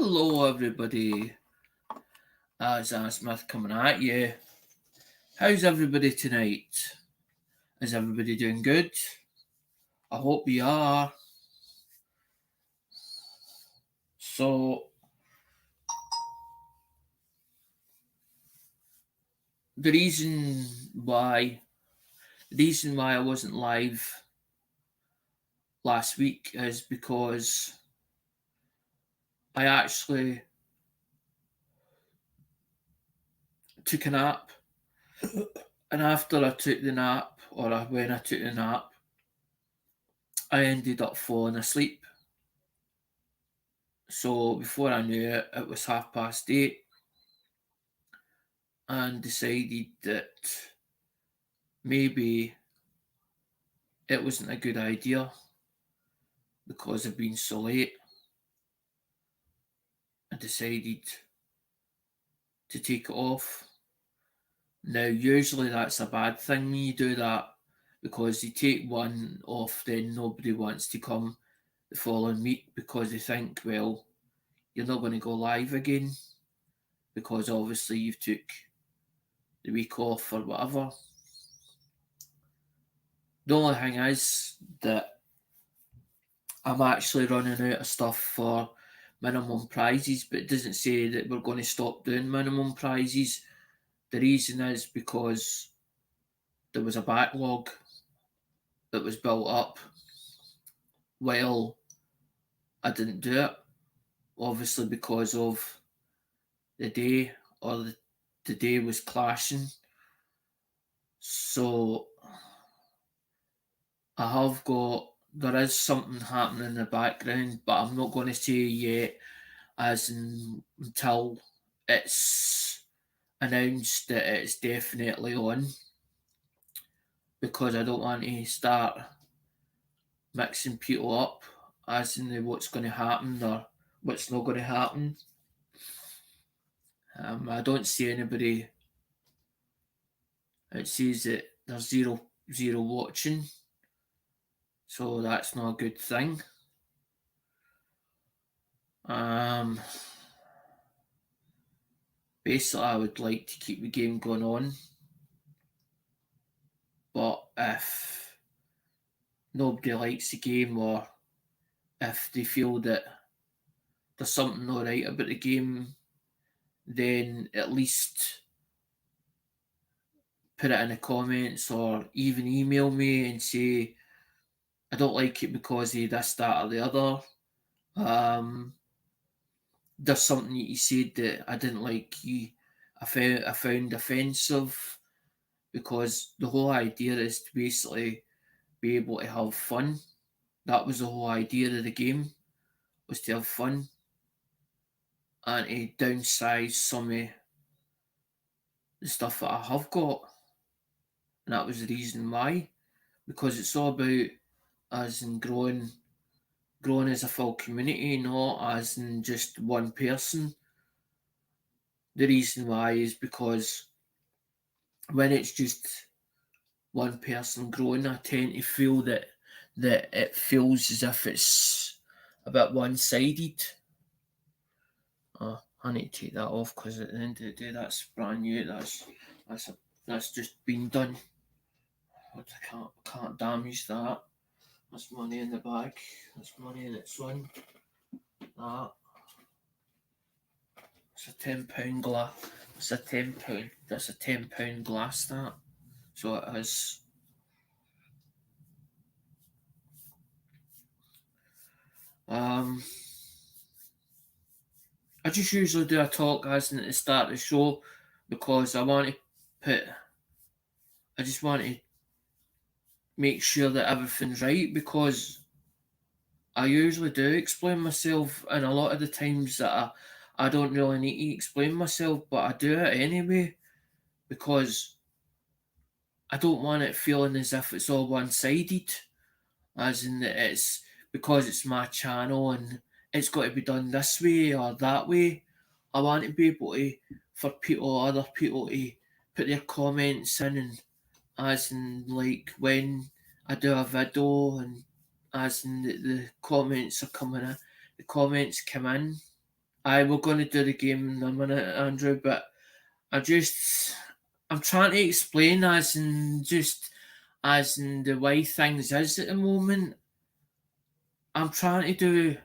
Hello, everybody. Zan Smith coming at you. How's everybody tonight? Is everybody doing good? I hope you are. So, the reason why I wasn't live last week is because I actually took a nap, and after I took the nap, when I took the nap, I ended up falling asleep. So before I knew it, it was 8:30, and decided that maybe it wasn't a good idea because I've been so late. I decided to take it off. Now, usually that's a bad thing when you do that, because you take one off, then nobody wants to come the following week because they think, well, you're not going to go live again because obviously you've took the week off or whatever. The only thing is that I'm actually running out of stuff for minimum prizes, but it doesn't say that we're going to stop doing minimum prizes. The reason is because there was a backlog that was built up while I didn't do it, obviously because of the day, or the day was clashing. So there is something happening in the background, but I'm not going to say yet, until it's announced that it's definitely on, because I don't want to start mixing people up as in what's going to happen or what's not going to happen. I don't see anybody. It says that there's zero watching, so that's not a good thing. Basically, I would like to keep the game going on, but if nobody likes the game, or if they feel that there's something not right about the game, then at least put it in the comments, or even email me and say, I don't like it because of this, that, or the other. There's something that you said that I didn't like. I found offensive, because the whole idea is to basically be able to have fun. That was the whole idea of the game, was to have fun and to downsize some of the stuff that I have got. And that was the reason why, because it's all about us and growing as a full community, not as in just one person. The reason why is because when it's just one person growing, I tend to feel that it feels as if it's a bit one-sided. I need to take that off, because at the end of the day, that's brand new. That's just been done. I can't damage that. That's money in the bag. That's money in its one. That. It's a £10 glass. It's a £10. That's a £10 glass. That. So it is. I just usually do a talk as in at the start of the show, because I just want to make sure that everything's right, because I usually do explain myself, and a lot of the times that I don't really need to explain myself, but I do it anyway, because I don't want it feeling as if it's all one-sided, as in that it's because it's my channel and it's got to be done this way or that way. I want to be able to, for other people to put their comments in, and as in like when I do a video, and as in the comments are coming in, the comments come in we're going to do the game in a minute, Andrew, but I'm trying to explain as in the way things is at the moment. I'm trying to do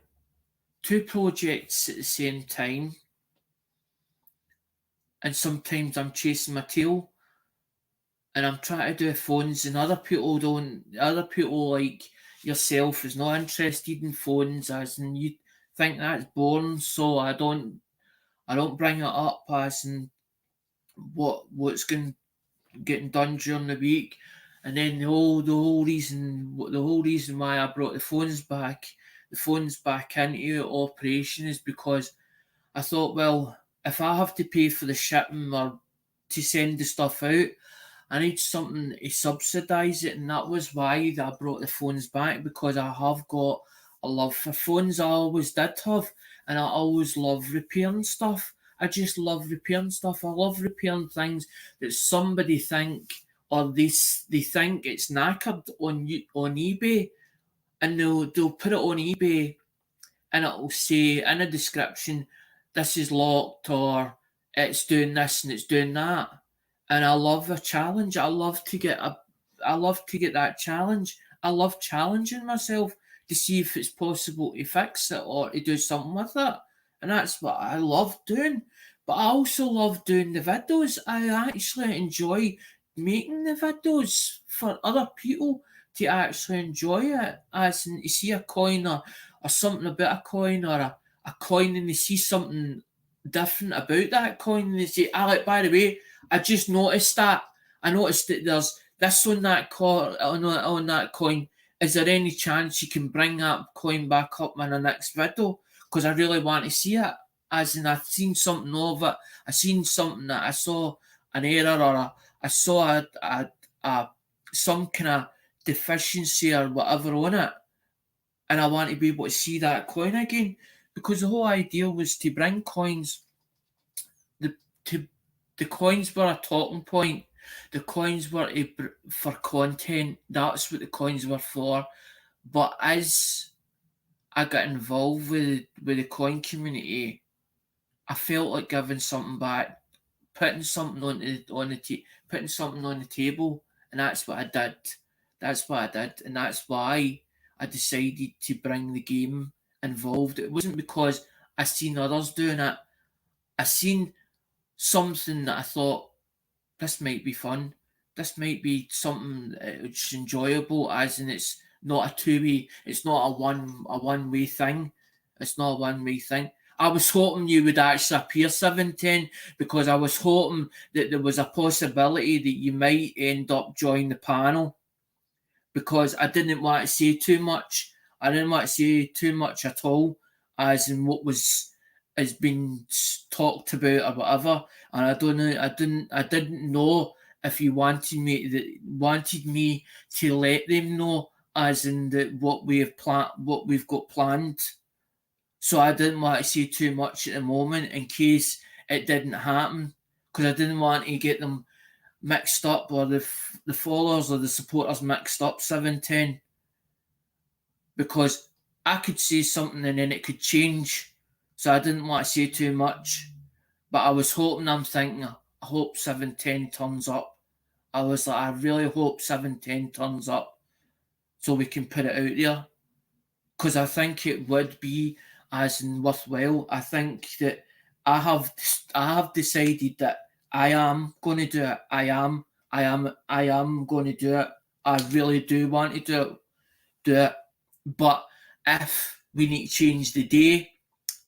2 projects at the same time, and sometimes I'm chasing my tail, and I'm trying to do phones, and other people like yourself is not interested in phones, as in you think that's boring, so I don't bring it up as in what's getting done during the week. And then the whole reason why I brought the phones back into operation is because I thought, well, if I have to pay for the shipping or to send the stuff out, I need something to subsidise it, and that was why I brought the phones back, because I have got a love for phones. I always did have, and I always love repairing stuff. I just love repairing stuff. I love repairing things that somebody think or they think it's knackered on eBay, and they'll put it on eBay, and it'll say in a description, this is locked, or it's doing this and it's doing that. And I love a challenge. I love to get that challenge. I love challenging myself to see if it's possible to fix it or to do something with it. And that's what I love doing. But I also love doing the videos. I actually enjoy making the videos for other people to actually enjoy it. As in, to see a coin or something about a coin, or a coin, and they see something different about that coin, and they say, Alec, by the way, I just noticed that. I noticed that there's this on on that coin. Is there any chance you can bring that coin back up in the next video? Because I really want to see it. As in, I've seen something of it. I seen something that I saw an error, or I saw a some kind of deficiency or whatever on it, and I want to be able to see that coin again, because the whole idea was to bring coins. The to the coins were a talking point. The coins were for content. That's what the coins were for. But as I got involved with the coin community, I felt like giving something back, putting something on the table, and that's what I did. That's what I did, and that's why I decided to bring the game involved. It wasn't because I seen others doing it. I seen something that I thought, this might be fun. This might be something it's enjoyable, as in it's not a two-way. It's not a one-way thing. It's not a one-way thing. I was hoping you would actually appear 710, because I was hoping that there was a possibility that you might end up joining the panel, because I didn't want to say too much. I didn't want to say too much at all, as in what has been talked about or whatever. And I don't know. I didn't know if you wanted me to let them know, as in that what we've got planned. So I didn't want to say too much at the moment in case it didn't happen, because I didn't want to get them mixed up, or the followers or the supporters mixed up 710, because I could say something and then it could change. So I didn't want to say too much. But I'm thinking, I hope 710 turns up. I was like, I really hope 710 turns up so we can put it out there. Because I think it would be as in worthwhile. I think that I have decided that I am going to do it. I am going to do it. I really do want to do it. But if we need to change the day,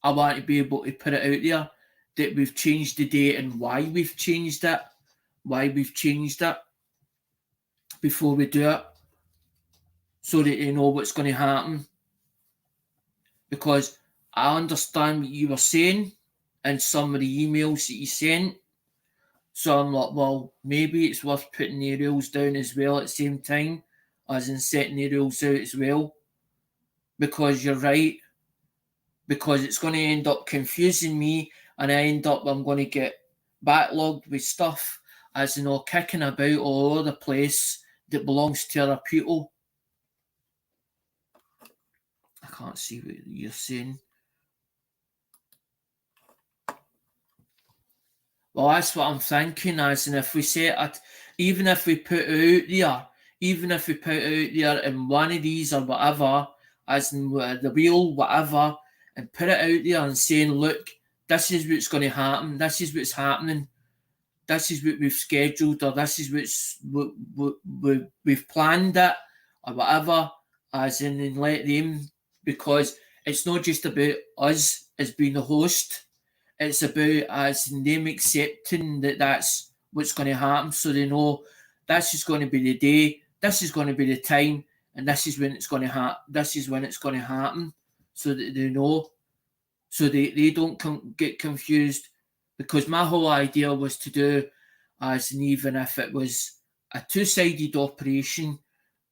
I want to be able to put it out there that we've changed the day and why we've changed it. Why we've changed it before we do it, so that you know what's going to happen. Because I understand what you were saying in some of the emails that you sent. So I'm like, well, maybe it's worth putting the rules down as well at the same time, as in setting the rules out as well. Because you're right. Because it's going to end up confusing me, and I'm going to get backlogged with stuff, as in all kicking about all over the place that belongs to other people. I can't see what you're saying. Well, that's what I'm thinking, as in if we set it, even if we put out there, in one of these or whatever, as in the wheel, whatever, and put it out there and saying, look, this is what's going to happen, this is what's happening, this is what we've scheduled, or this is we've planned it, or whatever, as in, and let them, because it's not just about us as being the host, it's about as in them accepting that that's what's going to happen, so they know this is going to be the day, this is going to be the time, and this is when it's going to happen. This is when it's going to happen, so that they know, so they don't get confused. Because my whole idea was to do, as in, even if it was a two-sided operation,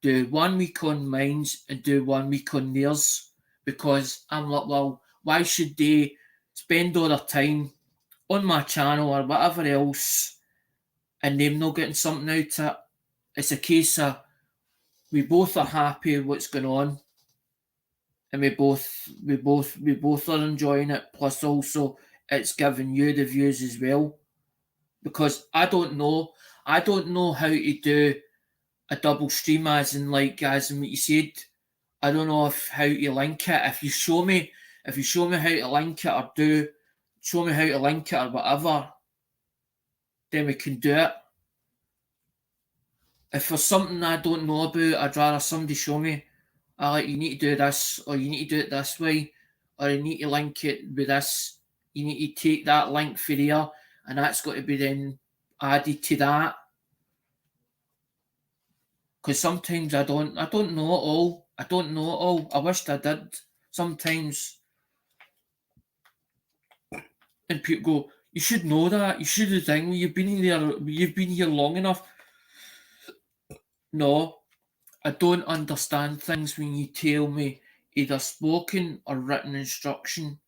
do 1 week on mine's and do 1 week on theirs. Because I'm like, well, why should they spend all their time on my channel or whatever else and them not getting something out of it? It's a case of we both are happy with what's going on, and we both are enjoying it. Plus, also, it's giving you the views as well. Because I don't know how to do a double stream, as in, like, as in what you said. I don't know how to link it. If you show me how to link it, or show me how to link it or whatever, then we can do it. If there's something I don't know about, I'd rather somebody show me. Like, you need to do this, or you need to do it this way, or you need to link it with this. You need to take that link for there, and that's got to be then added to that. Because sometimes I don't know it all. I don't know it all. I wished I did sometimes. And people go, you should know that. You should have done. You've been here long enough. No, I don't understand things when you tell me either spoken or written instruction.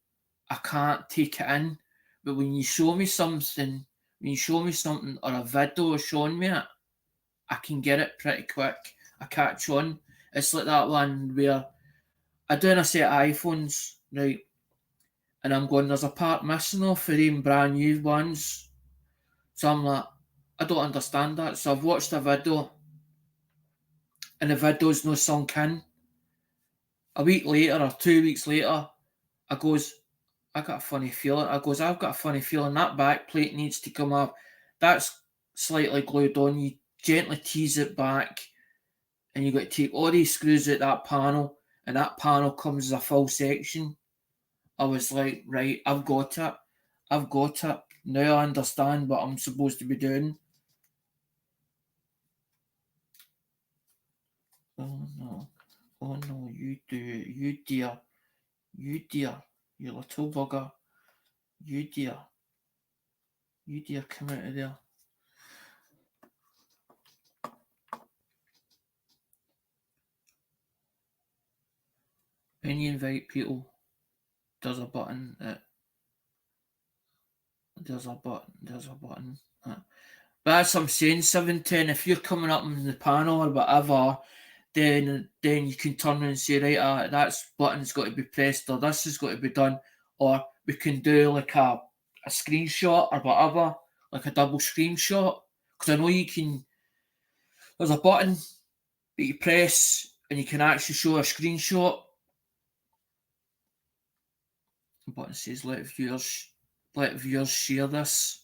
I can't take it in. But when you show me something, or a video showing me it, I can get it pretty quick. I catch on. It's like that one where I doing a set of iPhones, right? And I'm going, there's a part missing off of them brand new ones. So I'm like, I don't understand that. So I've watched a video, and the video's no sunk in. A week later or 2 weeks later, I goes, I've got a funny feeling that back plate needs to come up. That's slightly glued on. You gently tease it back, and you got to take all these screws out that panel, and that panel comes as a full section. I was like, right, I've got it. Now I understand what I'm supposed to be doing. Oh no, you dear, you little bugger, you dear, come out of there. When you invite people, there's a button. There's a button. But that's what I'm saying, 710. If you're coming up in the panel or whatever, then you can turn and say, right, that button's got to be pressed, or this has got to be done, or we can do like a screenshot or whatever, like a double screenshot. Because I know you can. There's a button that you press, and you can actually show a screenshot. The button says let viewers share this.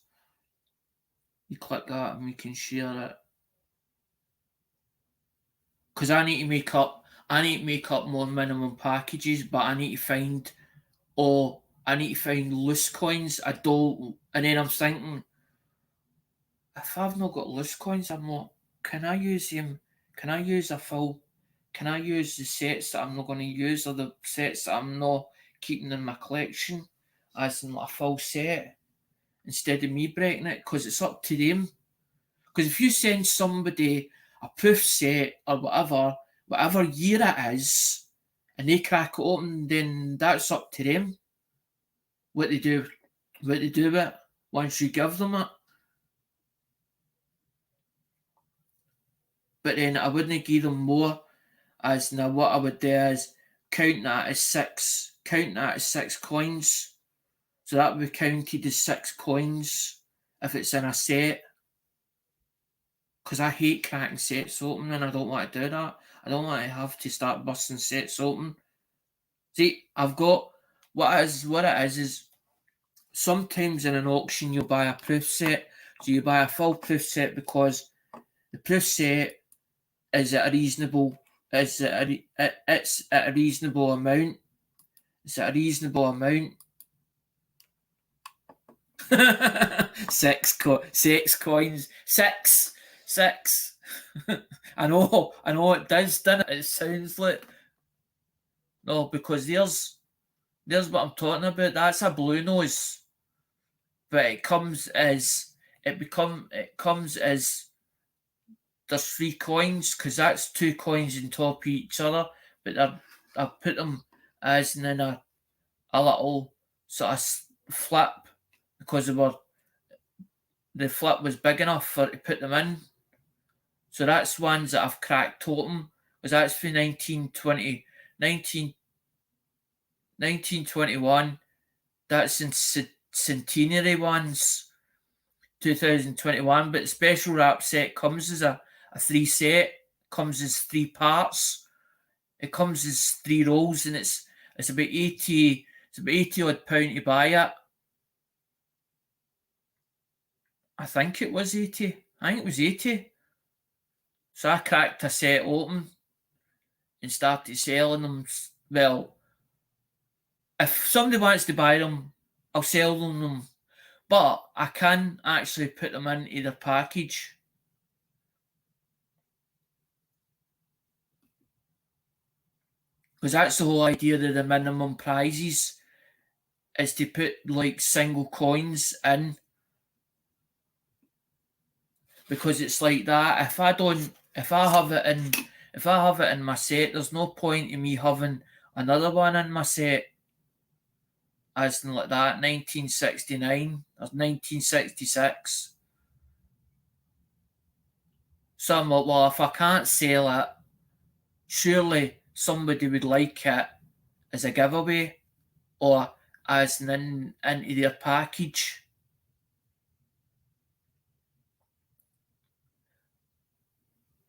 You click that and we can share it. Because I need to make up more minimum packages, but I need to find loose coins. I don't, and then I'm thinking, if I've not got loose coins, I'm not. Can I use them? Can I use the sets that I'm not going to use, or the sets that I'm not keeping in my collection, as in like a full set, instead of me breaking it? Because it's up to them. Because if you send somebody a proof set or whatever year it is, and they crack it open, then that's up to them. What they do with it once you give them it. But then I wouldn't give them more, as now what I would do is count that as six coins. So that would be counted as 6 coins. if it's in a set, because I hate cracking sets open and I don't want to do that. I don't want to have to start busting sets open. See, I've got what it is sometimes in an auction you'll buy a proof set. So you buy a full proof set because the proof set is at a reasonable it's at a reasonable amount. It's at a reasonable amount. Six coins. Six. I know it does, doesn't it? It sounds like no, because there's what I'm talking about. That's a blue nose. But it comes as it comes as there's 3 coins because that's 2 coins on top of each other, but I've put them as in a little sort of flip because the flip was big enough for to put them in. So that's ones that I've cracked totem, because that's for 1921. That's in centenary ones, 2021. But the special wrap set comes as a 3 set, comes as 3 parts. It comes as 3 rolls, and it's about 80. It's about 80 odd pound to buy it. I think it was 80. I think it was 80. So I cracked a set open and started selling them. Well, if somebody wants to buy them, I'll sell them. But I can actually put them into their package. Because that's the whole idea of the minimum prizes, is to put like single coins in. Because it's like that. If I have it in my set, there's no point in me having another one in my set. As in like that, 1969 or 1966. So I'm like, well, if I can't sell it, surely somebody would like it as a giveaway or as into their package.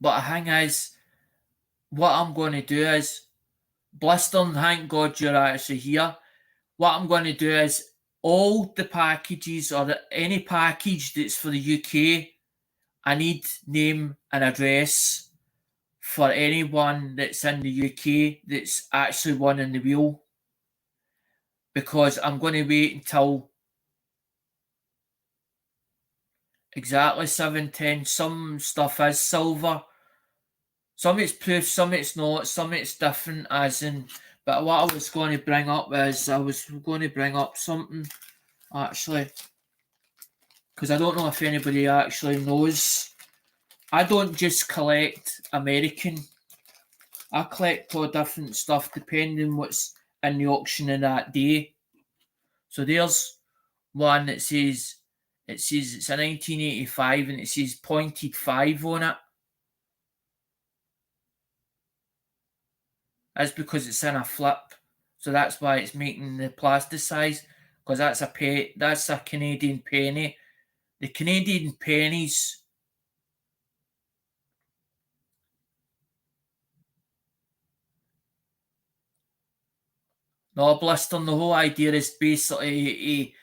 But the thing is, what I'm going to do is, Blister, thank God you're actually here. What I'm going to do is, all the packages or any package that's for the UK, I need name and address for anyone that's in the UK that's actually won in the wheel. Because I'm going to wait until exactly 7:10. Some stuff is silver. Some it's proof, some it's not, some it's different as in. But what I was going to bring up is something actually, because I don't know if anybody actually knows. I don't just collect American. I collect all different stuff depending what's in the auction in that day. So there's one that says it's a 1985 and it says pointed 5 on it. That's because it's in a flip, so that's why it's making the plasticize. Because that's a Canadian penny. The Canadian pennies. No, Blister, the whole idea is basically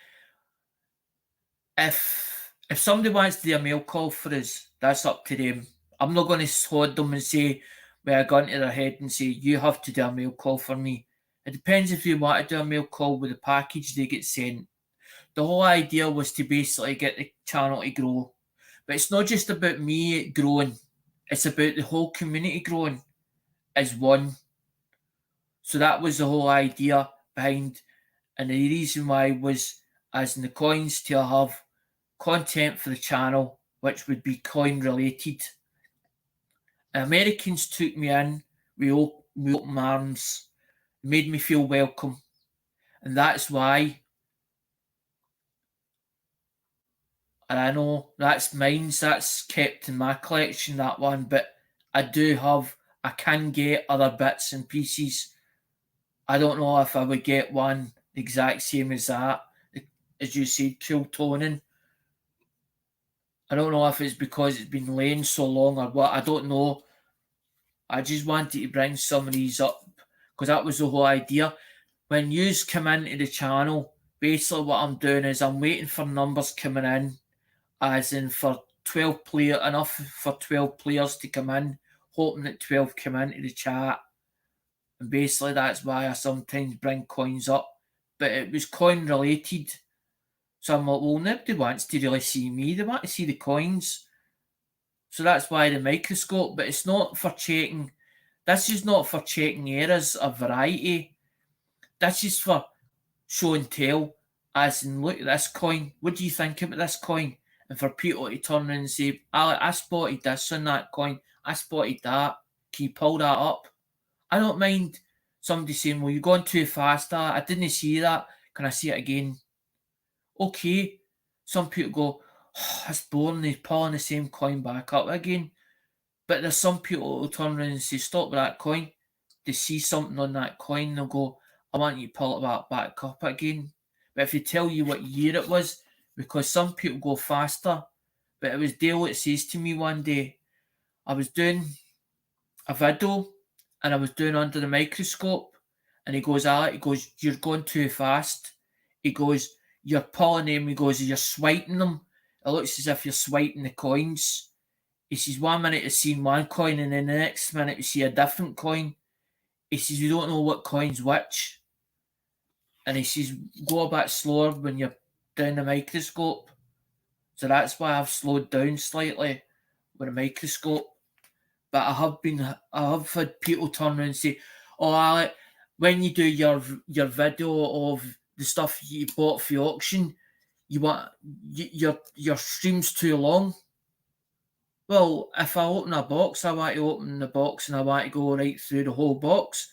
if somebody wants to do a mail call for us, that's up to them. I'm not going to hold them and say, with a gun to their head and say, you have to do a mail call for me. It depends if you want to do a mail call with the package they get sent. The whole idea was to basically get the channel to grow. But it's not just about me growing. It's about the whole community growing as one. So that was the whole idea behind, and the reason why was as in the coins to have content for the channel which would be coin related. Americans took me in with open arms, made me feel welcome, and that's why. And I know that's mine, that's kept in my collection, that one, but I can get other bits and pieces. I don't know if I would get one the exact same as that, as you said, cool toning. I don't know if it's because it's been laying so long or what. I don't know. I just wanted to bring some of these up because that was the whole idea. When yous come into the channel, basically what I'm doing is I'm waiting for numbers coming in, as in for 12 player enough for 12 players to come in, hoping that 12 come into the chat. And basically that's why I sometimes bring coins up. But it was coin related. So I'm like, well, nobody wants to really see me. They want to see the coins. So that's why the microscope, but it's not for checking. This is not for checking errors of variety. This is for show and tell, as in, look at this coin. What do you think about this coin? And for people to turn around and say, I spotted this on that coin. I spotted that. Can you pull that up? I don't mind somebody saying, well, you're going too fast. I didn't see that. Can I see it again? Okay. Some people go, oh, it's boring. He's pulling the same coin back up again. But there's some people who will turn around and say, stop with that coin. They see something on that coin, they'll go, I want you to pull it back up again. But if they tell you what year it was, because some people go faster. But it was Dale that says to me one day, I was doing a video and I was doing under the microscope. And he goes, you're going too fast. He goes, you're pulling them. He goes, you're swiping them. It looks as if you're swiping the coins. He says, 1 minute you see one coin and then the next minute you see a different coin. He says, you don't know what coin's which. And he says, go a bit slower when you're down the microscope. So that's why I've slowed down slightly with a microscope. But I have had people turn around and say, oh, Alec, when you do your video of the stuff you bought for the auction, your stream's too long. Well, if I open a box, I want to open the box and I want to go right through the whole box.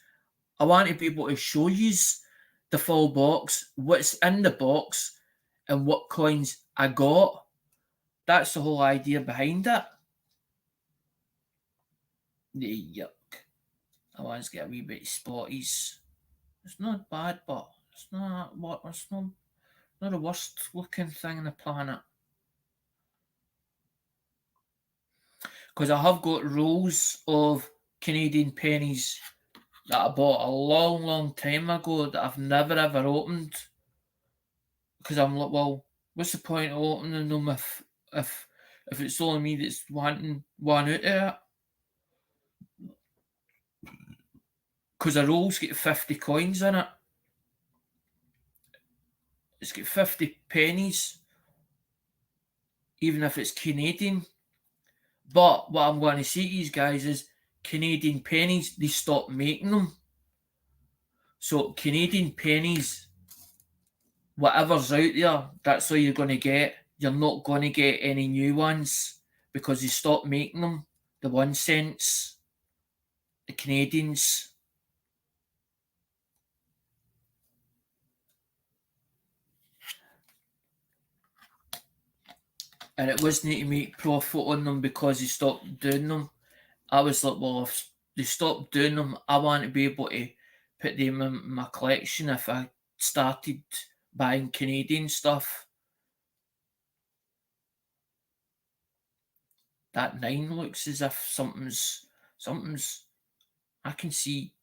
I want to be able to show you the full box, what's in the box, and what coins I got. That's the whole idea behind it. Yuck. I want to get a wee bit of spotties. It's not bad, but it's not the worst looking thing on the planet. Because I have got rolls of Canadian pennies that I bought a long, long time ago that I've never ever opened. Because I'm like, well, what's the point of opening them if it's only me that's wanting one out of it? Because a roll's got 50 coins in it. It's got 50 pennies, even if it's Canadian. But what I'm going to say to you guys is Canadian pennies, they stopped making them. So Canadian pennies, whatever's out there, that's all you're going to get. You're not going to get any new ones because they stopped making them. The 1 cents, the Canadians. And it wasn't to make profit on them because they stopped doing them. I was like, well, if they stopped doing them, I want to be able to put them in my collection if I started buying Canadian stuff. That 9 looks as if something's I can see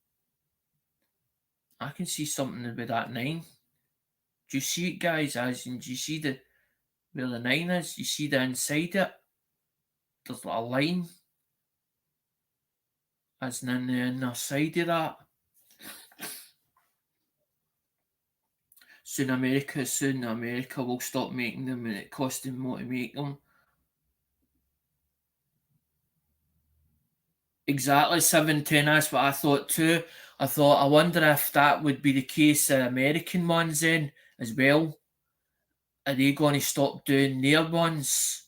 something about that 9. Do you see it, guys? As in, do you see where the 9 is? You see the inside it? There's like a line. As in the inner side of that. Soon America will stop making them and it costs them more to make them. Exactly, 710, that's what I thought too. I wonder if that would be the case of American ones then as well. Are they going to stop doing their ones?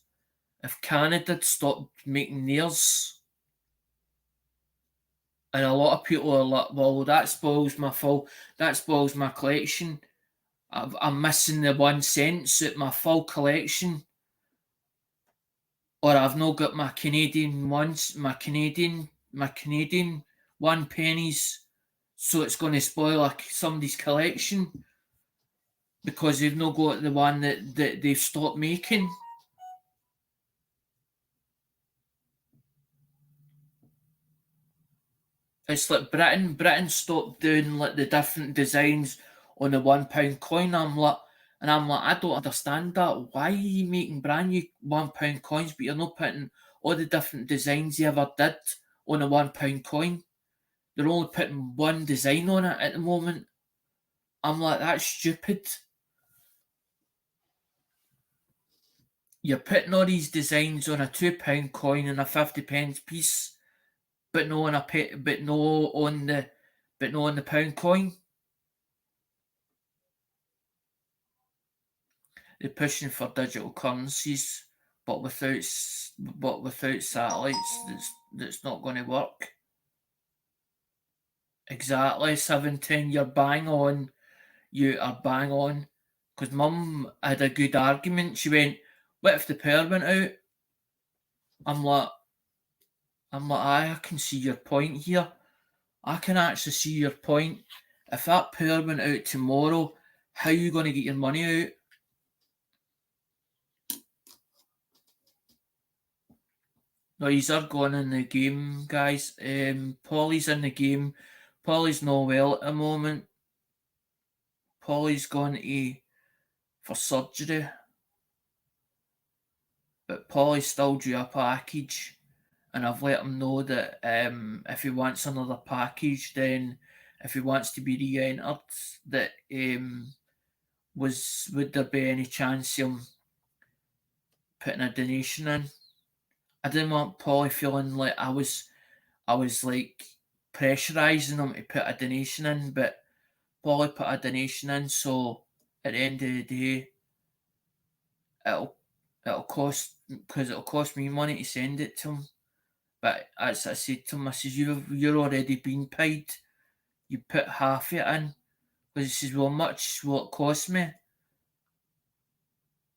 If Canada stopped making theirs? And a lot of people are like, well, that spoils my collection. I'm missing the 1 cent at my full collection. Or I've not got my Canadian ones, my Canadian 1 pennies. So it's going to spoil somebody's collection because they've not got the one that they've stopped making. It's like Britain stopped doing like the different designs on the £1 coin. I'm like, I don't understand that. Why are you making brand new £1 coins, but you're not putting all the different designs you ever did on a £1 coin? They're only putting one design on it at the moment. I'm like, that's stupid. You're putting all these designs on a £2 coin and a 50p piece, but no on a but no on the pound coin. They're pushing for digital currencies, but without satellites, that's not going to work. Exactly, 17. You're bang on. You are bang on. Because Mum had a good argument. She went, "What if the power went out?" I'm like, I can see your point here. I can actually see your point. If that power went out tomorrow, how are you going to get your money out? No, he's are going in the game, guys. Polly's in the game. Polly's not well at the moment. Polly's gone for surgery, but Polly's still due a package, and I've let him know that if he wants another package, then if he wants to be re-entered, that would there be any chance of him putting a donation in? I didn't want Polly feeling like I was like pressurising him to put a donation in, but Polly put a donation in, so at the end of the day, it'll it'll cost because it'll cost me money to send it to him. But as I said to him, I says you're already being paid. You put half it in. Because he says, well, much will it cost me?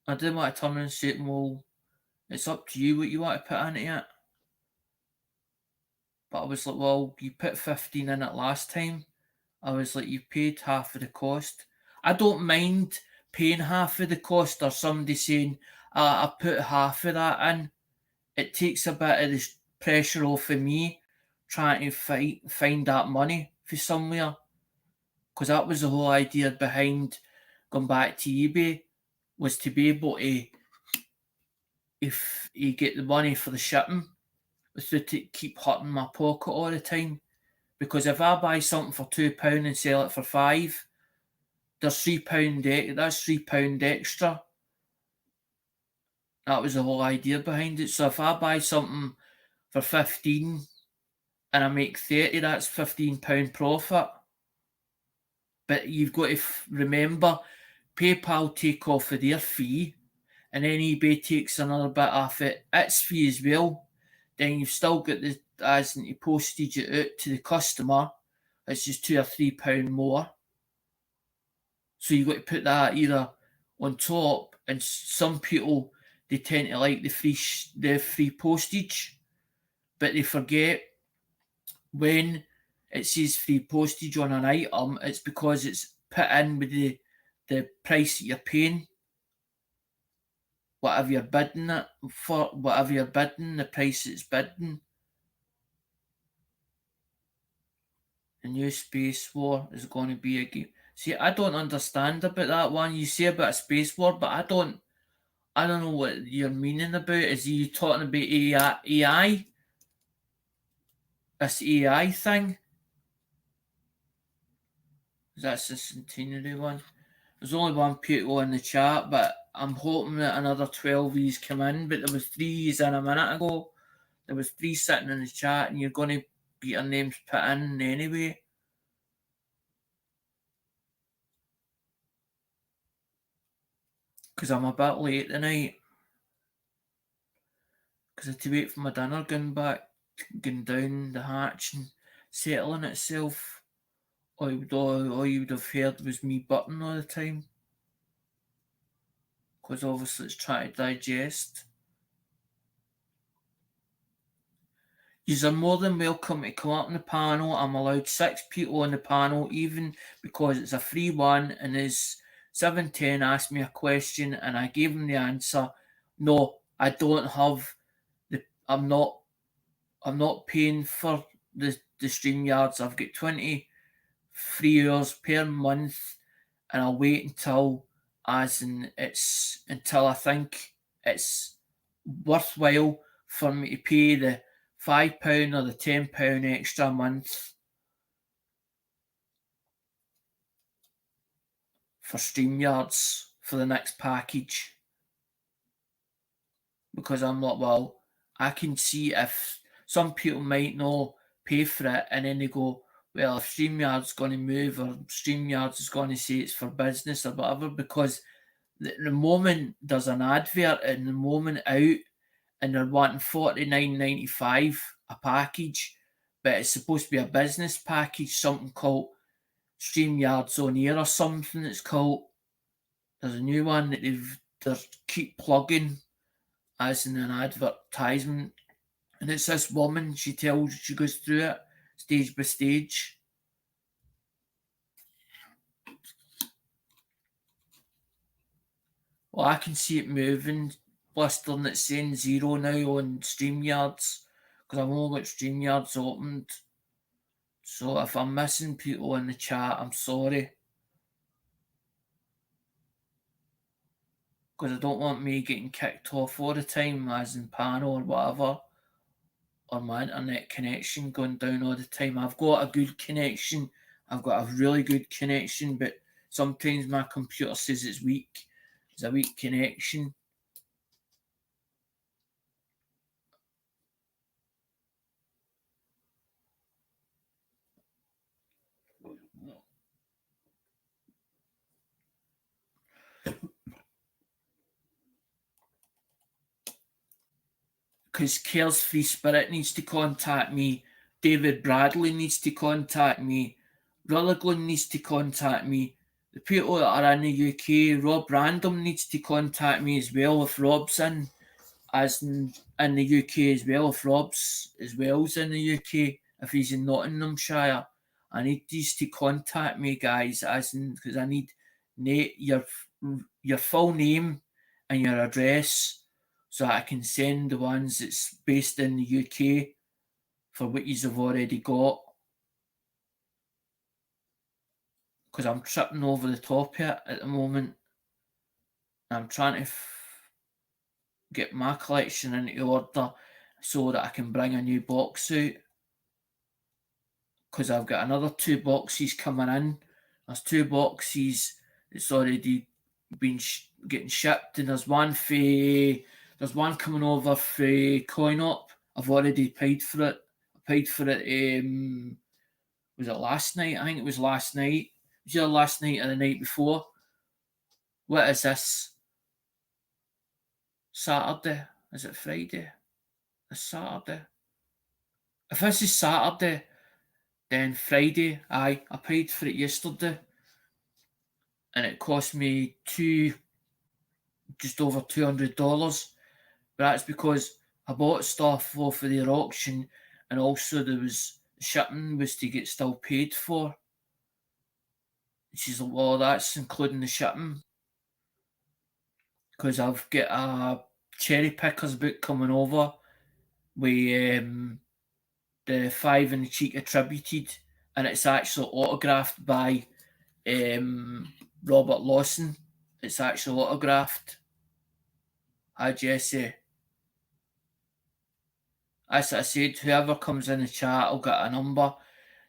I didn't want to turn around and say, well, it's up to you what you want to put into it. But I was like, well, you put 15 in it last time. I was like, you paid half of the cost. I don't mind paying half of the cost or somebody saying, I put half of that in. It takes a bit of the pressure off of me trying to find that money for somewhere. Because that was the whole idea behind going back to eBay, was to be able to, if you get the money for the shipping, without it keep hurting my pocket all the time. Because if I buy something for £2 and sell it for £5, there's £3. That's £3 extra. That was the whole idea behind it. So if I buy something for 15 and I make 30, that's £15 profit. But you've got to remember, PayPal take off of their fee, and then eBay takes another bit off its fee as well. Then you've still got the as in postage it out to the customer. It's just £2 or £3 more. So you've got to put that either on top, and some people, they tend to like the free postage, but they forget when it says free postage on an item, it's because it's put in with the price that you're paying. Whatever you're bidding it for, whatever you're bidding, the price it's bidding. The new Space War is going to be a game. See, I don't understand about that one. You say about a space war, but I don't know what you're meaning about. Is you talking about AI? This AI thing? That's the centenary one. There's only one people in the chat, but I'm hoping that another 12 E's come in. But there was 3 E's in a minute ago. There was 3 sitting in the chat, and you're going to get your names put in anyway. Because I'm a bit late tonight. Because I had to wait for my dinner going down the hatch and settling itself. All you would have heard was me button all the time. Because obviously it's trying to digest. You're more than welcome to come up on the panel. I'm allowed 6 people on the panel, even because it's a free one. And as 710 asked me a question and I gave him the answer. No, I don't have I'm not paying for the the StreamYards. I've got 23 hours per month, and I'll wait until until I think it's worthwhile for me to pay the £5 or the £10 extra a month for StreamYards for the next package. Because I'm like, well, I can see if some people might not pay for it, and then they go, well, if StreamYard's going to move, or StreamYards is going to say it's for business or whatever, because the moment there's an advert and the moment out and they're wanting $49.95 a package, but it's supposed to be a business package, something called StreamYards on Air or something it's called. There's a new one that they keep plugging as in an advertisement, and it's this woman. She goes through it stage by stage. Well, I can see it moving, blistering. It's saying 0 now on StreamYards because I've only got StreamYards opened. So if I'm missing people in the chat, I'm sorry, because I don't want me getting kicked off all the time, as in panel or whatever, or my internet connection going down all the time. I've got a good connection. I've got a really good connection, but sometimes my computer says it's weak. It's a weak connection. Because Cares Free Spirit needs to contact me. David Bradley needs to contact me. Rulliglin needs to contact me. The people that are in the UK, Rob Random needs to contact me as well if Rob's in, as in the UK as well, if Rob's as well's in the UK, if he's in Nottinghamshire. I need these to contact me, guys, as in, because I need your full name and your address, so I can send the ones that's based in the UK for what you've already got. Because I'm tripping over the top here at the moment. I'm trying to get my collection into order so that I can bring a new box out. Because I've got another 2 boxes coming in. There's 2 boxes that's already been getting shipped, and there's one coming over for CoinOp. I've already paid for it. I paid for it. Was it last night? I think it was last night. It was either last night or the night before. What is this? Saturday? Is it Friday? It's Saturday. If this is Saturday, then Friday. I paid for it yesterday, and it cost me just over $200. But that's because I bought stuff off of their auction, and also shipping was to get still paid for. She's like, well, that's including the shipping, because I've got a cherry pickers book coming over with the 5 in the Cheek attributed, and it's actually autographed by Robert Lawson. It's actually autographed. Hi, Jesse. As I said, whoever comes in the chat will get a number.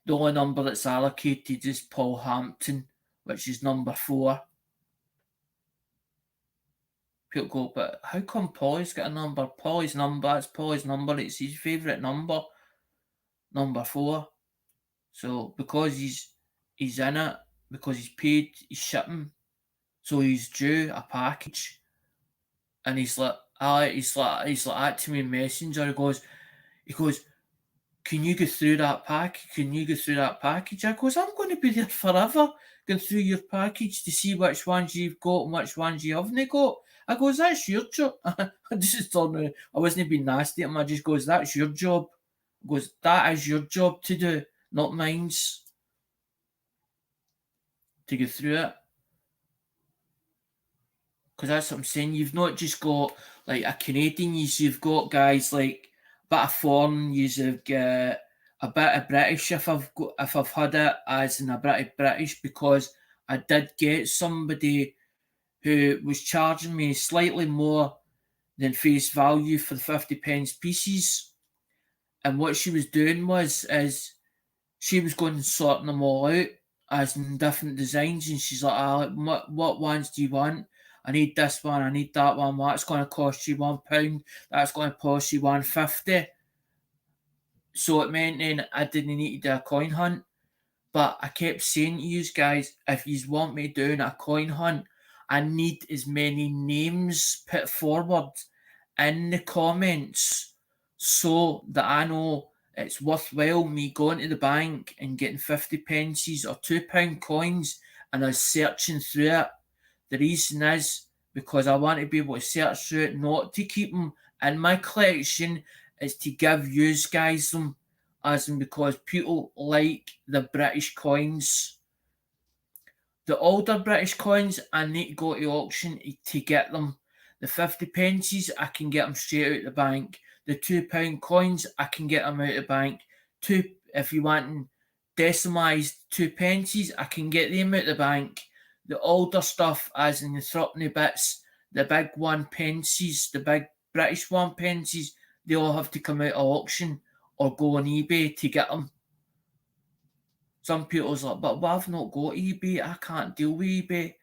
The only number that's allocated is Paul Hampton, which is number 4. People go, but how come Paul's got a number? Paul's number, it's Paul's number. It's his favourite number, number 4. So because he's in it, because he's paid his shipping, so he's due a package, and he's like that to me in Messenger. He goes, can you go through that package? Can you go through that package? I goes, I'm going to be there forever, going through your package to see which ones you've got and which ones you haven't got. I goes, that's your job. I just told me I wasn't being nasty at him. I just goes, that's your job. I goes, that is your job to do, not mine's, to go through it. Because that's what I'm saying. You've not just got like a Canadian, you've got guys like a bit of foreign, you've got a bit of British if I've had it as in a bit of British, because I did get somebody who was charging me slightly more than face value for the 50 pence pieces. And what she was doing was is she was going and sorting them all out as in different designs, and she's like, what ones do you want? I need this one, I need that one. Well, that's going to cost you £1. That's going to cost you 150. So it meant then I didn't need to do a coin hunt. But I kept saying to you guys, if you want me doing a coin hunt, I need as many names put forward in the comments so that I know it's worthwhile me going to the bank and getting 50 pences or £2 coins and us searching through it. The reason is because I want to be able to search through it, not to keep them in my collection, is to give you guys them, as in because people like the British coins. The older British coins, I need to go to auction to get them. The 50 pences, I can get them straight out the bank. The £2 coins, I can get them out the bank. If you want decimalised 2 pences, I can get them out the bank. The older stuff, as in the threepenny bits, the big 1 pences, the big British 1 pences, they all have to come out of auction or go on eBay to get them. Some people's like, but I've not got eBay. I can't deal with eBay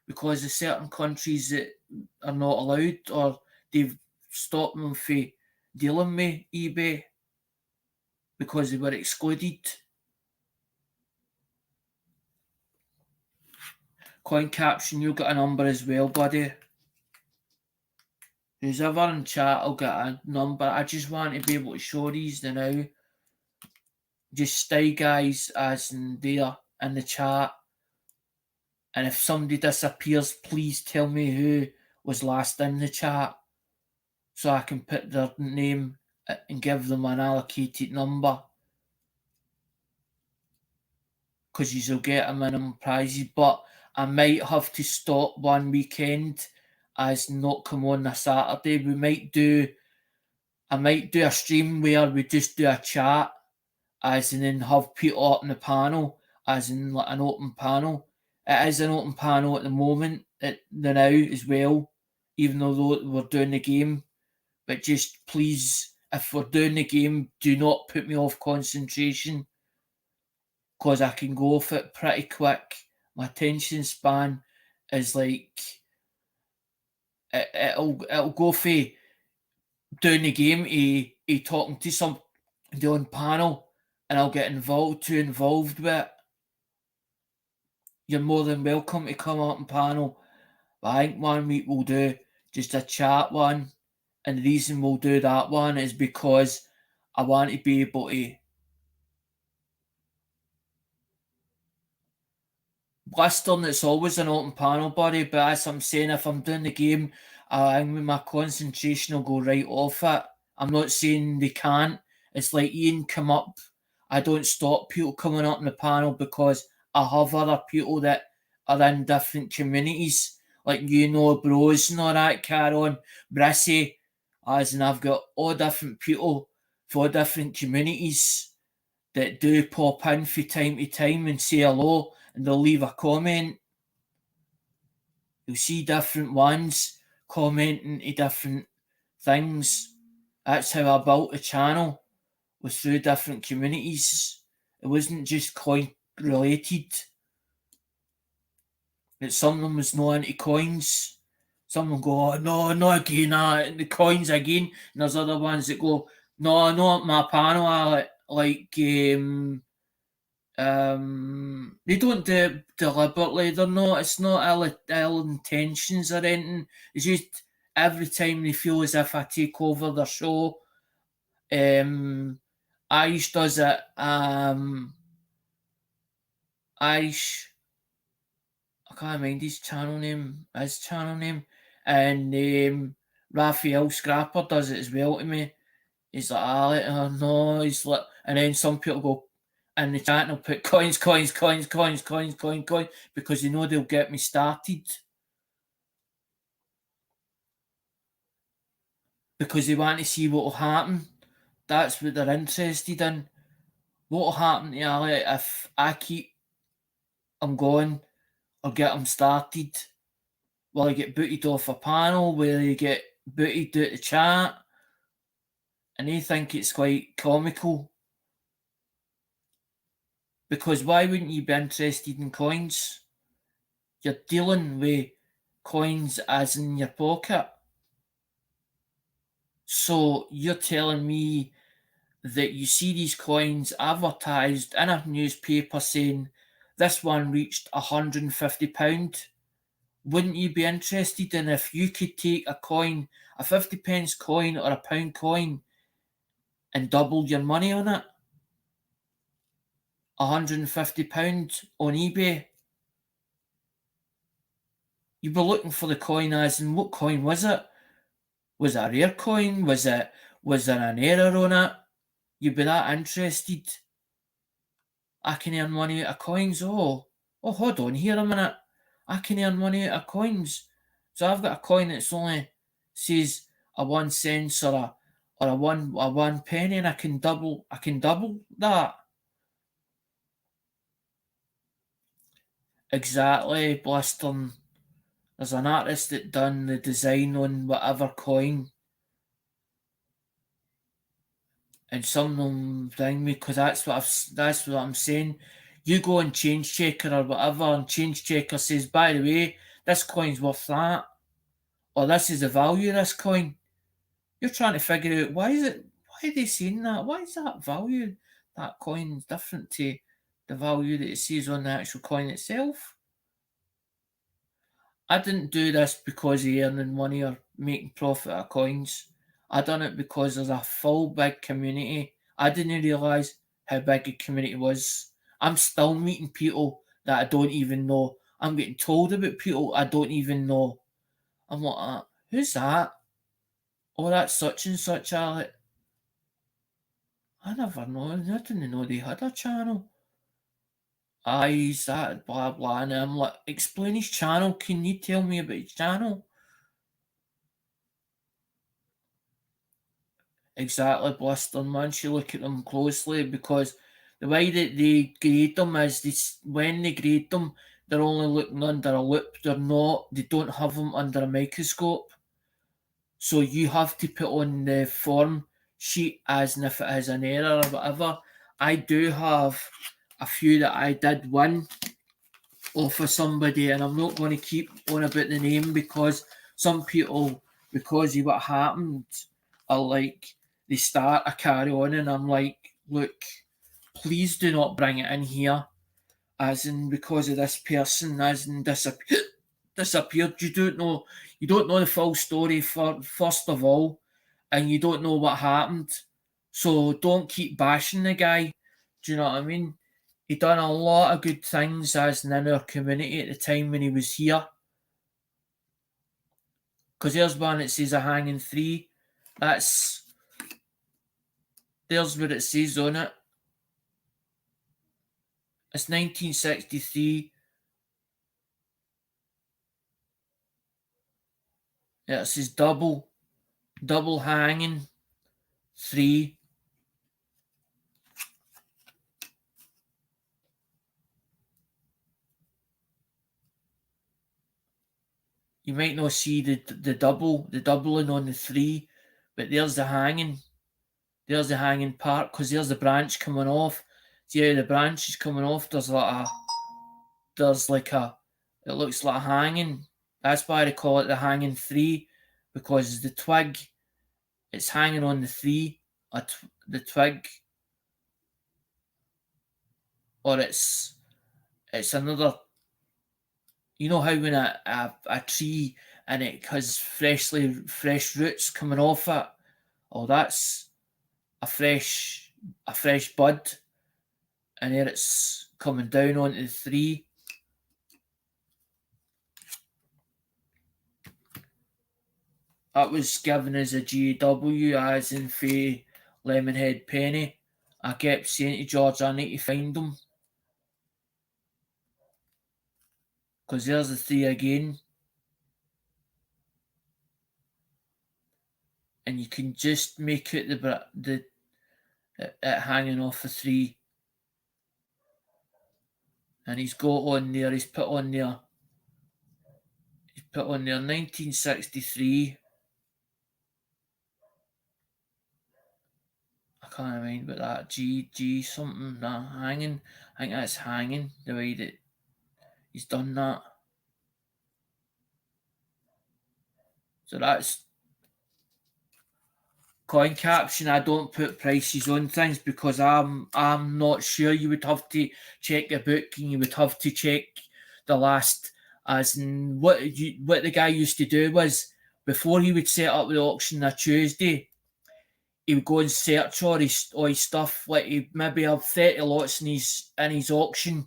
because there's certain countries that are not allowed, or they've stopped them from dealing with eBay because they were excluded. Coin caption, you'll get a number as well, buddy. Who's ever in chat, I'll get a number. I just want to be able to show these now. Just stay, guys, as in there in the chat. And if somebody disappears, please tell me who was last in the chat so I can put their name and give them an allocated number, because you'll get a minimum prizes. But I might have to stop one weekend as not come on a Saturday. I might do a stream where we just do a chat, as in then have people up in the panel, as in like an open panel. It is an open panel at the moment, at the now as well, even though we're doing the game. But just please, if we're doing the game, do not put me off concentration, because I can go off it pretty quick. My attention span is like it'll go for doing the game to talking to somebody on panel, and I'll get too involved with it. You're more than welcome to come up and panel. But I think 1 week we'll do just a chat one. And the reason we'll do that one is because I want to be able to Western, it's always an open panel, buddy, but as I'm saying, if I'm doing the game, I think my concentration will go right off it. I'm not saying they can't. It's like Ian come up. I don't stop people coming up in the panel because I have other people that are in different communities, like bros and all that, Caron, Brissy, as in I've got all different people for different communities that do pop in from time to time and say hello, and they'll leave a comment. You'll see different ones commenting to different things. That's how I built the channel, was through different communities. It wasn't just coin related. That some of them was no into coins. Some of them go, oh, no, not again, the coins again. And there's other ones that go, no, not my panel. I like they don't do it deliberately. They're not. It's not ill intentions or anything. It's just every time they feel as if I take over their show. Aish does it. Aish, I can't mind his channel name. And Raphael Scrapper does it as well to me. He's like, oh no, he's like, and then some people go in the chat and they'll put coins, because they know they'll get me started. Because they want to see what will happen. That's what they're interested in. What'll happen to Ali if I keep him going or get him started? Will he get booted off a panel? Will he get booted out the chat? And they think it's quite comical. Because why wouldn't you be interested in coins? You're dealing with coins as in your pocket. So you're telling me that you see these coins advertised in a newspaper saying this one reached £150. Wouldn't you be interested in if you could take a coin, a 50p coin or a pound coin, and double your money on it? £150 on eBay. You'd be looking for the coin as in what coin was it? Was it a rare coin? Was there an error on it? You'd be that interested. I can earn money out of coins. Oh, hold on here a minute. I can earn money out of coins. So I've got a coin that's only says a 1 cent or a one penny, and I can double that. Exactly, blistering. There's an artist that done the design on whatever coin, and some of them bring me because that's what I'm saying. You go on Change Checker or whatever, and Change Checker says, by the way, this coin's worth that, or this is the value of this coin. You're trying to figure out why are they saying that? Why is that value? That coin's different to the value that it says on the actual coin itself. I didn't do this because of earning money or making profit out of coins. I done it because there's a full big community. I didn't realise how big a community was. I'm still meeting people that I don't even know. I'm getting told about people I don't even know. I'm like, who's that? Oh, that's such and such, Alec. I never know. I didn't know they had a channel. He's that, blah, blah. And I'm like, explain his channel. Can you tell me about his channel? Exactly, blistering. Once you look at them closely, because the way that they grade them is when they grade them, they're only looking under a loop. They don't have them under a microscope. So you have to put on the form sheet as if it has an error or whatever. I do have a few that I did win off of somebody, and I'm not going to keep on about the name because some people, because of what happened, are like, they start a carry on, and I'm like, look, please do not bring it in here, as in because of this person, as in disappeared. You don't know the full story for first of all, and you don't know what happened. So don't keep bashing the guy. Do you know what I mean? He done a lot of good things as in our community at the time when he was here. Because there's one that says a hanging three. There's what it says on it. It's 1963. Yeah, it says double hanging three. You might not see the doubling on the three, but there's the hanging. There's the hanging part because there's the branch coming off. See how the branch is coming off? It looks like a hanging. That's why they call it the hanging three, because the twig, it's hanging on the three, the twig, or it's another. You know how when a tree and it has fresh roots coming off it. Oh, that's a fresh bud, and there it's coming down onto the three. That was given as a GW, as in for Lemonhead Penny. I kept saying to George, I need to find them. Because there's the three again. And you can just make out the it hanging off the three. and he's got on there. He's put on there. He's put on there 1963. I can't remember what that G something. Nah, hanging. I think that's hanging. The way that he's done that. So that's coin caption. I don't put prices on things because I'm not sure. You would have to check the book and you would have to check the last. As in what the guy used to do was before he would set up the auction on a Tuesday, he would go and search all his stuff. Like he'd maybe have 30 lots in his auction,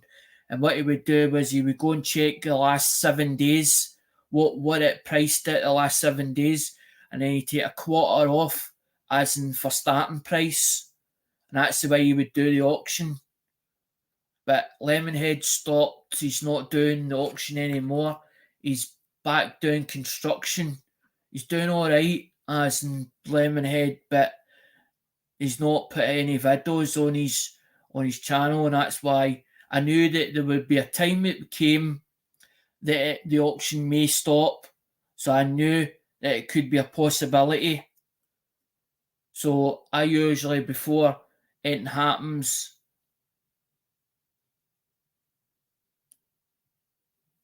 and what he would do was he would go and check the last 7 days, what it priced at the last 7 days, and then he'd take a quarter off, as in for starting price, and that's the way he would do the auction. But Lemonhead stopped. He's not doing the auction anymore. He's back doing construction. He's doing all right as in Lemonhead, but he's not put any videos on his channel, and that's why I knew that there would be a time it came that the auction may stop. So I knew that it could be a possibility. So I usually, before anything happens,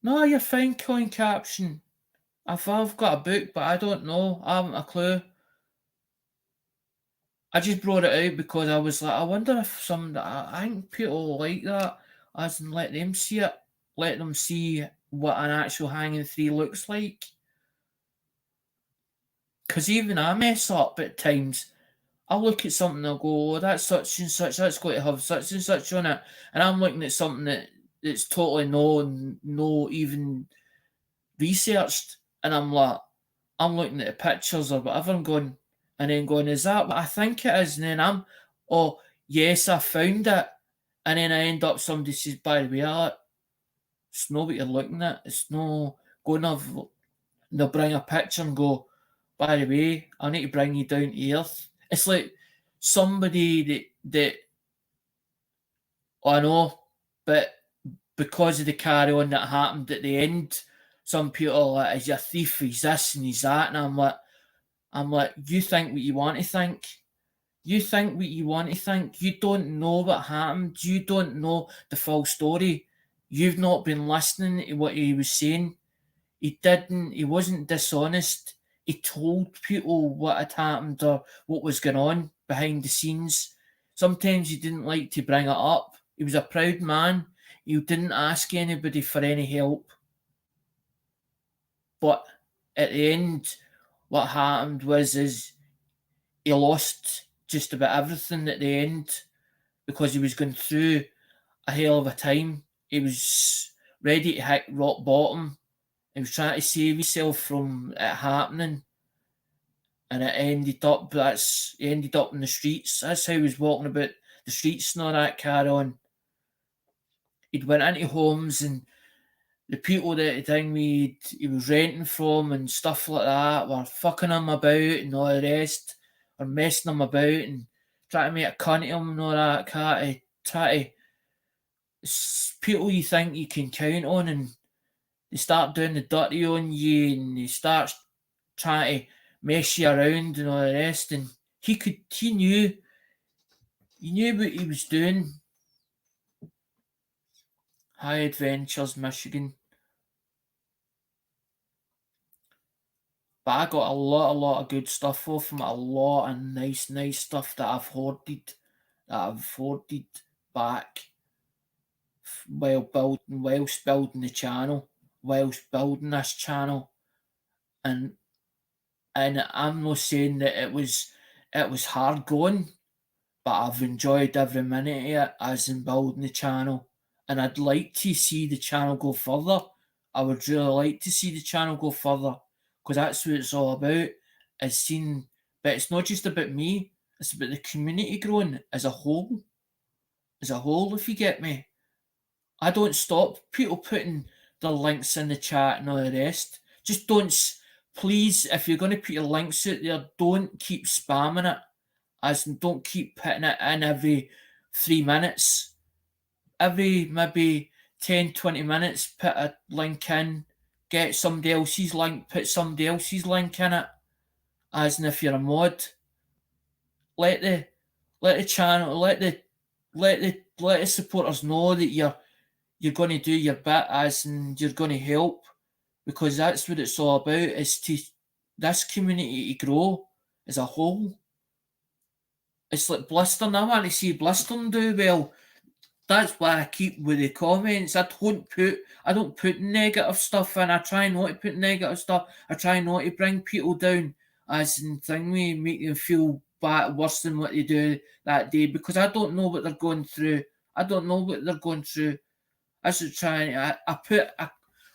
no, you're fine, coin caption. I've got a book, but I don't know. I haven't a clue. I just brought it out because I was like, I wonder if I think people like that, as in let them see it, let them see what an actual hanging three looks like. Because even I mess up at times. I'll look at something and I'll go, oh, that's such and such, that's going to have such and such on it. And I'm looking at something that's totally no even researched. And I'm like, I'm looking at the pictures or whatever, I'm going, and then going, is that what I think it is? And then oh, yes, I found it. And then I end up, somebody says, by the way, it's not what you're looking at. It's no going to, they'll bring a picture and go, by the way, I need to bring you down to earth. It's like somebody that I know, but because of the carry on that happened at the end, some people are like, is he a thief? He's this and he's that. And I'm like, you think what you want to think. You think what you want to think. You don't know what happened. You don't know the full story. You've not been listening to what he was saying. He wasn't dishonest. He told people what had happened or what was going on behind the scenes. Sometimes he didn't like to bring it up. He was a proud man. He didn't ask anybody for any help. But at the end, what happened is he lost just about everything at the end because he was going through a hell of a time. He was ready to hit rock bottom. He was trying to save himself from it happening, and he ended up in the streets. That's how he was walking about the streets and all that carry on. He'd went into homes and the people that he was renting from and stuff like that were fucking him about and all the rest, or messing him about and trying to make a cunt of him and all that cat. People you think you can count on, and they start doing the dirty on you, and they start trying to mess you around and all the rest. And he knew what he was doing. High Adventures, Michigan. But I got a lot of good stuff off him. A lot of nice stuff that I've hoarded back whilst building the channel, whilst building this channel. And I'm not saying that it was hard going, but I've enjoyed every minute of it as in building the channel. And I'd like to see the channel go further. I would really like to see the channel go further because that's what it's all about. But it's not just about me. It's about the community growing as a whole. As a whole, if you get me. I don't stop people putting their links in the chat and all the rest. Just don't, please, if you're going to put your links out there, don't keep spamming it. As in, don't keep putting it in every 3 minutes. Every maybe 10, 20 minutes, put a link in, get somebody else's link, put somebody else's link in it, as in if you're a mod. Let the channel, let the supporters know that you're going to do your bit, as in you're going to help, because that's what it's all about, is to this community to grow as a whole. It's like Blistering. I want to see Blistering do well. That's why I keep with the comments. I don't put negative stuff in. I try not to put negative stuff. I try not to bring people down, as in thingy, make them feel bad, worse than what they do that day, because I don't know what they're going through. I don't know what they're going through. I should try.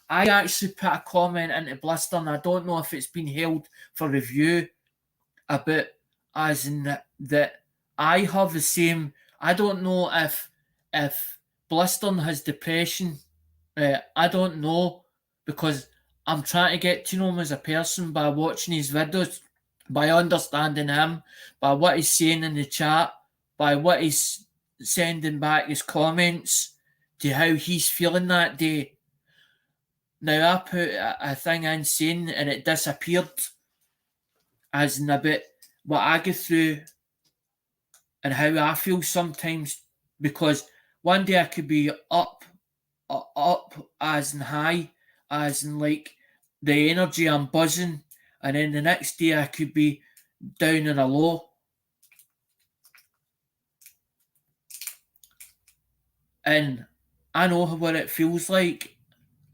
I actually put a comment into Blister, and I don't know if it's been held for review about, as in that I have the same. I don't know if Blister has depression. I don't know, because I'm trying to get to know him as a person by watching his videos, by understanding him, by what he's saying in the chat, by what he's sending back his comments, to how he's feeling that day. Now I put a thing in saying, and it disappeared, as in a bit what I go through and how I feel sometimes, because one day I could be up as in high, as in like the energy, I'm buzzing, and then the next day I could be down in a low. And I know what it feels like,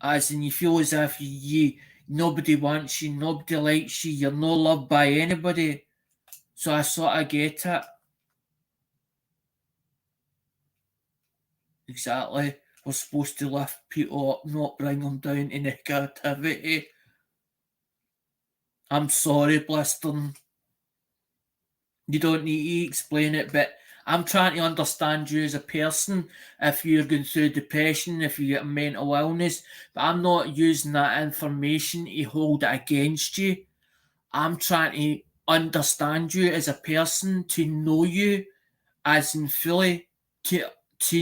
as in you feel as if nobody wants you, nobody likes you, you're not loved by anybody. So I sort of get it. Exactly. We're supposed to lift people up, not bring them down to negativity. I'm sorry, Blistering. You don't need to explain it, but I'm trying to understand you as a person. If you're going through depression, if you get mental illness, but I'm not using that information to hold it against you. I'm trying to understand you as a person, to know you as in fully, to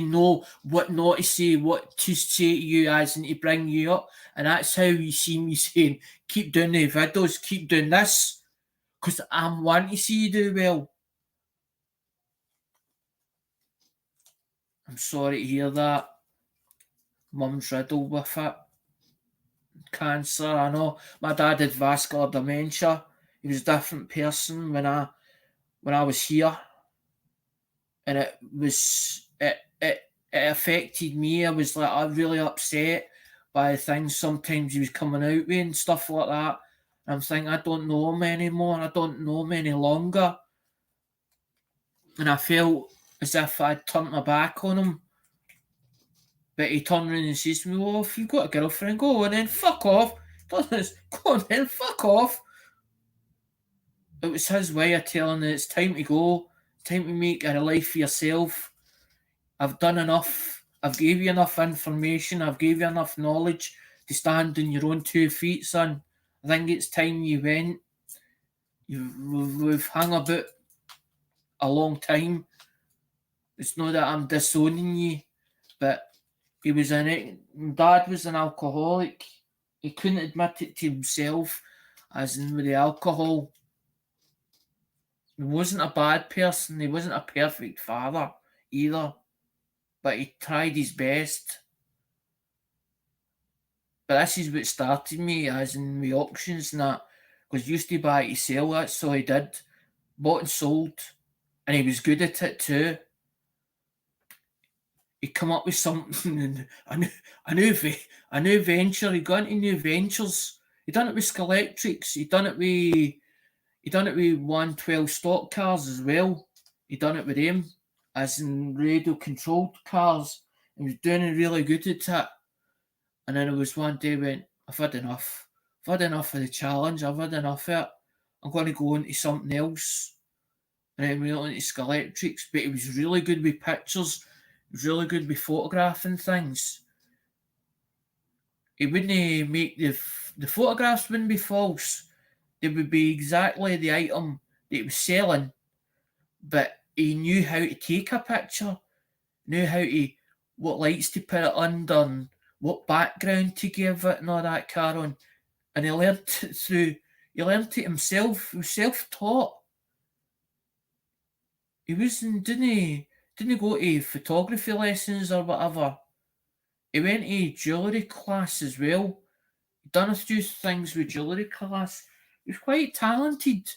know what not to say, what to say to you, as in to bring you up. And that's how you see me saying, keep doing the videos, keep doing this, because I'm wanting to see you do well. I'm sorry to hear that. Mum's riddled with it. Cancer, I know. My dad had vascular dementia. He was a different person when I was here. And it affected me. I was like, I'm really upset by things sometimes he was coming out with and stuff like that. I'm thinking, I don't know him anymore. I don't know him any longer. And I felt as if I'd turned my back on him. But he turned around and says to me, well, if you've got a girlfriend, go on then, fuck off. Go on then, fuck off. It was his way of telling me it's time to go, time to make a life for yourself. I've done enough. I've gave you enough information. I've gave you enough knowledge to stand on your own 2 feet, son. I think it's time you went. We've hung about a long time. It's not that I'm disowning you, but he was in it. Dad was an alcoholic. He couldn't admit it to himself, as in with the alcohol. He wasn't a bad person. He wasn't a perfect father either, but he tried his best. But this is what started me, as in the auctions and that, because he used to buy to sell, that's all he did. Bought and sold, and he was good at it too. He come up with something, and a new venture. He got into new ventures. He done it with Skelectrics. He done it with 112 stock cars as well. He done it with him, as in radio controlled cars. He was doing it really good at it. And then it was one day went, I've had enough. I've had enough of the challenge. I've had enough of it. I'm going to go into something else. And then we went into Skelectrics, but he was really good with pictures. He was really good with photographing things. He wouldn't make the photographs wouldn't be false. They would be exactly the item that he was selling, but he knew how to take a picture, knew how to what lights to put it under and what background to give it and all that carry on. And he learned it himself. He was self-taught. He wasn't didn't go to photography lessons or whatever. He went to jewellery class as well. He done a few things with jewellery class. He was quite talented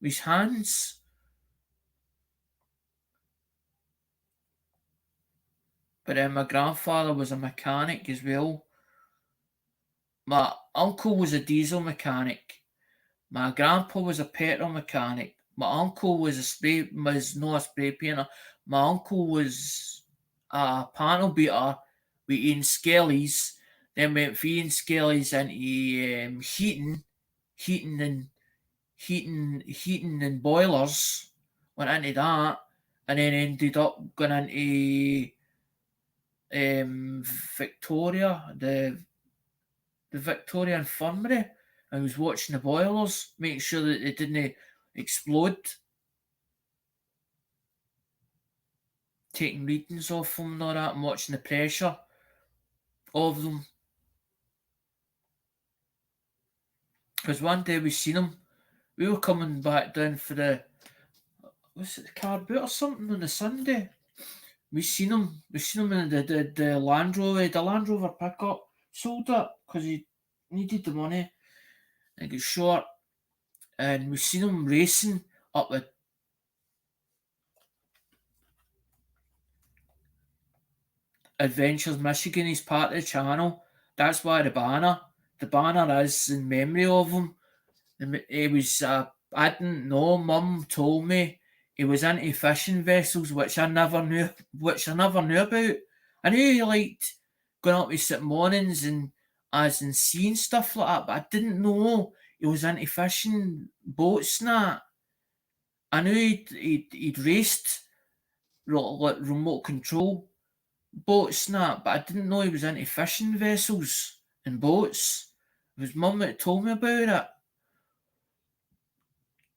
with his hands. But then my grandfather was a mechanic as well. My uncle was a diesel mechanic. My grandpa was a petrol mechanic. My uncle was not a spray painter. My uncle was a panel beater with Ian Skelly's. Then went from Ian Skelly's into heating and heating and boilers. Went into that, and then ended up going into Victoria, the Victoria Infirmary, and was watching the boilers, making sure that they didn't explode, taking readings off them and all that, and watching the pressure of them. Because one day we seen them, we were coming back down for was it the car boot or something on the Sunday? We seen him in the Land Rover, pickup, sold it because he needed the money and got short. And we seen him racing up at Adventures Michigan. He's part of the channel. That's why the banner is in memory of him. He was, I didn't know, Mum told me he was into fishing vessels, which I never knew about. I knew he liked going up to St. Mornings and as in seeing stuff like that, but I didn't know he was into fishing boats and that. I knew he'd raced like remote control boats and that, but I didn't know he was into fishing vessels and boats. It was Mum that told me about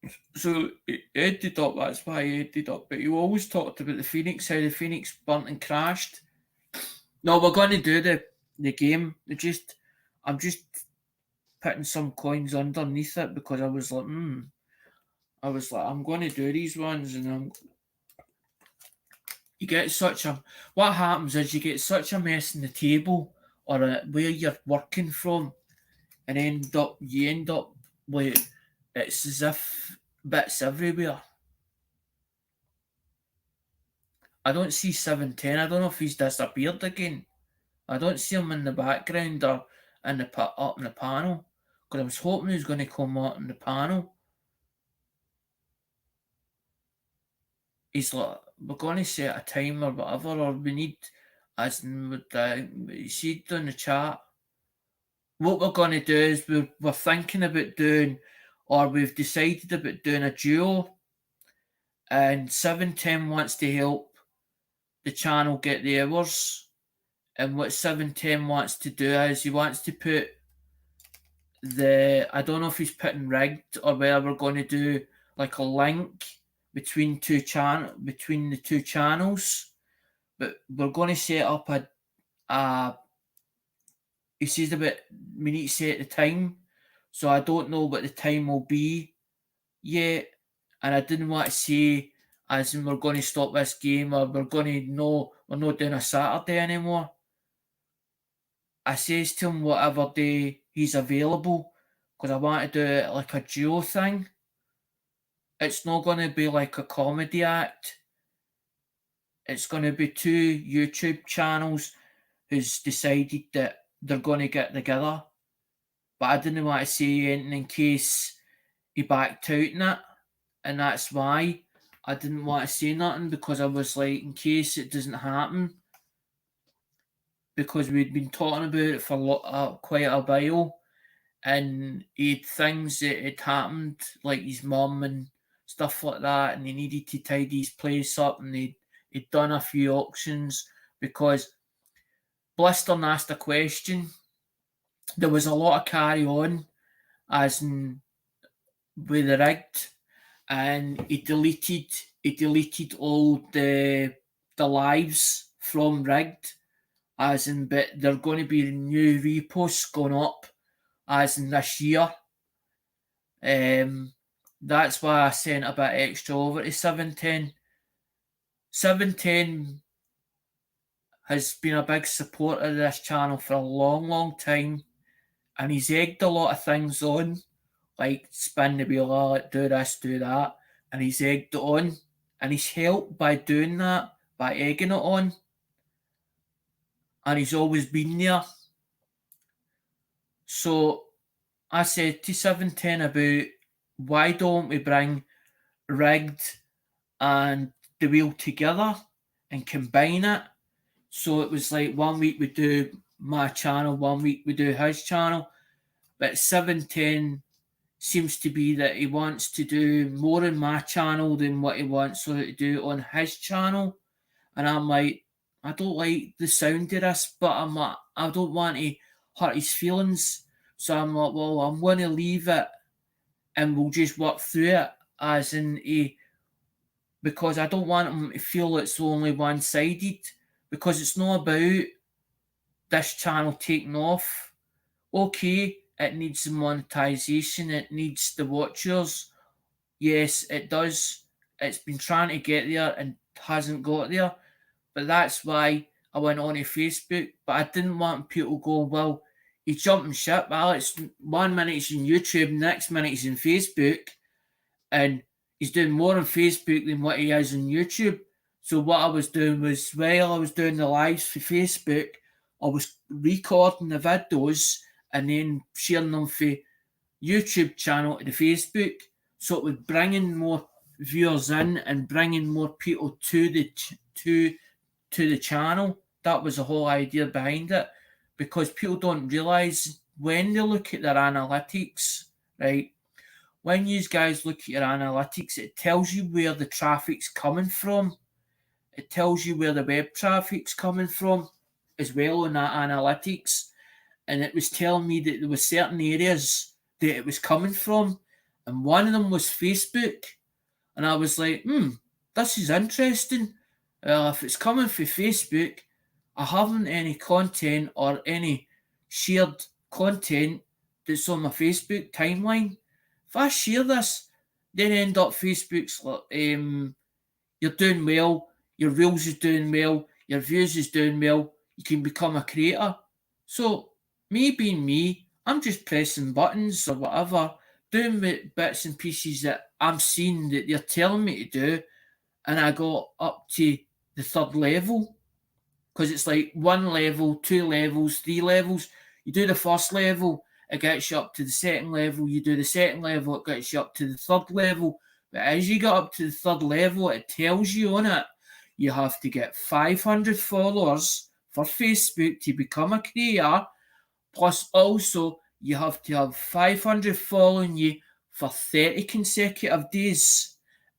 it. So it ended up, that's why he ended up. But you always talked about the Phoenix, how the Phoenix burnt and crashed. No, we're going to do the game. I'm just putting some coins underneath it because I was like, I'm going to do these ones, and you get such a. What happens is you get such a mess in the table or where you're working from, and you end up with it's as if bits everywhere. I don't see 710. I don't know if he's disappeared again. I don't see him in the background or up in the panel. Because I was hoping he was going to come up in the panel. He's like, we're going to set a time or whatever, or we need, as in with you see down the chat. What we're going to do is we're thinking about doing, or we've decided about doing a duo, and 710 wants to help the channel get the hours. And what 710 wants to do is he wants to put I don't know if he's putting rigged or whether we're going to do like a link between between the two channels. But we're going to set up he says about we need to set the time. So I don't know what the time will be yet. And I didn't want to say as in we're going to stop this game or we're not doing a Saturday anymore. I says to him whatever day he's available because I want to do it like a duo thing. It's not going to be like a comedy act. It's going to be two YouTube channels who's decided that they're going to get together. But I didn't want to say anything in case he backed out in it. And that's why I didn't want to say nothing because I was like, in case it doesn't happen. Because we'd been talking about it for quite a while. And he'd things that had happened, like his mum and stuff like that, and he needed to tidy his place up, and he'd done a few auctions because Blister asked a question. There was a lot of carry on, as in with the rigged, and he deleted all the lives from Rigged, as in, but there are going to be new reposts going up, as in this year. That's why I sent a bit extra over to 710. 710 has been a big supporter of this channel for a long, long time, and he's egged a lot of things on, like spin the wheel, do this, do that, and he's egged it on, and he's helped by doing that, by egging it on, and he's always been there. So I said to 710 about, why don't we bring Rigged and the wheel together and combine it? So it was like 1 week we do my channel, 1 week we do his channel. But 710 seems to be that he wants to do more on my channel than what he wants to do on his channel. And I'm like, I don't like the sound of this, but I'm like, I don't want to hurt his feelings. So I'm like, well, I'm going to leave it and we'll just work through it, as in because I don't want him to feel it's only one-sided, because it's not about this channel taking off. Okay, it needs the monetization, it needs the watchers. Yes, it does. It's been trying to get there and hasn't got there. But that's why I went on to Facebook. But I didn't want people going, well, he's jumping ship. Well, it's 1 minute he's in YouTube, next minute he's in Facebook. And he's doing more on Facebook than what he is on YouTube. So what I was doing was, while I was doing the lives for Facebook, I was recording the videos and then sharing them for YouTube channel to the Facebook. So it was bringing more viewers in and bringing more people to the channel. That was the whole idea behind it, because people don't realise when they look at their analytics, right? When you guys look at your analytics, it tells you where the traffic's coming from. It tells you where the web traffic's coming from as well on that analytics. And it was telling me that there were certain areas that it was coming from. And one of them was Facebook. And I was like, this is interesting. If it's coming from Facebook, I haven't any content or any shared content that's on my Facebook timeline. If I share this, then end up Facebook's you're doing well, your reels is doing well, your views is doing well, you can become a creator. So me being me, I'm just pressing buttons or whatever, doing bits and pieces that I'm seeing that they're telling me to do, and I got up to the third level. Because it's like 1 level, 2 levels, 3 levels. You do the first level, it gets you up to the second level. You do the second level, it gets you up to the third level. But as you get up to the third level, it tells you on it, you have to get 500 followers for Facebook to become a creator. Plus, also, you have to have 500 following you for 30 consecutive days.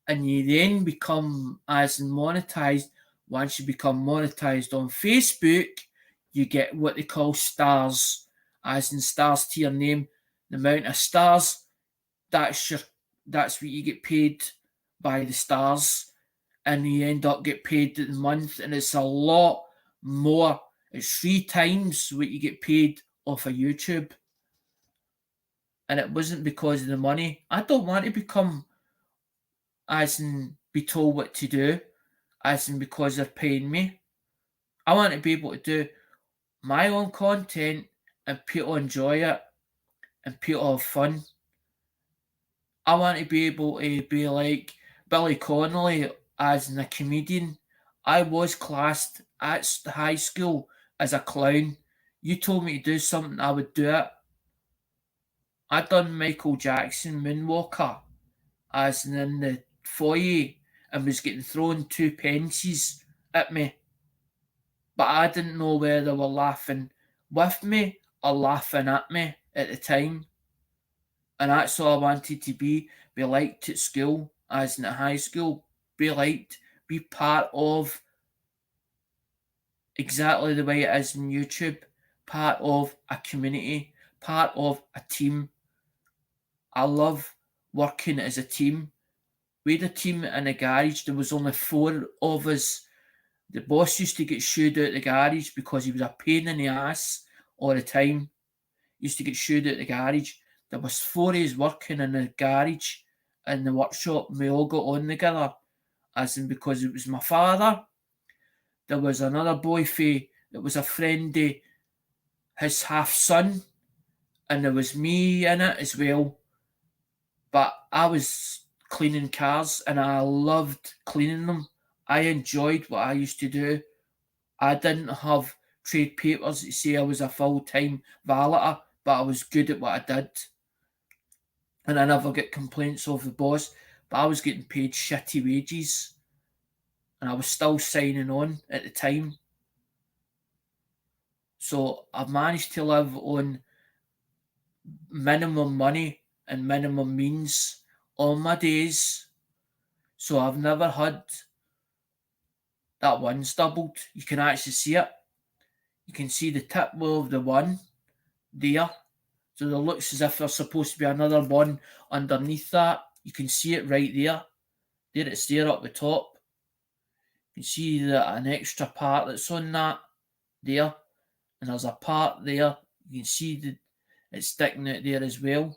And you then become as monetized. Once you become monetized on Facebook, you get what they call stars, as in stars to your name. The amount of stars, that's what you get paid by the stars, and you end up get paid in the month, and it's a lot more. It's 3 times what you get paid off of YouTube. And it wasn't because of the money. I don't want to become, as in be told what to do, as in because they're paying me. I want to be able to do my own content and people enjoy it and people have fun. I want to be able to be like Billy Connolly, as in a comedian. I was classed at high school as a clown. You told me to do something, I would do it. I done Michael Jackson Moonwalker, as in the foyer, and was getting thrown 2 pences at me. But I didn't know whether they were laughing with me or laughing at me at the time. And that's all I wanted to be liked at school, as in at high school, be liked, be part of exactly the way it is in YouTube, part of a community, part of a team. I love working as a team. We had a team in a garage, there was only 4 of us. The boss used to get shooed out the garage because he was a pain in the ass all the time. He used to get shooed out the garage. There was 4 days working in the garage, in the workshop, and we all got on together, as in because it was my father. There was another boy that was a friend of his half son, and there was me in it as well. But I was cleaning cars and I loved cleaning them. I enjoyed what I used to do. I didn't have trade papers to say I was a full-time valeter, but I was good at what I did. And I never get complaints of the boss, but I was getting paid shitty wages. And I was still signing on at the time. So I've managed to live on minimum money and minimum means all my days. So I've never had that one's doubled. You can actually see it. You can see the tip of the one there. So it looks as if there's supposed to be another one underneath that. You can see it right there. There it's there up the top. You can see that an extra part that's on that there. And there's a part there. You can see it's sticking out there as well.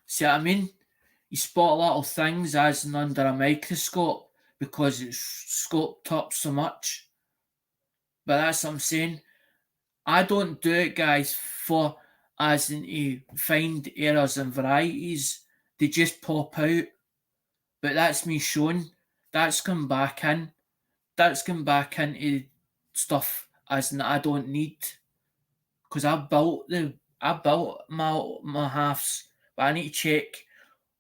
See what I mean? You spot little things as in under a microscope because it's scoped up so much. But that's what I'm saying. I don't do it, guys, for as in to find errors and varieties. They just pop out. But that's me showing. That's come back in. That's come back into stuff as in I don't need. Because I built my halves, but I need to check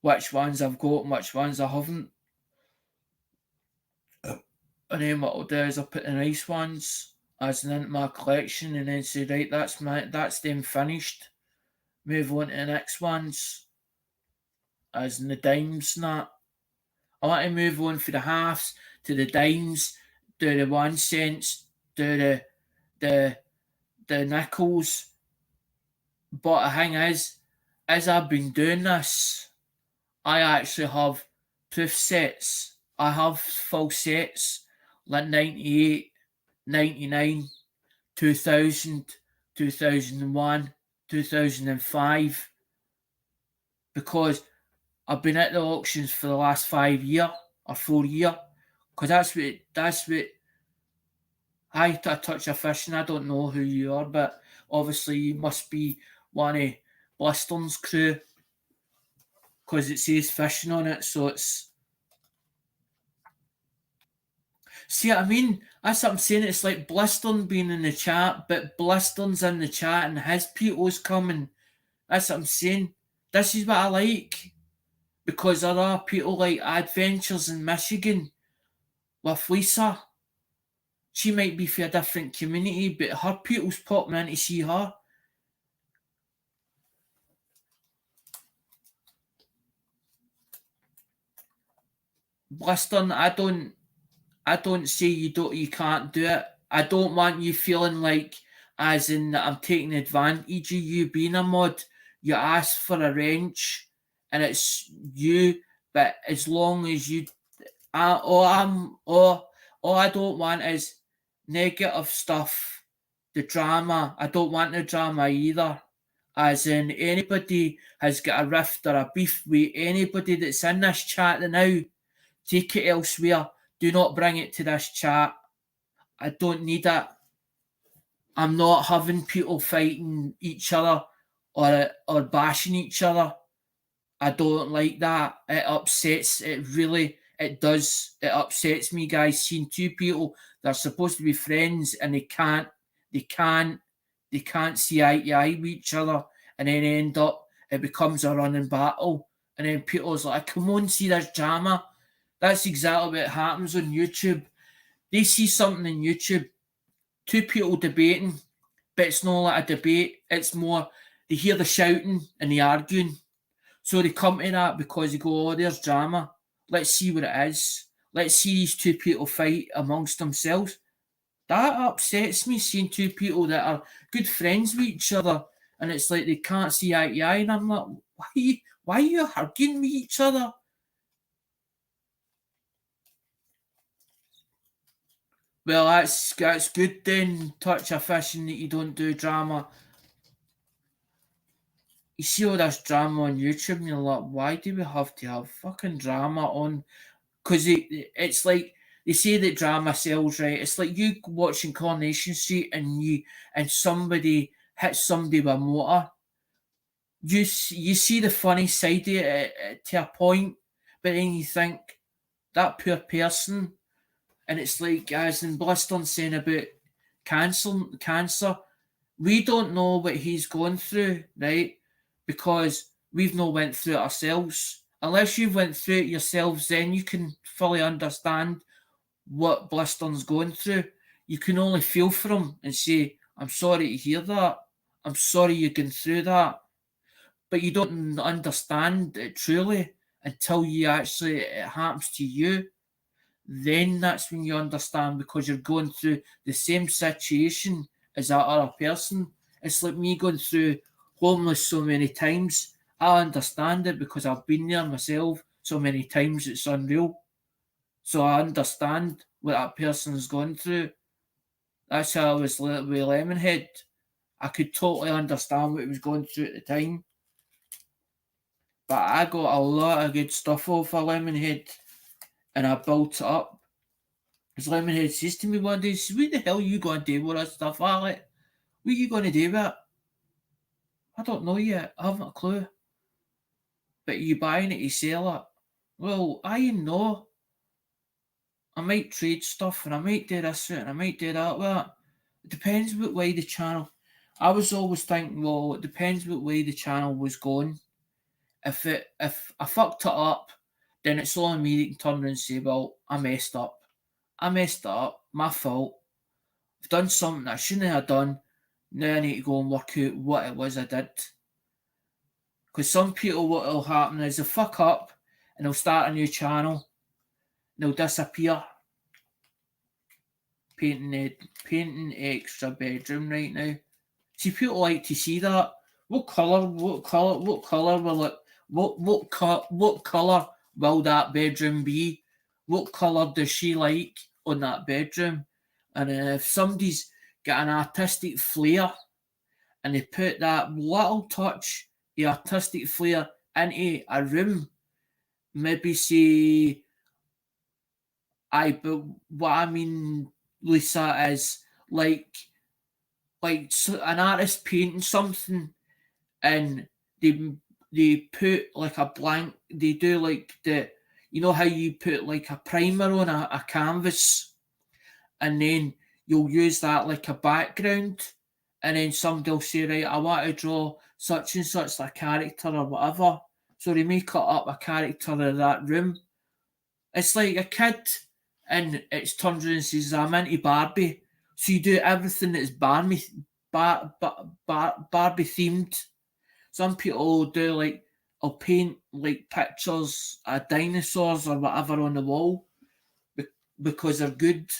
which ones I've got and which ones I haven't. And then what I'll do is I'll put the nice ones as into my collection and then say, right, that's them finished. Move on to the next ones. As in the dimes and that. I want to move on for the halves to the dimes, do the 1 cents, do the nickels. But the thing is, as I've been doing this, I actually have proof sets. I have full sets like 98, 99, 2000, 2001, 2005 because I've been at the auctions for the last 5 years or 4 years because that's what I touch a fish and I don't know who you are, but obviously you must be one of Bliston's crew because it says fishing on it, so it's. See what I mean? That's what I'm saying. It's like Bliston being in the chat, but Bliston's in the chat and his people's coming. That's what I'm saying. This is what I like. Because there are people like Adventures in Michigan with Lisa. She might be for a different community, but her people's popping in to see her. Bliston, I don't say you can't do it. I don't want you feeling like as in that I'm taking advantage of you being a mod. You ask for a wrench and it's you, but as long as you all I don't want is negative stuff. The drama. I don't want the drama either. As in anybody has got a rift or a beef with anybody that's in this chat now, take it elsewhere. Do not bring it to this chat. I don't need it. I'm not having people fighting each other or bashing each other. I don't like that. It upsets. It does. It upsets me, guys. Seeing two people that are supposed to be friends and they can't see eye to eye with each other, and then end up it becomes a running battle, and then people's like, "Come on, see this drama." That's exactly what happens on YouTube. They see something on YouTube, two people debating, but it's not like a debate. It's more they hear the shouting and the arguing. So they come to that because they go, oh, there's drama. Let's see what it is. Let's see these two people fight amongst themselves. That upsets me, seeing two people that are good friends with each other and it's like they can't see eye to eye. And I'm like, why are you arguing with each other? Well, that's good then, touch of fishing that you don't do drama. You see all this drama on YouTube and you're like, why do we have to have fucking drama on? Because it's like they say that drama sells, right? It's like you watching Coronation Street and somebody hits somebody with a motor. You see the funny side of it to a point, but then you think that poor person, and it's like as in Bliston saying about cancer. We don't know what he's going through, right? Because we've not went through it ourselves. Unless you've went through it yourselves, then you can fully understand what Bliston's going through. You can only feel for him and say, I'm sorry to hear that. I'm sorry you're going through that. But you don't understand it truly until you actually it happens to you. Then that's when you understand because you're going through the same situation as that other person. It's like me going through homeless so many times. I understand it because I've been there myself so many times, it's unreal. So I understand what that person's going through. That's how I was with Lemonhead. I could totally understand what he was going through at the time. But I got a lot of good stuff off of Lemonhead and I built it up. Because Lemonhead says to me one day, what the hell are you going to do with that stuff, Alec? What are you going to do with it? I don't know yet. I haven't a clue. But you buying it, you sell it. Well, I know. I might trade stuff and I might do this and I might do that with it. It depends what way the channel. I was always thinking, well, it depends what way the channel was going. If I fucked it up, then it's only me that can turn around and say, well, I messed up. I messed up. My fault. I've done something I shouldn't have done. Now I need to go and work out what it was I did. Because some people, what will happen is they'll fuck up and they'll start a new channel. And they'll disappear. Painting extra bedroom right now. See, people like to see that. What colour will it? What colour will that bedroom be? What colour does she like on that bedroom? And if somebody's got an artistic flair and they put that little touch, the artistic flair into a room, maybe say, but what I mean, Lisa, is like an artist painting something and they put like a blank, they do like you know how you put like a primer on a canvas and then you'll use that like a background and then somebody will say, right, I want to draw such and such a character or whatever, so they make up a character of that room. It's like a kid and it's turns around and says, I'm into Barbie, so you do everything that's Barbie themed. Some people do like I'll paint like pictures of dinosaurs or whatever on the wall because they're good.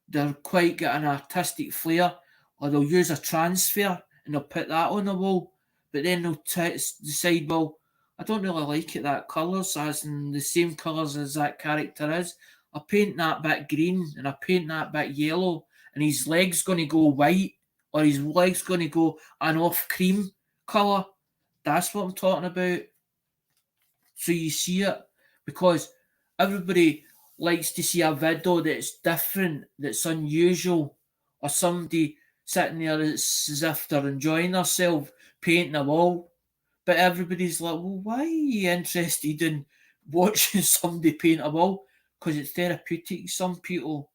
They're quite got an artistic flair, or they'll use a transfer and they'll put that on the wall. But then they'll decide, well, I don't really like it that colours, as in the same colours as that character is. I paint that bit green and I paint that bit yellow, and his leg's going to go white, or his leg's going to go an off cream colour. That's what I'm talking about. So you see it because everybody likes to see a video that's different, that's unusual, or somebody sitting there as if they're enjoying themselves painting a wall. But everybody's like, well, why are you interested in watching somebody paint a wall? Because it's therapeutic. Some people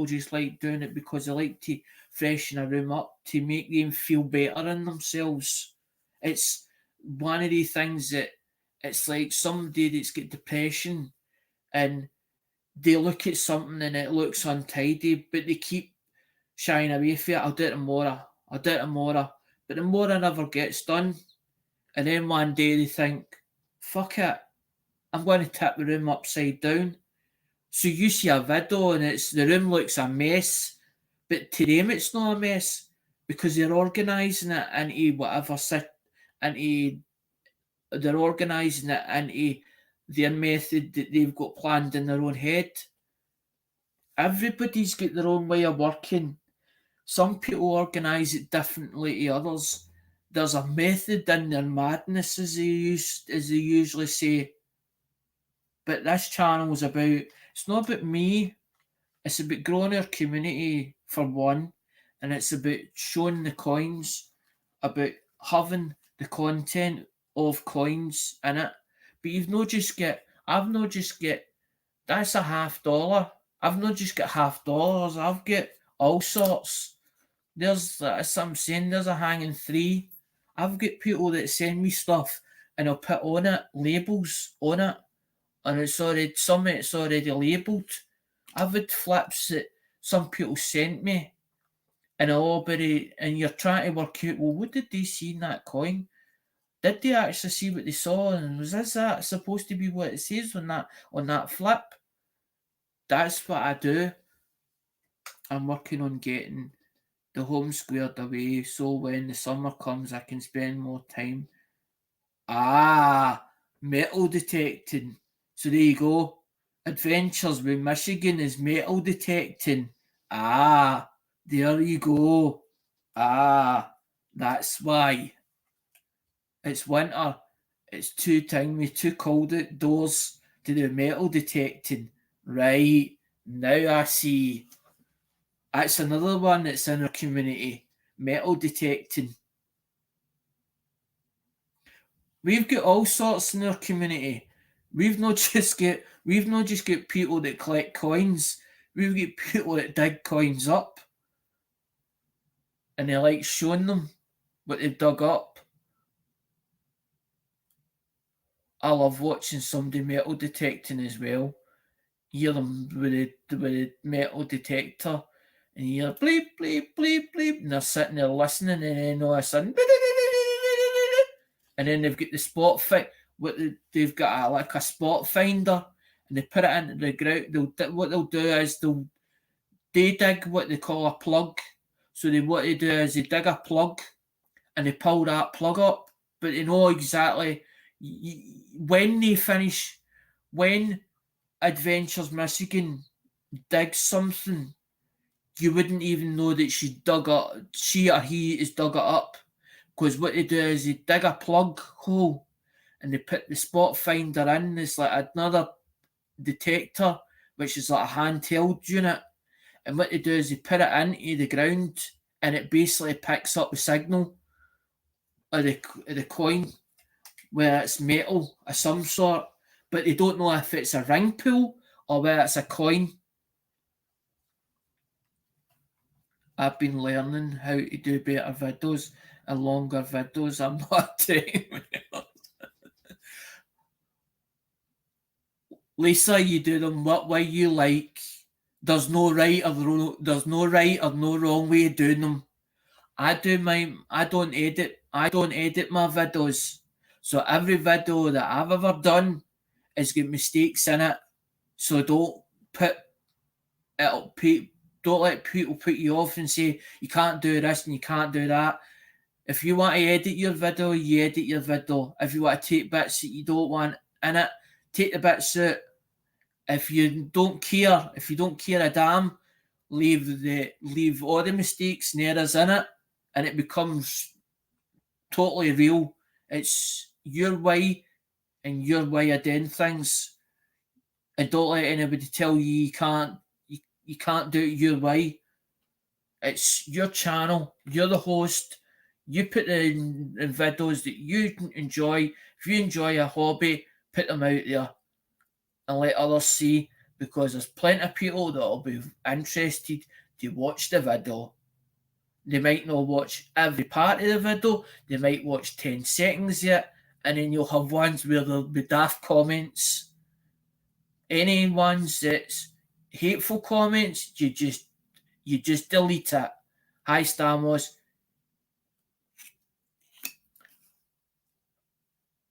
just like doing it because they like to freshen a room up to make them feel better in themselves. It's one of the things that it's like somebody that's got depression and they look at something and it looks untidy, but they keep shying away from it. I'll do it tomorrow. I'll do it tomorrow. But tomorrow never gets done. And then one day they think, fuck it, I'm going to tip the room upside down. So you see a video and it's the room looks a mess, but to them it's not a mess because they're organising it into whatever into they're organising it into their method that they've got planned in their own head. everybody's got their own way of working. Some people organise it differently to others. There's a method in their madness, as they usually say. But this channel is about, it's not about me, it's about growing our community for one, and it's about showing the coins, about having the content of coins in it. But I've not just get, that's a $half. I've not just got $half, I've got all sorts. That's what I'm saying, there's a hanging three. I've got people that send me stuff and I'll put on it labels on it, and some of it's already labelled. I've had flips that some people sent me, and and you're trying to work out, well, what did they see in that coin? Did they actually see what they saw? And was that supposed to be what it says on that flip? That's what I do. I'm working on getting the home squared away, so when the summer comes, I can spend more time. Metal detecting. So there you go. Adventures with Michigan is metal detecting. There you go. That's why. It's winter. It's too tiny, too cold outdoors to do metal detecting. Right. Now I see. That's another one that's in our community. Metal detecting. We've got all sorts in our community. We've not just got people that collect coins. We've got people that dig coins up, and they like showing them what they've dug up. I love watching somebody metal detecting as well. Hear them with the metal detector, and you hear bleep bleep bleep bleep, and they're sitting there listening, and then all of a sudden, and then they've got the spot fit. They've got like a spot finder, and they put it into the ground. What they'll do is they dig what they call a plug. So what they do is they dig a plug, and they pull that plug up. But they know exactly when they finish. When Adventures Michigan digs something, you wouldn't even know that she or he is dug it up, because what they do is they dig a plug hole and they put the spot finder in. There's like another detector, which is like a handheld unit. And what they do is they put it into the ground, and it basically picks up the signal of the coin, where it's metal of some sort. But they don't know if it's a ring pull or whether it's a coin. I've been learning how to do better videos and longer videos. I'm not doing Lisa, you do them what way you like. There's no right or no wrong way of doing them. I do mine. I don't edit. I don't edit my videos. So every video that I've ever done has got mistakes in it. So put don't let people put you off and say you can't do this and you can't do that. If you want to edit your video, you edit your video. If you want to take bits that you don't want in it, take the bits out. If you don't care a damn, leave all the mistakes and errors in it, and it becomes totally real. It's your way and your way of doing things, and don't let anybody tell you can't do it your way. It's your channel. You're the host. You put in videos that you enjoy. If you enjoy a hobby, put them out there and let others see, because there's plenty of people that will be interested to watch the video. They might not watch every part of the video, they might watch 10 seconds yet, and then you'll have ones where there'll be daft comments. Any ones that's hateful comments, you just delete it. Hi Stamos.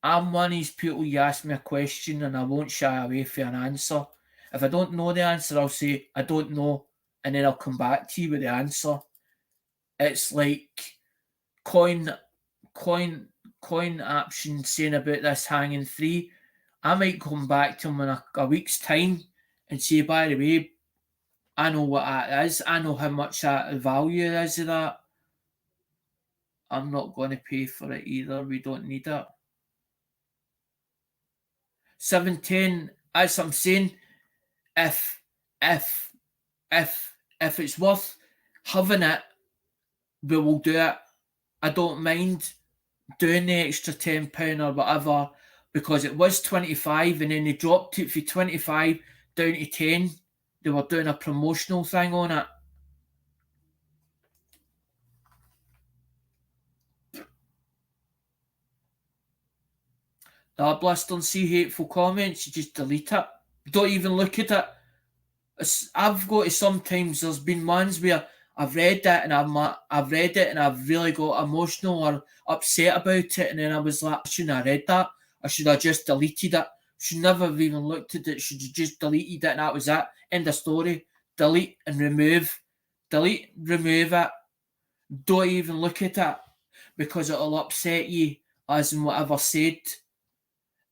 I'm one of these people, you ask me a question and I won't shy away from an answer. If I don't know the answer, I'll say, I don't know, and then I'll come back to you with the answer. It's like coin coin option saying about this hanging three. I might come back to him in a week's time and say, by the way, I know what that is. I know how much that value is of that. I'm not going to pay for it either. We don't need it. 710. As I'm saying, if if if it's worth having it, we will do it. I don't mind doing the extra £10 or whatever because it was 25 and then they dropped it from 25 down to 10. They were doing a promotional thing on it. That blister and see hateful comments, you just delete it. Don't even look at it. I've got to sometimes there's been ones where I've read it and I've read it and I've really got emotional or upset about it, and then I was like, I shouldn't have read that. I should have just deleted it. Should never have even looked at it. Should have just deleted it and that was it. End of story. Delete and remove. Delete, remove it. Don't even look at it because it'll upset you as in whatever said.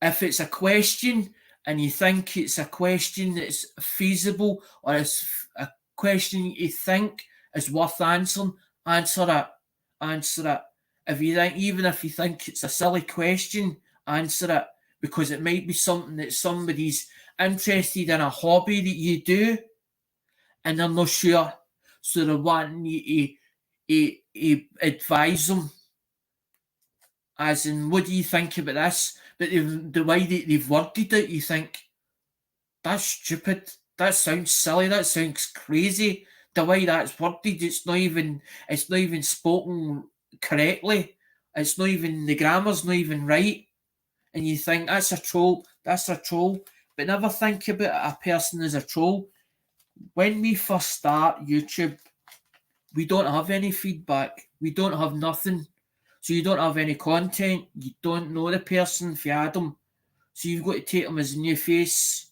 If it's a question and you think it's a question that's feasible or it's a question you think is worth answering, answer it. Answer it. If you think, even if you think it's a silly question, answer it because it might be something that somebody's interested in, a hobby that you do, and they're not sure, so they're wanting you to advise them. As in, what do you think about this? But the way that they've worded it, you think, that's stupid. That sounds silly. That sounds crazy. The way that's worded, it's not even spoken correctly. It's not even, the grammar's not even right. And you think, that's a troll. That's a troll. But never think about a person as a troll. When we first start YouTube, we don't have any feedback. We don't have nothing. So you don't have any content. You don't know the person if you had them. So you've got to take them as a new face.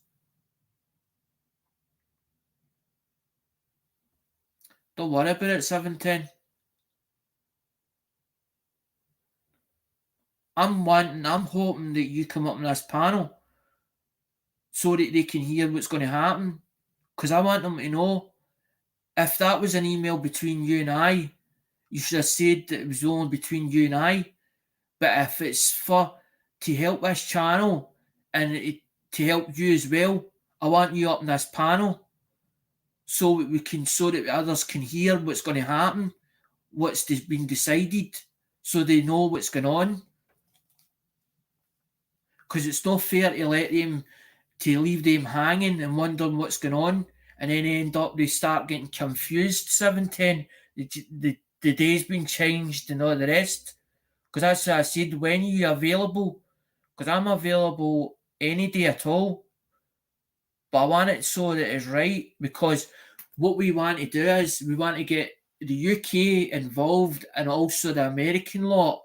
Don't worry about it, 710. I'm hoping that you come up on this panel so that they can hear what's going to happen. Because I want them to know, if that was an email between you and I, you should have said that it was only between you and I. But if it's to help this channel and to help you as well, I want you up in this panel so that others can hear what's going to happen, what's been decided, so they know what's going on. Because it's not fair to leave them hanging and wondering what's going on, and then they start getting confused. 710, the day's been changed and all the rest. Because that's what I said, when are you available? Because I'm available any day at all. But I want it so that it's right, because what we want to do is we want to get the UK involved and also the American lot,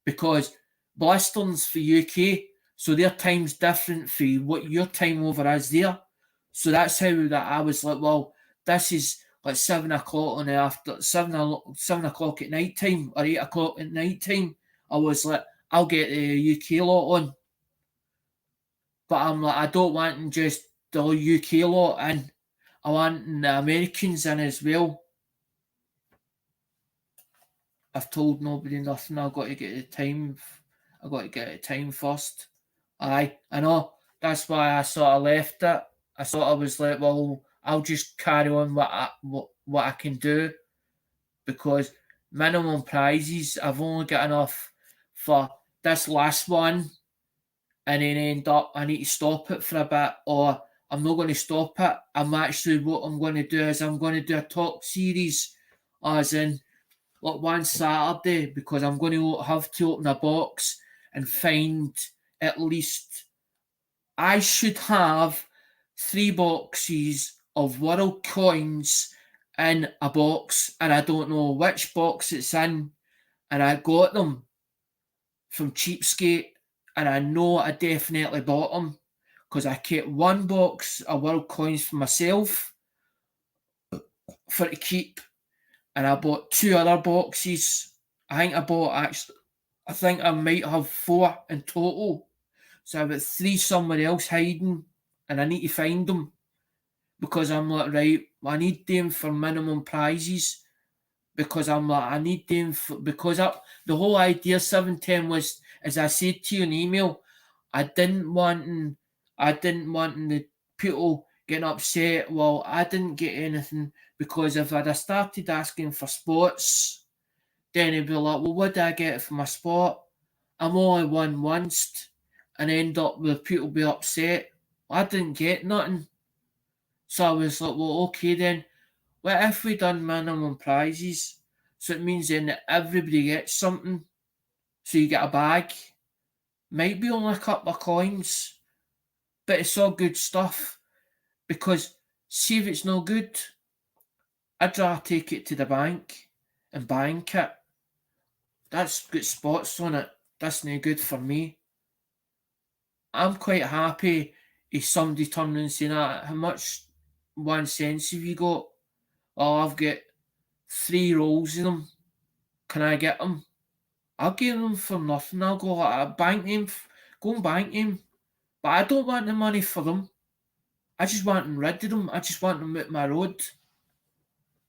because Blister's for UK, so their time's different for what your time over is there. So that's how that I was like, well, this is like 7 o'clock on the after 7 o'clock at night time or 8 o'clock at night time. I was like, I'll get the UK lot on. But I'm like, I don't want just the UK lot in. I want the Americans in as well. I've told nobody nothing. I've got to get the time. I've got to get the time first. Aye, I know. That's why I sort of left it. I sort of was like, well, I'll just carry on what I can do, because minimum prizes, I've only got enough for this last one, and then end up I need to stop it for a bit, or I'm not going to stop it. What I'm going to do is I'm going to do a talk series, as in like one Saturday, because I'm going to have to open a box and find at least, I should have 3 boxes of world coins in a box, and I don't know which box it's in, and I got them from Cheapskate, and I know I definitely bought them because I kept one box of world coins for myself for to keep, and I bought 2 other boxes. I think I might have 4 in total. So I've got 3 somewhere else hiding, and I need to find them. because I'm like, right, I need them for minimum prizes because I'm like, I need them for, because the whole idea 710 was, as I said to you in email, I didn't want the people getting upset. Well, I didn't get anything because if I'd have started asking for spots, then it'd be like, well, what do I get for my spot? I'm only won once, and end up with people be upset. I didn't get nothing, so I was like, well, okay then. What if we done minimum prizes? So it means then that everybody gets something. So you get a bag. Might be only a couple of coins, but it's all good stuff. Because see if it's no good, I'd rather take it to the bank and bank it. That's got spots on it. That's no good for me. I'm quite happy if somebody turned and saying, how much 1 cents have you got? Oh, I've got 3 rolls of them. Can I get them? I'll give them for nothing. I'll go bank them, go and bank them. But I don't want the money for them. I just want them rid of them. I just want them out my road.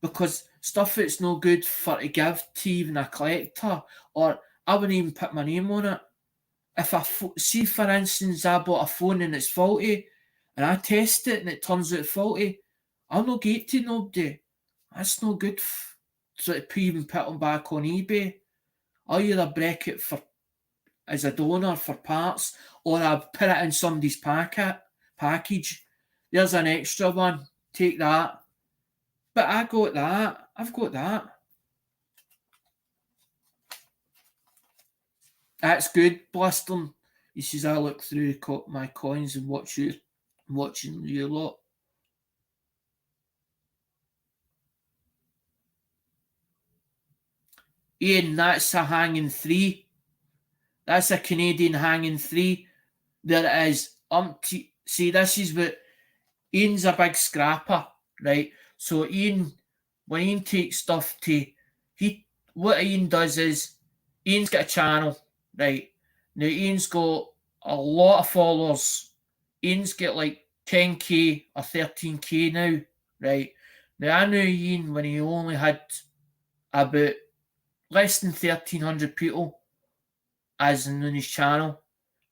Because stuff that's no good for to give to even a collector, or I wouldn't even put my name on it. If see, for instance, I bought a phone and it's faulty, and I test it and it turns out faulty, I'll not get it to nobody. That's no good. So to even put them back on eBay, I'll either break it for as a donor for parts, or I put it in somebody's package. There's an extra one. Take that. But I got that. I've got that. That's good, Bliston. He says I look through my coins and watching you lot. Ian, that's a hanging 3. That's a Canadian hanging 3. There is see, this is what Ian's a big scrapper, right? So Ian, when Ian takes stuff to what Ian does is Ian's got a channel, right? Now Ian's got a lot of followers. Ian's got like 10k or 13k now, right? Now I knew Ian when he only had about less than 1,300 people as in on his channel,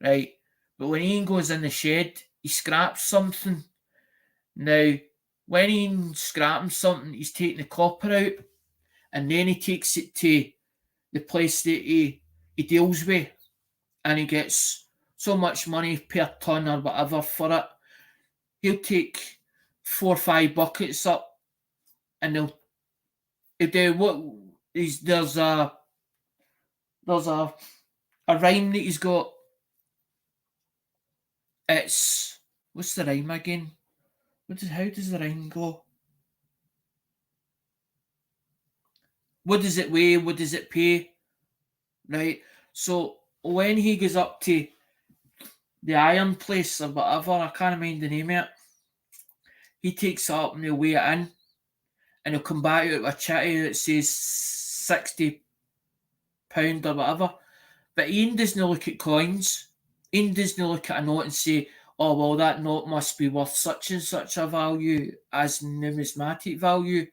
right? But when Ian goes in the shed, he scraps something. Now, when Ian's scrapping something, he's taking the copper out, and then he takes it to the place that he deals with, and he gets so much money per ton or whatever for it. He'll take 4 or 5 buckets up, and he'll do what there's a rhyme that he's got. It's what's the rhyme again? How does the rhyme go? What does it weigh? What does it pay? Right. So when he goes up to the iron place or whatever, I can't remember the name of it. He takes it up and he'll weigh it in, and he'll come back out with a chitty that says £60 or whatever. But Ian doesn't look at coins. Ian doesn't look at a note and say, oh, well, that note must be worth such and such a value as numismatic value.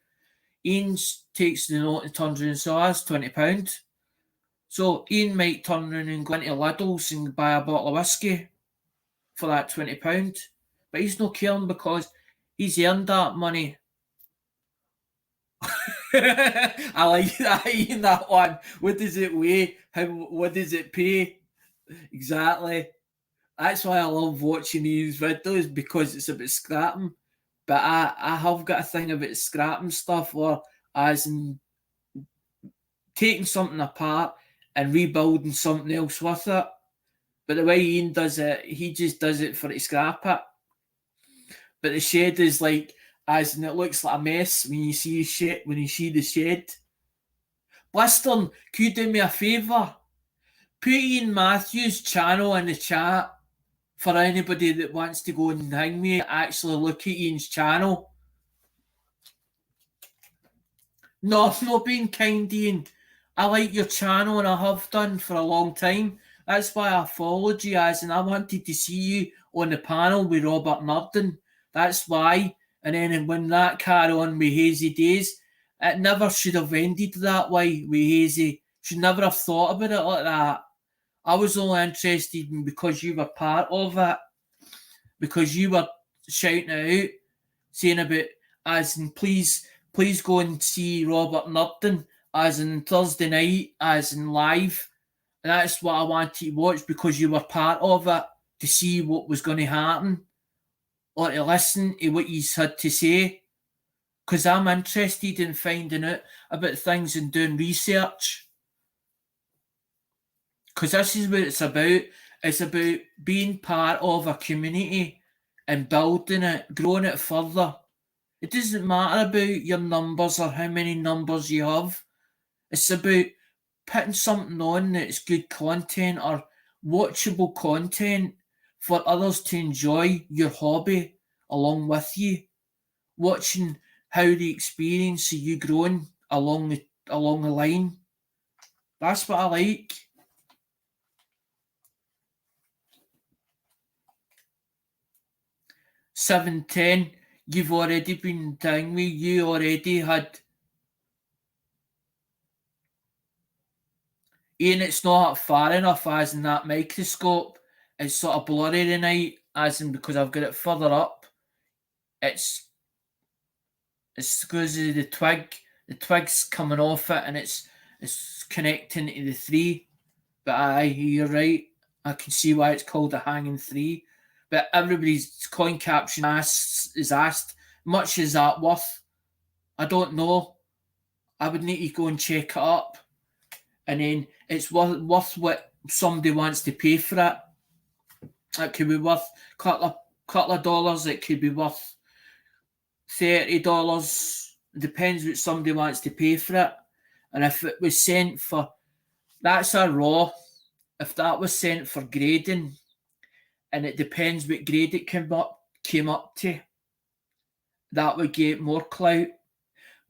Ian takes the note and turns around and says, oh, that's £20. So Ian might turn around and go into Lidl's and buy a bottle of whiskey for that £20. But he's not caring because he's earned that money. I like that, Ian, that one. What does it weigh? What does it pay? Exactly. That's why I love watching these videos, because it's about scrapping. But I have got a thing about scrapping stuff, or as in taking something apart and rebuilding something else with it. But the way Ian does it, he just does it for to scrap it. But the shed is like, as in it looks like a mess when you see the shed. Bliston, could you do me a favour? Put Ian Matthews' channel in the chat for anybody that wants to go and hang me, actually look at Ian's channel. No, I'm not being kind, Ian. I like your channel and I have done for a long time. That's why I followed you, as and I wanted to see you on the panel with Robert Nurden. That's why. And then when that carried on with Hazy Days, it never should have ended that way with Hazy. Should never have thought about it like that. I was only interested in because you were part of it, because you were shouting it out, saying about as in please go and see Robert Nurden as in Thursday night, as in live. And that's what I wanted to watch because you were part of it to see what was going to happen or to listen to what you had to say. Because I'm interested in finding out about things and doing research. Because this is what it's about. It's about being part of a community and building it, growing it further. It doesn't matter about your numbers or how many numbers you have. It's about putting something on that's good content or watchable content for others to enjoy your hobby along with you. Watching how the experience of you growing along the line. That's what I like. 710. You've already been telling me you already had. Ian, it's not far enough as in that microscope. It's sort of blurry tonight, as in because I've got it further up. It's because of the twig. The twig's coming off it and it's connecting to the three. But aye, you're right. I can see why it's called a hanging three. But everybody's coin caption is asked, much is that worth? I don't know. I would need to go and check it up. And then it's worth what somebody wants to pay for it. It could be worth a couple of dollars. It could be worth $30. It depends what somebody wants to pay for it. And if it was sent for, that's a raw. If that was sent for grading, and it depends what grade it came up to, that would get more clout.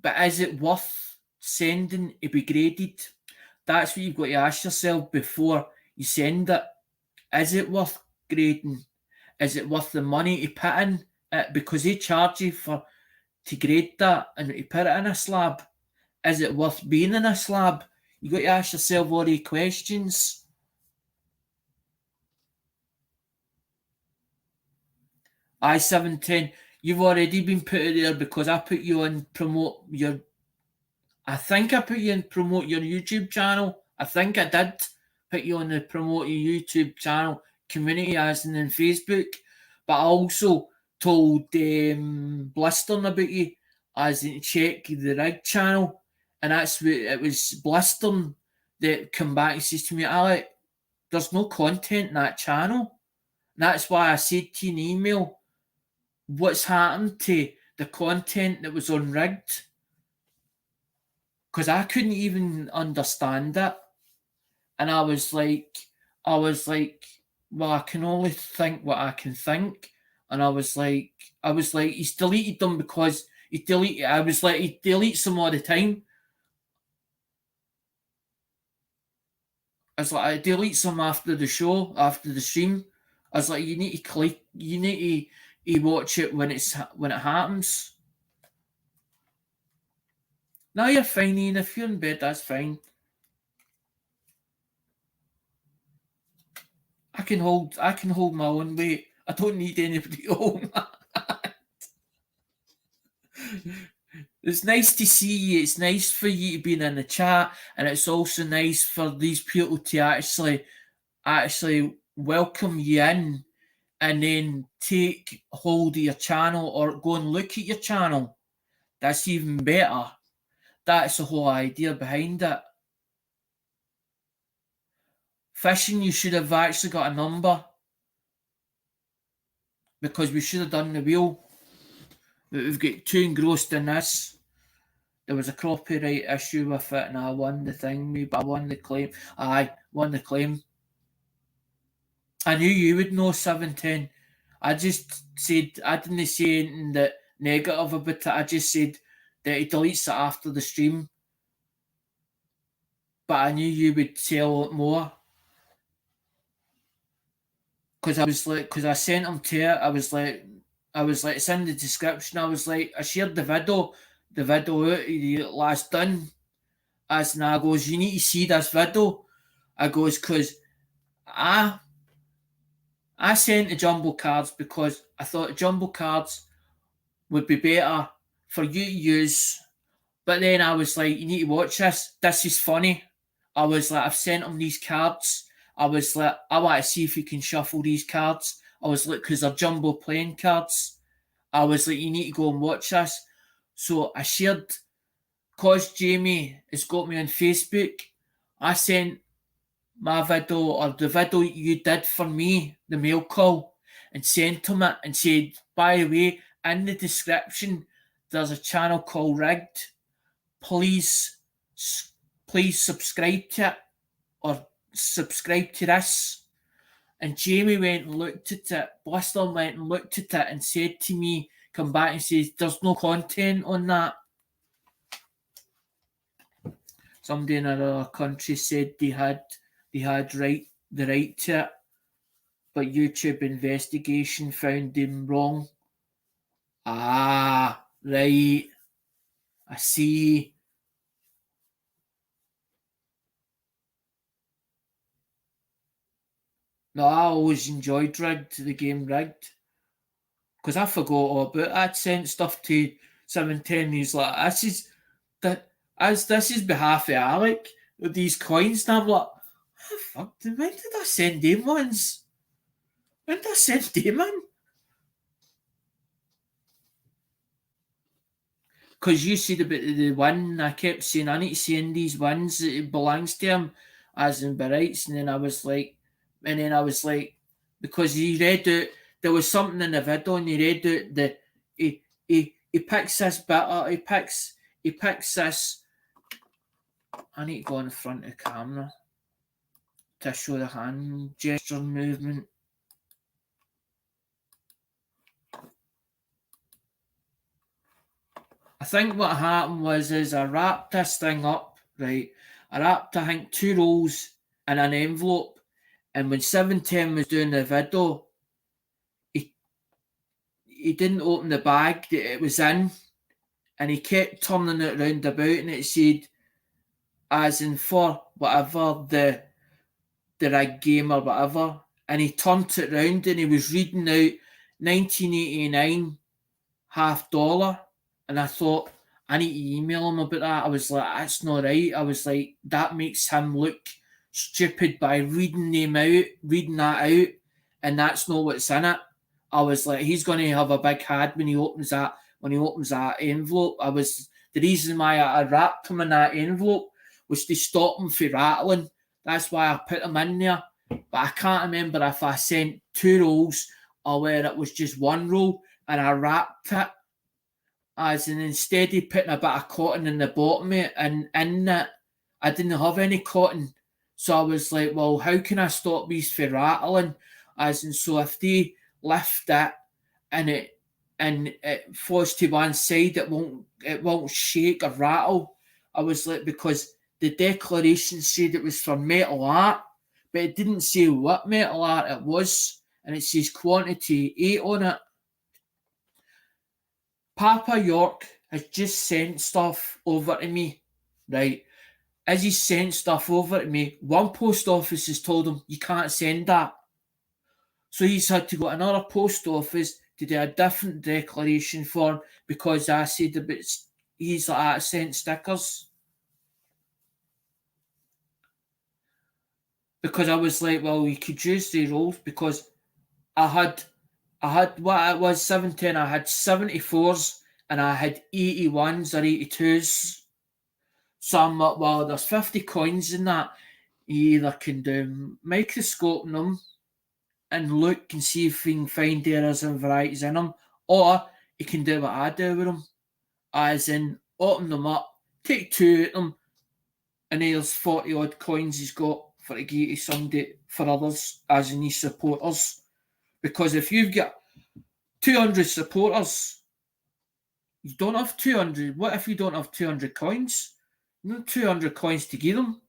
But is it worth sending to be graded? That's what you've got to ask yourself before you send it. Is it worth grading? Is it worth the money to put in it? Because they charge you to grade that and to put it in a slab. Is it worth being in a slab? You've got to ask yourself all these questions. I710, you've already been put out there because I put you on promote your. I think I put you in promote your YouTube channel. I think I did put you on the promote your YouTube channel community as in Facebook. But I also told Blistern about you as in check the rig channel. And that's what it was Blistern that come back and says to me, Alec, there's no content in that channel. And that's why I said to you in email, what's happened to the content that was on rigged? Because I couldn't even understand it. And I was like, well, I can only think what I can think. And I was like, he's deleted them because he deleted. I was like, he deletes them all the time. I was like, I deletes them after the show, after the stream. I was like, you need to click, you need to watch it when it happens. Now you're fine, Ian. If you're in bed, that's fine. I can hold my own weight. I don't need anybody to hold my. It's nice to see you. It's nice for you to be in the chat, and it's also nice for these people to actually welcome you in, and then take hold of your channel or go and look at your channel. That's even better. That's the whole idea behind it. Fishing, you should have actually got a number because we should have done the wheel. But we've got too engrossed in this. There was a copyright issue with it and I won the thing, but I won the claim. I won the claim. I knew you would know 710. I just said, I didn't say anything that negative about it. I just said that he deletes it after the stream. But I knew you would say a lot more. Because I was like, because I sent him to it, I was like, I was like, it's in the description. I was like, I shared the video out of the last done. As and I goes, you need to see this video. I goes, because I I sent the jumbo cards because I thought the jumbo cards would be better for you to use. But then I was like, you need to watch this. This is funny. I was like, I've sent him these cards. I was like, I want to see if he can shuffle these cards. I was like, because they're jumbo playing cards. I was like, you need to go and watch this. So I shared, because Jamie has got me on Facebook, I sent my video or the video you did for me, the mail call, and sent him it and said, by the way, in the description, there's a channel called Rigged. Please, please subscribe to it or subscribe to this. And Jamie went and looked at it. Blister went and looked at it and said to me, come back and says, there's no content on that. Somebody in another country said they had the right to it, but YouTube investigation found them wrong. Ah, right. I see. No, I always enjoyed Rigged, the game Rigged. Because I forgot all about it. I'd sent stuff to 710. He's like, this is that as this is behalf of Alec with these coins, and I'm like, oh, fuck, when did I send them ones? When did I send them in? Because you said about the one, I kept saying I need to send these ones that it belongs to him, as in by rights, and then I was like, because he read out, there was something in the video, and he read out the he picks this bit up, he picks this. I need to go in front of the camera to show the hand gesture movement. I think what happened was I wrapped this thing up, right? I wrapped, I think, 2 rolls in an envelope, and when 710 was doing the video, he didn't open the bag that it was in, and he kept turning it round about, and it said, as in for whatever the rig game or whatever, and he turned it round and he was reading out 1989 $50, and I thought, I need to email him about that. I was like, that's not right. I was like, that makes him look stupid by reading that out, and that's not what's in it. I was like, he's going to have a big head when he opens that envelope. The reason why I wrapped him in that envelope was to stop him from rattling. That's why I put him in there. But I can't remember if I sent 2 rolls or where it was just 1 roll and I wrapped it. As in, instead of putting a bit of cotton in the bottom of it and in it, I didn't have any cotton. So I was like, well, how can I stop these from rattling? As in, so if they lift it and it falls to one side, it won't shake or rattle. I was like, because the declaration said it was for metal art, but it didn't say what metal art it was, and it says quantity 8 on it. Papa York has just sent stuff over to me, right? As he sent stuff over to me, one post office has told him you can't send that. So he's had to go to another post office to do a different declaration form because I said about he's like, I sent stickers. Because I was like, well, you could use the rolls because I had what it was 710. I had 74s and I had 81s or 82s. So I'm like, well, there's 50 coins in that. You either can do microscoping them and look and see if you can find errors and varieties in them, or you can do what I do with them, as in open them up, take 2 of them, and there's 40 odd coins he's got for to give to somebody for others, as in his supporters. Because if you've got 200 supporters, you don't have 200. What if you don't have 200 coins? You know, 200 coins to give them.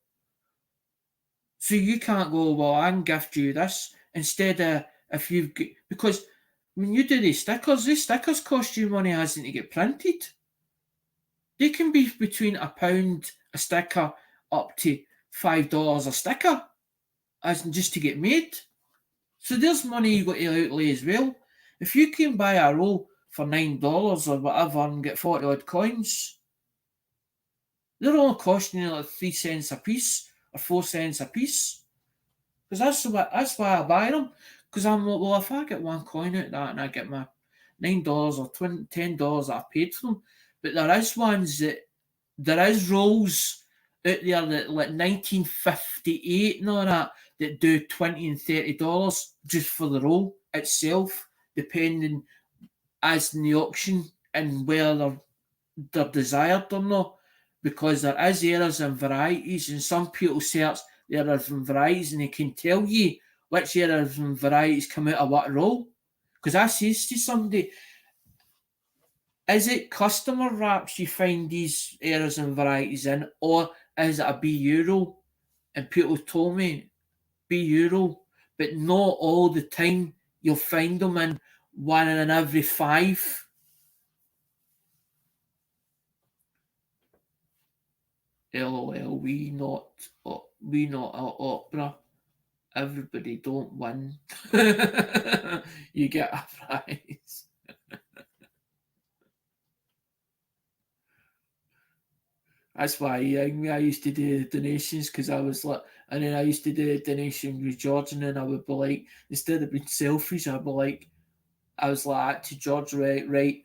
So you can't go, well, I can gift you this. Instead of, if you've got, because When you do these stickers cost you money as in to get printed. They can be between £1 a sticker up to $5 a sticker, as in just to get made. So there's money you got to outlay as well. If you can buy a roll for $9 or whatever and get 40 odd coins, they're all costing you like 3 cents a piece or 4 cents a piece. Because that's why I buy them. Because I'm like, well, if I get one coin out of that and I get my $9 or $10 that I paid for them, but there is rolls out there that like 1958 and all that do $20 and $30 just for the roll itself, depending as in the auction and where they're desired or not. Because there is errors and varieties, and some people search the errors and varieties and they can tell you which errors and varieties come out of what roll. Because I says to somebody, is it customer wraps you find these errors and varieties in, or is it a BU roll? And people told me BU roll, but not all the time. You'll find them in one in every five. LOL, we not at opera. Everybody don't win. You get a prize. That's why I used to do donations because I was like, and then I used to do a donation with George, and then I would be like, instead of being selfish, I'd be like, I was like to George, right,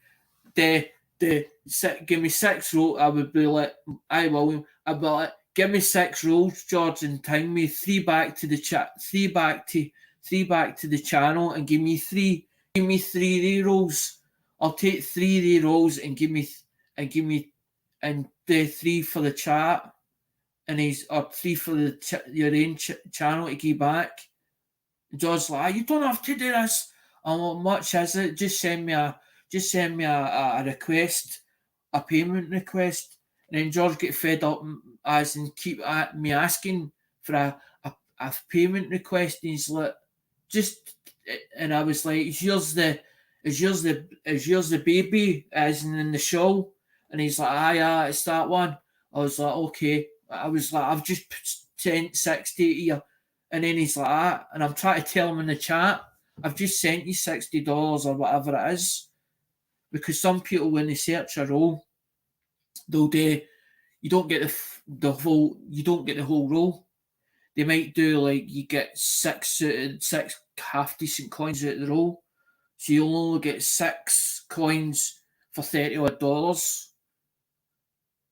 give me 6 rolls. I would be like, I will. I'd be like, give me 6 rolls, George, and time me three back to the chat, three back to the channel, and give me three rolls. I'll take three rolls and give me and do three for the chat, and he's or three for your own channel to give back. George's like, you don't have to do this. I'm like, much is it? Just send me a request, a payment request. And then George get fed up as and keep at me asking for a payment request. And he's like, just and I was like, is yours the baby as in the show? And he's like, yeah, it's that one. I was like, okay. I was like, I've just sent 60 to you. And then he's like, and I'm trying to tell him in the chat, I've just sent you $60 or whatever it is. Because some people, when they search a role, they'll do, you don't get you don't get the whole role. They might do like you get six half decent coins out of the roll. So you'll only get 6 coins for $30 odd dollars.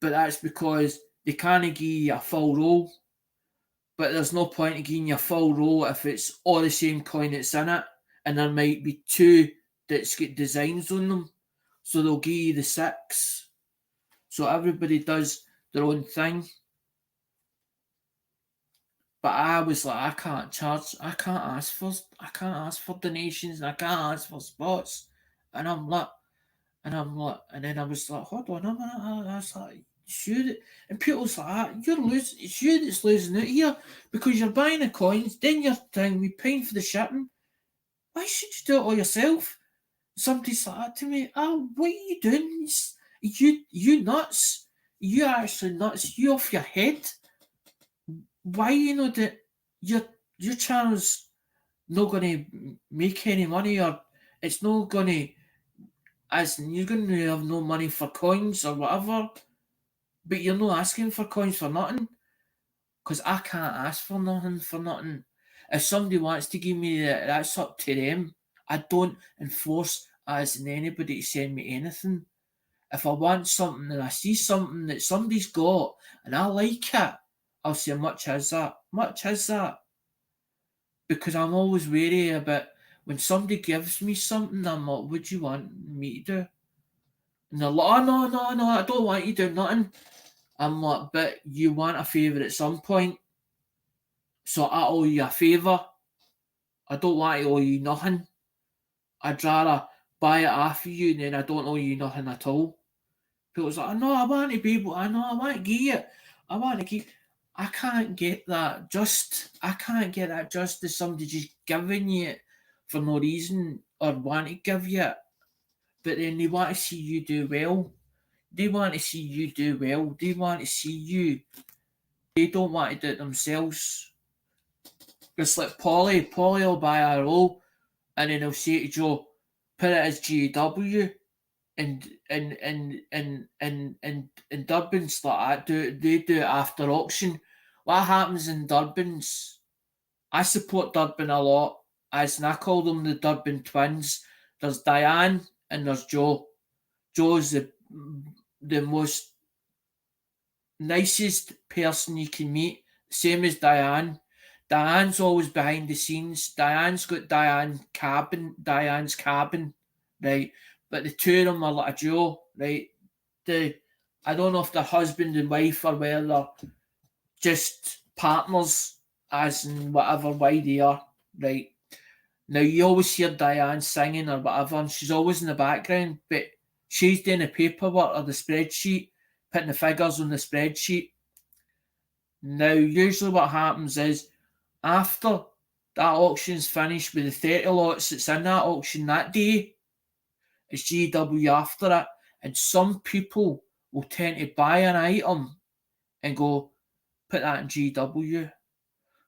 But that's because they can't give you a full roll. But there's no point in giving you a full roll if it's all the same coin that's in it, and there might be 2 that's got designs on them. So they'll give you the 6. So everybody does their own thing. But I was like, I can't ask for donations, and I can't ask for spots. And and then I was like, hold on a minute. I was like, sure. And people's like, you're losing, it's you that's losing out here because you're buying the coins, then you're telling me paying for the shipping. Why should you do it all yourself? Somebody's like that to me. Oh, what are you doing? You nuts? You actually nuts? You off your head? Why you know that your channel's not going to make any money, or it's not going to, as in you're going to have no money for coins or whatever, but you're not asking for coins for nothing, because I can't ask for nothing for nothing. If somebody wants to give me that, that's up to them. I don't enforce as in anybody to send me anything. If I want something and I see something that somebody's got and I like it, I'll say, much is that? Much is that? Because I'm always wary about when somebody gives me something, I'm like, what do you want me to do? And they're like, oh, no, I don't want you to do nothing. I'm like, but you want a favour at some point. So I owe you a favour. I don't want to owe you nothing. I'd rather buy it off of you and then I don't owe you nothing at all. People's like, I want to be able, I want to give you. I want to keep. I can't get that just. I can't get that just as somebody just giving you it for no reason. or want to give you it, but then they want to see you do well. They want to see you do well. They want to see you. They don't want to do it themselves. It's like Polly. Polly will buy a roll and then he'll say to Joe, put it as GW. And Durbin's like that. They do it after auction. What happens in Durbin's? I support Durbin a lot, as and I call them the Durbin twins. There's Diane and there's Joe. Joe's the most nicest person you can meet. Same as Diane. Diane's always behind the scenes. Diane's got Diane's cabin, right? But the two of them are like a duo, right? I don't know if they're husband and wife or whether they're just partners, as in whatever way they are, right? Now you always hear Diane singing or whatever, and she's always in the background, but she's doing the paperwork or the spreadsheet, putting the figures on the spreadsheet. Now, usually what happens is after that auction's finished with the 30 lots that's in that auction that day, it's GW after it. And some people will tend to buy an item and go, put that in GW.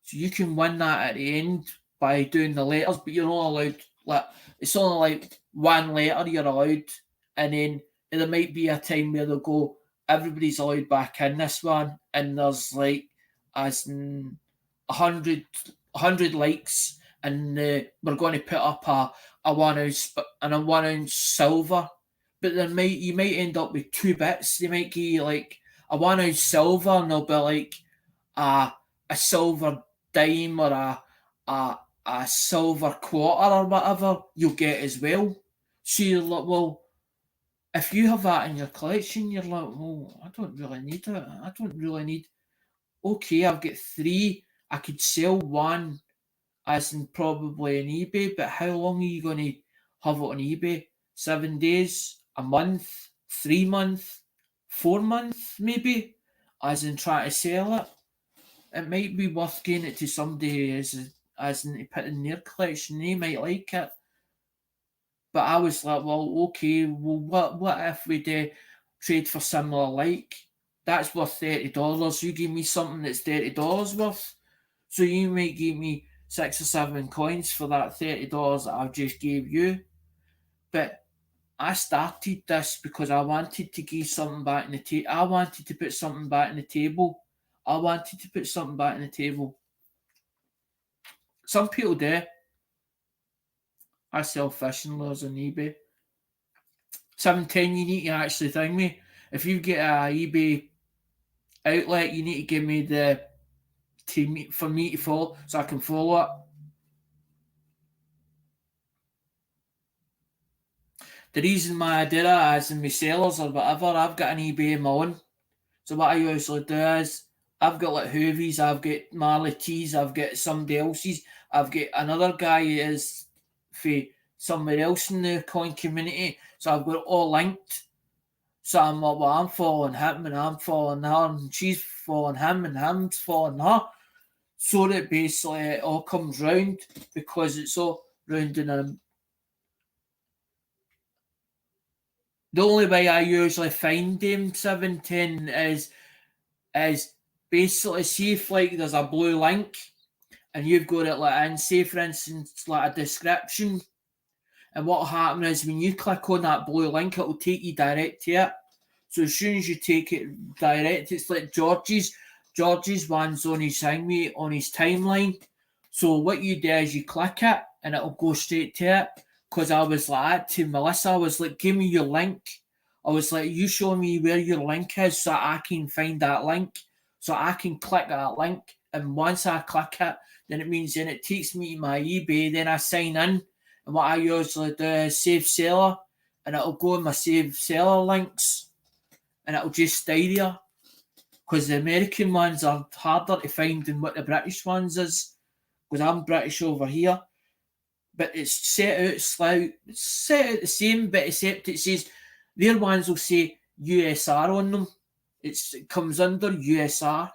So you can win that at the end by doing the letters, but you're not allowed, like, it's only like one letter you're allowed. And then there might be a time where they'll go, everybody's allowed back in this one. And there's like, as in 100 likes, and we're going to put up a 1 ounce and a 1 ounce silver, but you might end up with 2 bits. They might give you like a 1 ounce silver, and there'll be like a silver dime or a silver quarter or whatever you'll get as well. So you're like, well, if you have that in your collection, you're like, well, I don't really need it. I don't really need. Okay, I've got 3. I could sell 1 as in probably on eBay, but how long are you going to have it on eBay? 7 days, a month, 3 months, 4 months, maybe, as in trying to sell it. It might be worth getting it to somebody as in to put in their collection. They might like it. But I was like, well, okay, well, what if we do trade for similar like? That's worth $30. You give me something that's $30 worth. So you might give me 6 or 7 coins for that $30 that I've just gave you. But I started this because I wanted to give something back in the table. I wanted to put something back in the table. I wanted to put something back in the table. Some people do. I sell fishing lures on eBay. 710, you need to actually thing me. If you get a eBay outlet, you need to give me for me to follow so I can follow it. The reason why I did it, as in my sellers or whatever, I've got an eBay of my own. So what I usually do is I've got like Hoovies, I've got Marley T's, I've got somebody else's, I've got another guy who is for somewhere else in the coin community. So I've got it all linked. So I'm like, well, I'm following him and I'm following her, and she's following him and him's following her. So that basically it all comes round because it's all round in a. The only way I usually find them 710 is basically, see if like there's a blue link and you've got it like in, say for instance like a description, and what'll happen is when you click on that blue link, it'll take you direct to it. So as soon as you take it direct, it's like George's one's on his on his timeline. So what you do is you click it and it'll go straight to it. Because I was like that to Melissa, I was like, give me your link. I was like, you show me where your link is so I can find that link. So I can click that link. And once I click it, then it means then it takes me to my eBay. Then I sign in. And what I usually do is save seller. And it'll go in my save seller links. And it'll just stay there. Because the American ones are harder to find than what the British ones is. Because I'm British over here. But it's set out the same, but except it says their ones will say USR on them. It comes under USR.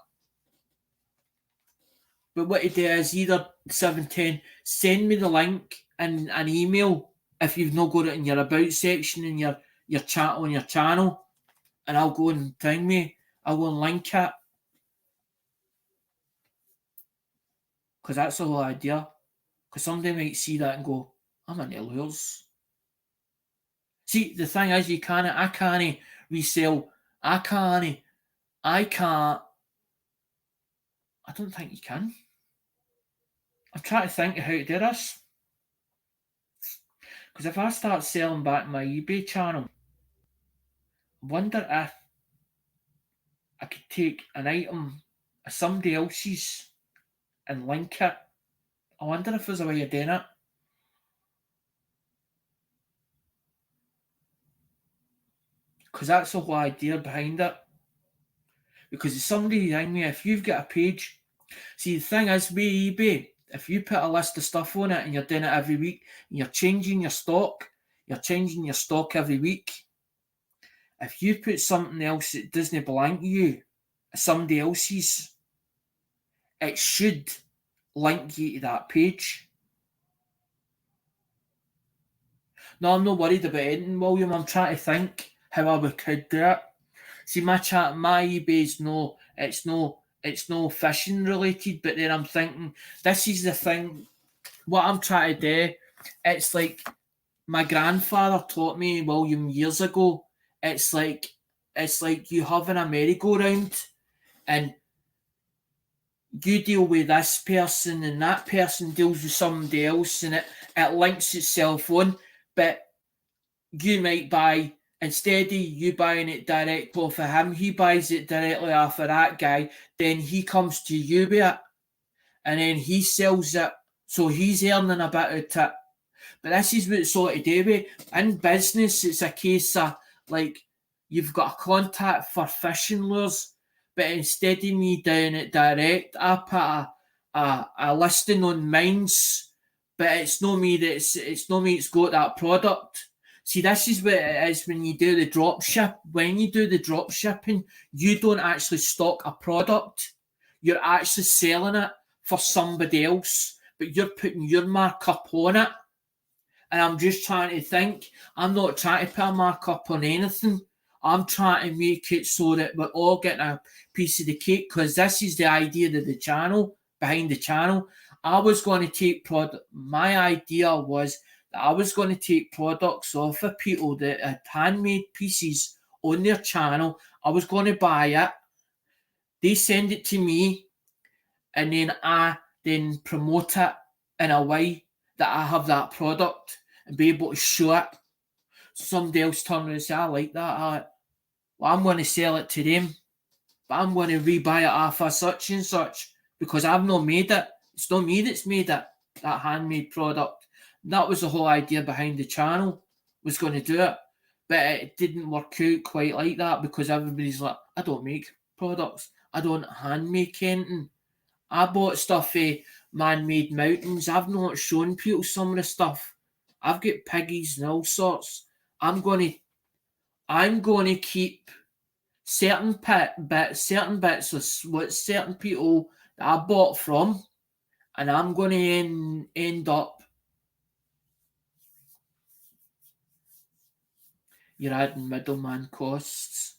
But what you do is either 710 send me the link in an email if you've not got it in your about section in your chat on your channel, and I'll go and I'll go and link it. Because that's the whole idea. Because somebody might see that and go, I'm into lures. See, the thing is, I can't resell, I don't think you can. I'm trying to think of how to do this. Because if I start selling back my eBay channel, I wonder if I could take an item of somebody else's and link it. I wonder if there's a way of doing it. Because that's the whole idea behind it. Because if somebody rang me, if you've got a page, see, the thing is with eBay, if you put a list of stuff on it and you're doing it every week, and you're changing your stock every week, if you put something else that doesn't belong to you, somebody else's, it should link you to that page. No, I'm not worried about anything, William. I'm trying to think how I could do it. See, my eBay's it's no fishing related, but then I'm thinking, this is the thing, what I'm trying to do, it's like my grandfather taught me, William, years ago, it's like you having a merry-go-round, and you deal with this person and that person deals with somebody else, and it links itself on, but you might buy, instead of you buying it direct off of him, he buys it directly off of that guy, then he comes to you with it, and then he sells it, so he's earning a bit out of it. But this is what it's all to do with. In business, it's a case of, like, you've got a contact for fishing lures, but instead of me doing it direct, I put a listing on Minds, but it's not me that's got that product. See, this is what it is when you do the drop ship. When you do the drop shipping, you don't actually stock a product. You're actually selling it for somebody else, but you're putting your markup on it. And I'm just trying to think, I'm not trying to put a markup on anything. I'm trying to make it so that we're all getting a piece of the cake, because this is the idea of the channel, behind the channel. I was going to take my idea was that I was going to take products off of people that had handmade pieces on their channel. I was going to buy it. They send it to me, and then I then promote it in a way that I have that product and be able to show it. Somebody else turn around and say, I like that. Well, I'm going to sell it to them, but I'm going to rebuy it off of such and such, because I've not made it. It's not me that's made it, that handmade product. And that was the whole idea behind the channel, was going to do it. But it didn't work out quite like that, because everybody's like, I don't make products. I don't hand make anything. I bought stuff Man-Made Mountains. I've not shown people some of the stuff. I've got piggies and all sorts. I'm going to keep certain bits of what certain people that I bought from, and I'm going to end up. You're adding middleman costs.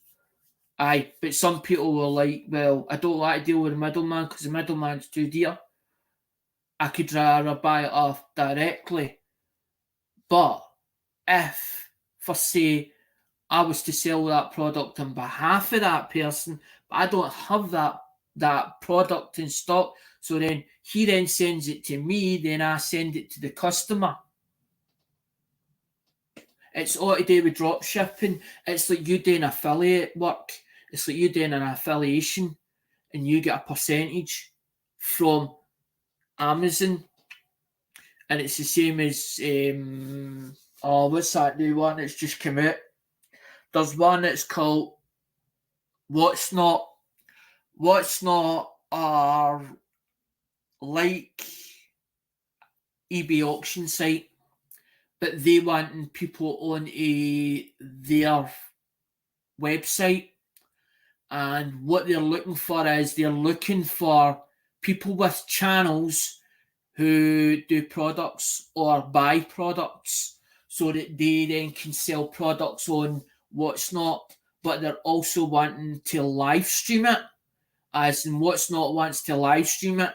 Aye, but some people were like, well, I don't like to deal with a middleman because the middleman's too dear. I could rather buy it off directly. But if, for say, I was to sell that product on behalf of that person, but I don't have that product in stock, so then he then sends it to me, then I send it to the customer. It's all to do with drop shipping. It's like you doing affiliate work. It's like you doing an affiliation, and you get a percentage from Amazon. And it's the same as what's that new one that's just come out? There's one that's called What's Not our like eBay auction site, but they wanting people on their website, and what they're looking for is they're looking for people with channels who do products or buy products. so that they then can sell products on What's Not, but they're also wanting to live stream it, as in What's Not wants to live stream it.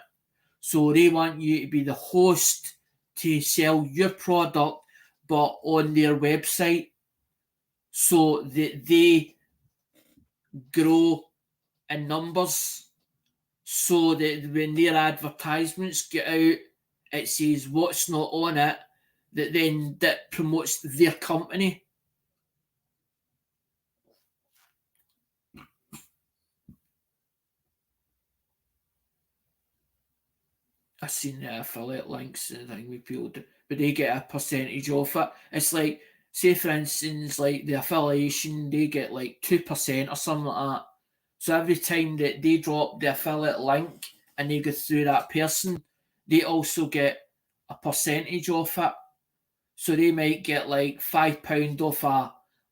So they want you to be the host to sell your product, but on their website, so that they grow in numbers, so that when their advertisements get out, it says What's Not on it, that promotes their company. I've seen the affiliate links and thing with people do, but they get a percentage off it. It's like, say for instance, like the affiliation, they get like 2% or something like that. So every time that they drop the affiliate link and they go through that person, they also get a percentage off it. So they might get like £5 off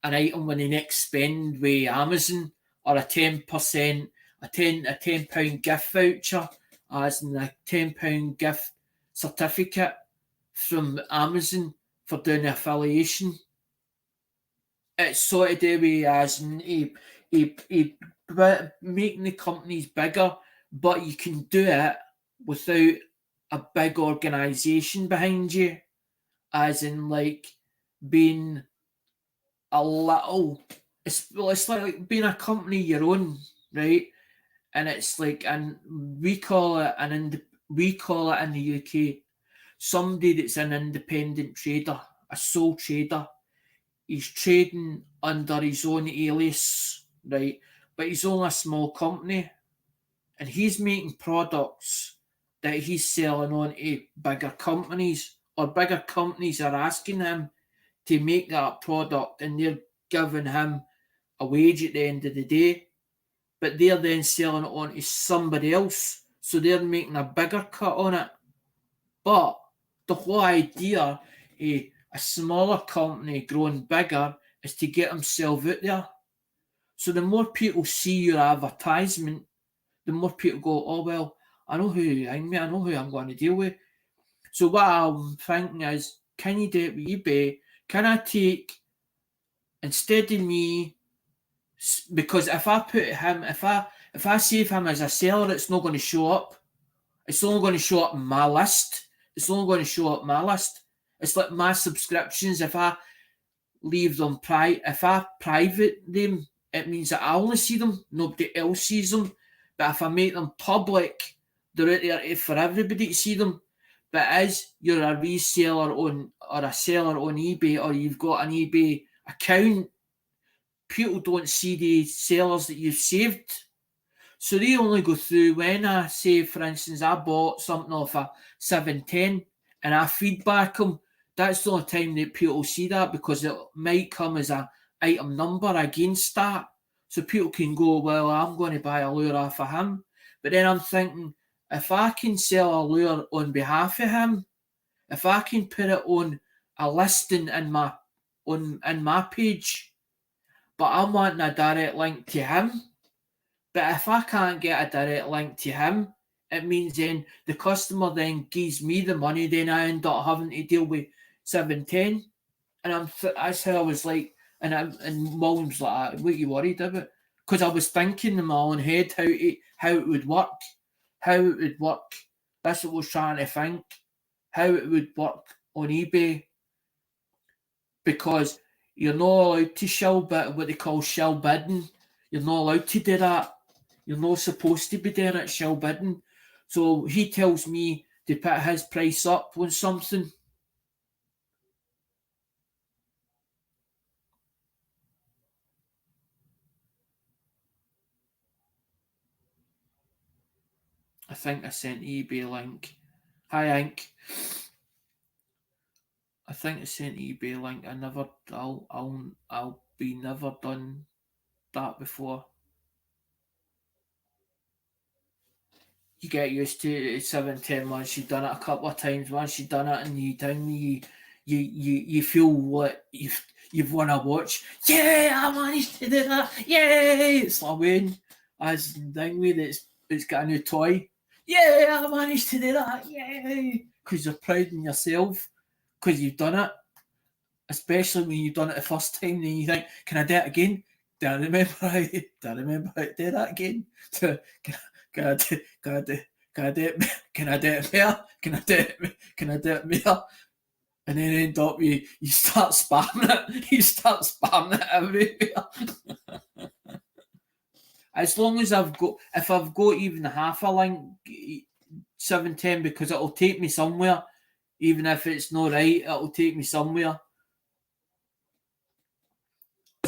an item when they next spend with Amazon, or a 10%, a £10 gift voucher, as in a £10 gift certificate from Amazon for doing the affiliation. It's sort of the way as in making the companies bigger, but you can do it without a big organisation behind you, as in like being a little. It's like being a company your own, right? And it's like, and we call it we call it in the UK, somebody that's an independent trader, a sole trader. He's trading under his own alias, right? But he's only a small company, and he's making products that he's selling on to bigger companies, or bigger companies are asking him to make that product, and they're giving him a wage at the end of the day, but they're then selling it on to somebody else, so they're making a bigger cut on it. But the whole idea of a smaller company growing bigger is to get himself out there. So the more people see your advertisement, the more people go, oh well, I know who I know who I'm going to deal with. So what I'm thinking is, can you do it with eBay? Can I take, instead of me, because if I put him, if I save him as a seller, it's not going to show up. It's only going to show up in my list. It's only going to show up in my list. It's like my subscriptions. If I leave them if I private them, it means that I only see them. Nobody else sees them. But if I make them public, they're out there for everybody to see them. But as you're a reseller on, or a seller on eBay, or you've got an eBay account, people don't see the sellers that you've saved. So they only go through when I say, for instance, I bought something off a 710 and I feedback them. That's the only time that people see that, because it might come as a item number against that. So people can go, well, I'm going to buy a lure off of him. But then I'm thinking, if I can sell a lure on behalf of him, if I can put it on a listing in my page, but I'm wanting a direct link to him. But if I can't get a direct link to him, it means then the customer then gives me the money, then I end up having to deal with 710. And that's how I was like, and Mum was like, what are you worried about? Because I was thinking in my own head how it would work. How it would work. That's what I was trying to think. How it would work on eBay. Because you're not allowed to what they call shell bidding. You're not allowed to do that. You're not supposed to be doing it shell bidding. So he tells me to put his price up on something. I think I sent eBay link. Hi Ink. I think I sent eBay link. I'll be never done that before. You get used to it at 710 once you've done it a couple of times. Once you've done it and you feel what you've won a watch. Yeah, I managed to do that. Yay! It's like when as thing with it's got a new toy. Yeah, I managed to do that. Yay! Because you're proud in yourself because you've done it. especially when you've done it the first time, then you think, can I do it again? Do I remember how to do that again? Can I do, can I do, can I do it? Can I do it more? Can I do it? Can I do it more? And then end up you start spamming it. You start spamming it everywhere. As long as if I've got even half a link, 710, because it'll take me somewhere. Even if it's not right, it'll take me somewhere.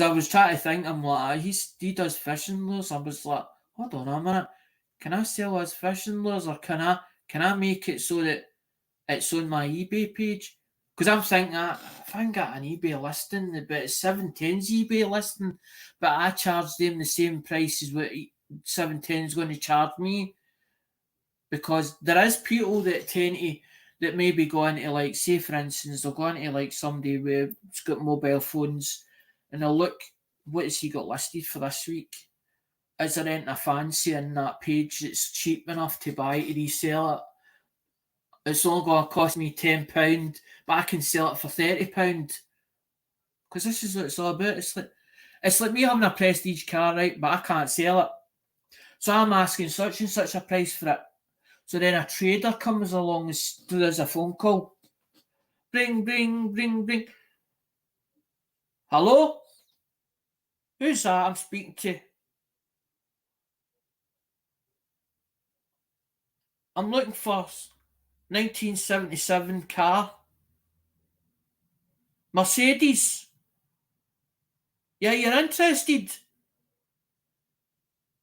I was trying to think, I'm like, he does fishing lures. I was like, hold on a minute, can I sell his fishing lures, or can I make it so that it's on my eBay page? Because I'm thinking, if I can get an eBay listing, but it's 710's eBay listing, but I charge them the same price as what 710 is going to charge me, because there is people that tend to that maybe go into, like, say for instance, they'll go into like somebody who's got mobile phones, and they'll look, what has he got listed for this week? Is there anything I fancy in that page that's cheap enough to buy to resell it? It's only going to cost me £10, but I can sell it for £30. Because this is what it's all about. It's like me having a prestige car, right? But I can't sell it. So I'm asking such and such a price for it. So then a trader comes along and does a phone call. Bring, bring, bring, bring. Hello? Who's that I'm speaking to? I'm looking for 1977 car. Mercedes. Yeah, you're interested?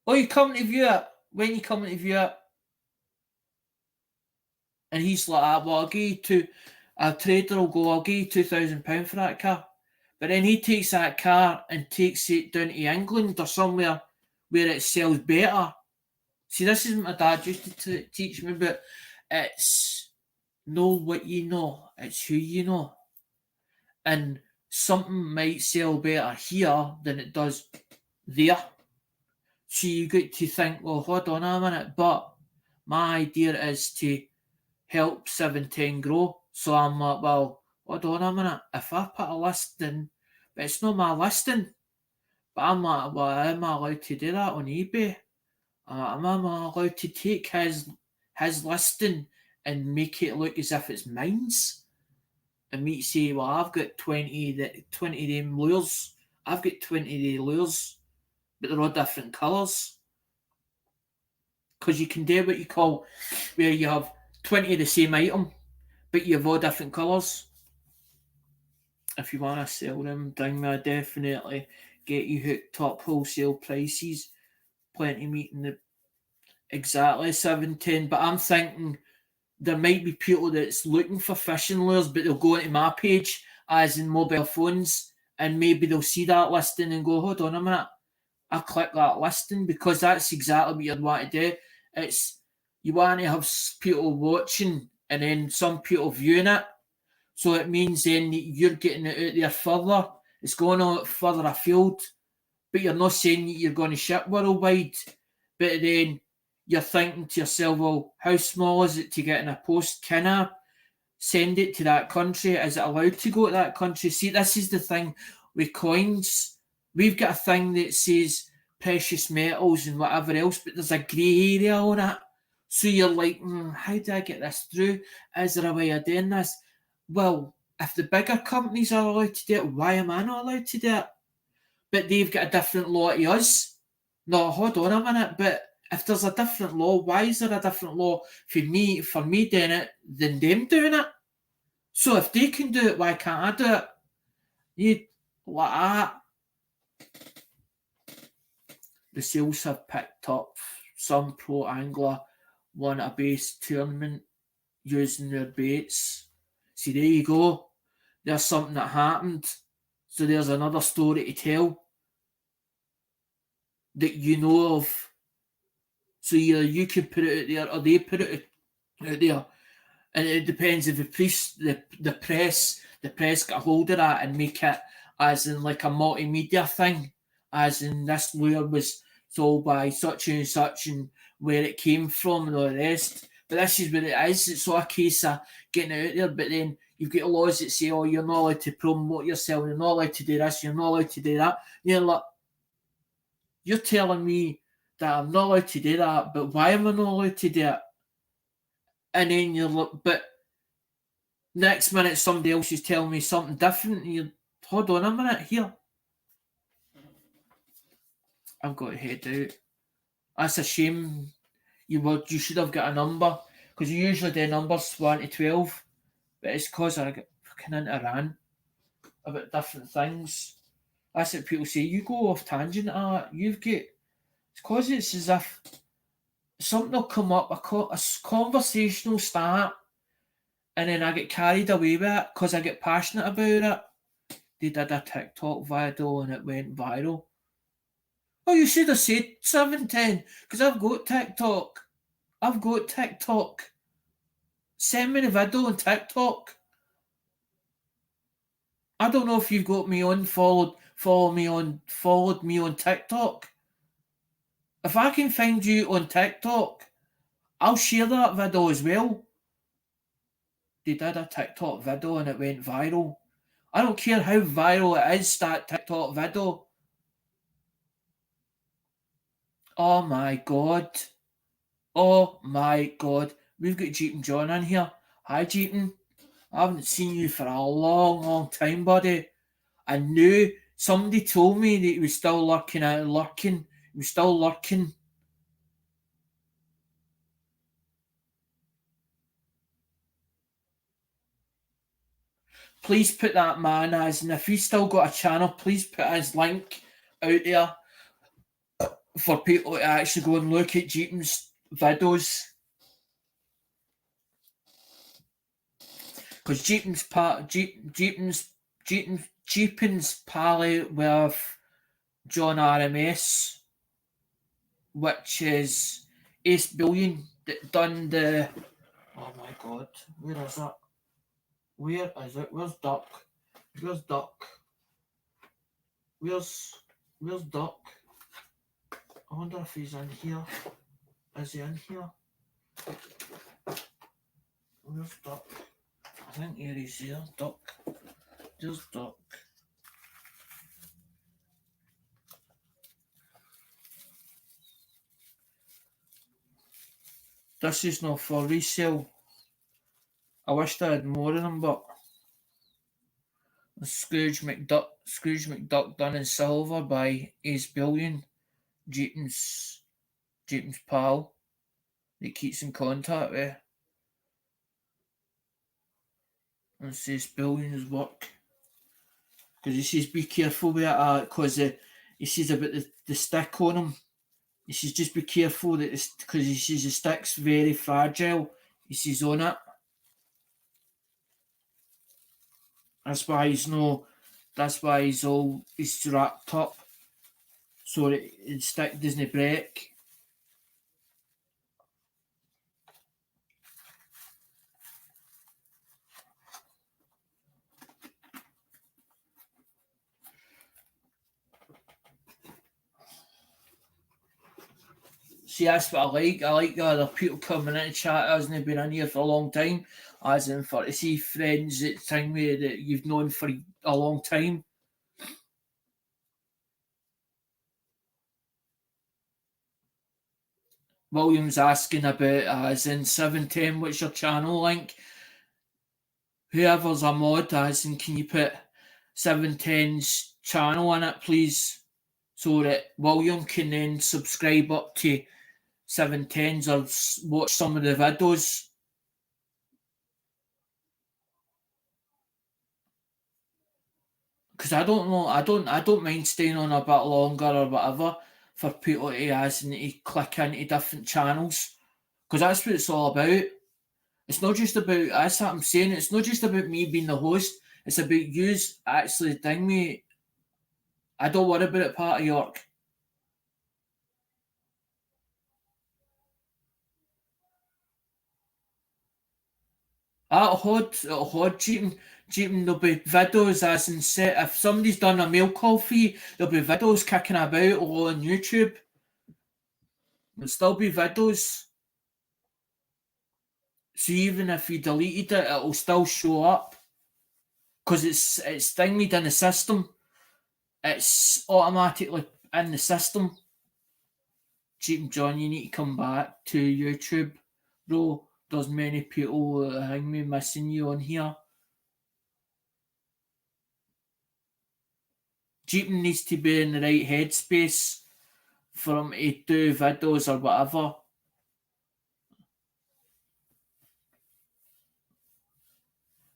Oh, you coming to view it? When you coming to view it? And he's like, well, I'll give you a trader will go, I'll give you £2,000 for that car. But then he takes that car and takes it down to England or somewhere where it sells better. See, this is what my dad used to teach me, but it's know what you know, it's who you know. And something might sell better here than it does there. So you get to think, well, hold on a minute, but my idea is to help 710 grow. So I'm like, well, hold on a minute, if I put a listing, but it's not my listing, but I'm like, well, am I allowed to do that on eBay? Am I allowed to take his listing and make it look as if it's mine's? And me say, well, I've got 20 of them lures. I've got 20 of the lures, but they're all different colours. Because you can do what you call, where you have 20 of the same item, but you have all different colours. If you want to sell them, ding me, I definitely get you hooked up, wholesale prices. Plenty meeting the exactly 710. But I'm thinking there might be people that's looking for fishing lures, but they'll go into my page, as in mobile phones, and maybe they'll see that listing and go, hold on a minute, I'll click that listing, because that's exactly what you'd want to do. It's, you want to have people watching and then some people viewing it. So it means then you're getting it out there further. It's going on further afield. But you're not saying you're going to ship worldwide. But then you're thinking to yourself, well, how small is it to get in a post? Can I send it to that country? Is it allowed to go to that country? See, this is the thing with coins. We've got a thing that says precious metals and whatever else, but there's a grey area on it. So you're like, how do I get this through? Is there a way of doing this? Well, if the bigger companies are allowed to do it, why am I not allowed to do it? But they've got a different law to us. No, hold on a minute, but if there's a different law, why is there a different law for me doing it than them doing it? So if they can do it, why can't I do it? You like that. The sales have picked up. Some pro angler won a base tournament using their baits. See, there you go. There's something that happened. So there's another story to tell that you know of. So either you can put it out there or they put it out there. And it depends if the press get a hold of that and make it as in like a multimedia thing. As in, this lure was sold by such and such and where it came from and all the rest. But this is what it is. It's all a case of getting it out there, but then you've got laws that say, oh, you're not allowed to promote yourself, you're not allowed to do this, you're not allowed to do that. You're like, you're telling me that I'm not allowed to do that, but why am I not allowed to do it? And then you're like, but next minute somebody else is telling me something different, and you hold on a minute here. I've got to head out. That's a shame. You should have got a number, because you usually do numbers 1 to 12, but it's because I get fucking into a rant about different things. That's what people say. You go off tangent. You've got. It's because it's as if something will come up, a conversation will start, and then I get carried away with it because I get passionate about it. They did a TikTok video and it went viral. Oh, you should have said 710, because I've got TikTok. I've got TikTok. Send me the video on TikTok. I don't know if you've got me on, followed me on TikTok. If I can find you on TikTok, I'll share that video as well. They did a TikTok video and it went viral. I don't care how viral it is, that TikTok video. Oh my god. Oh my god. We've got Jeep and John in here. Hi Jeep. I haven't seen you for a long, long time, buddy. I knew somebody told me that he was still lurking. He was still lurking. Please put that man as, and if he's still got a channel, please put his link out there for people to actually go and look at Jeepin's videos. Because Jeepin's pally with John RMS, which is Ace Billion, that done the. Oh my god, where is it? Where is it? Where's Duck? Where's Duck? Where's Duck? I wonder if he's in here. Is he in here? Where's Duck? I think here he's here. Duck. There's Duck. This is not for resale. I wished I had more of them, but Scrooge McDuck done in silver by Ace Billion, Jeepin's pal that keeps in contact with. And says Billion's work. Because he says be careful with it, because he says about the stick on him. He says just be careful that because he says the stick's very fragile. He says on it. That's why he's wrapped up so that the stick doesn't break. See, that's what I like. I like the other people coming in chat. Hasn't been in here for a long time. As in for to see friends that thing with that you've known for a long time. William's asking about as in 710, what's your channel link? Whoever's a mod, as in can you put 710's channel in it, please? So that William can then subscribe up to 710's or watch some of the videos. Because I don't know, I don't mind staying on a bit longer or whatever for people to click into different channels. Because that's what it's all about. It's not just about, that's what I'm saying, it's not just about me being the host, it's about yous actually ding me. I don't worry about it, part of York. It'll hold cheating, there'll be videos as in set, if somebody's done a mail call for you, there'll be videos kicking about all on YouTube. There'll still be videos. So even if you deleted it, it'll still show up because it's thingied in the system. It's automatically in the system. Cheap and John, you need to come back to YouTube, bro. There's many people that hang me missing you on here. Jeepin needs to be in the right headspace for him to do videos or whatever.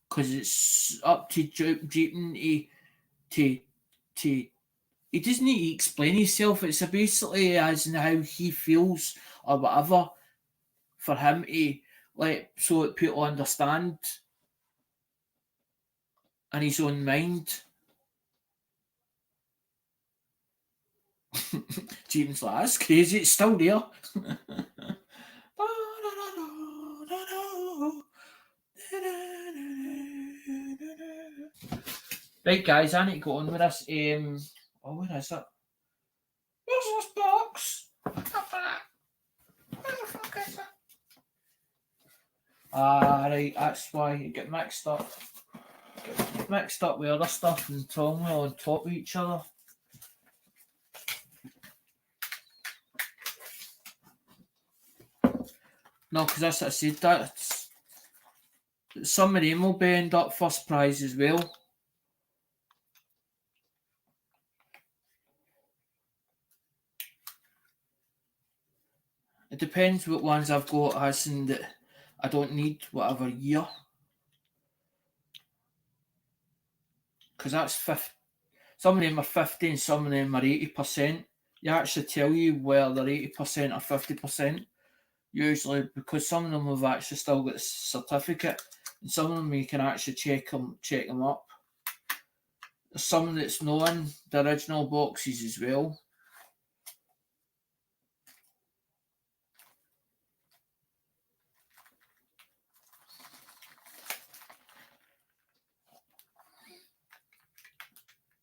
Because it's up to Jeepin to he doesn't need to explain himself. It's basically as in how he feels or whatever for him to so that people understand in his own mind. Jeepin's like, that's crazy, it's still there. Right, guys, I need to go on with this. Where is it? Where's this box? Where the fuck is it? Right, that's why you get mixed up. Get mixed up with other stuff and thrown on top of each other. No, because that's what I said. Some of them will be end up first prize as well. It depends what ones I've got as in that I don't need whatever year. Because that's 50. Some of them are 50 and some of them are 80%. You actually tell you whether they're 80% or 50%. Usually, because some of them have actually still got the certificate, and some of them you can actually check them up. There's some that's not in the original boxes as well.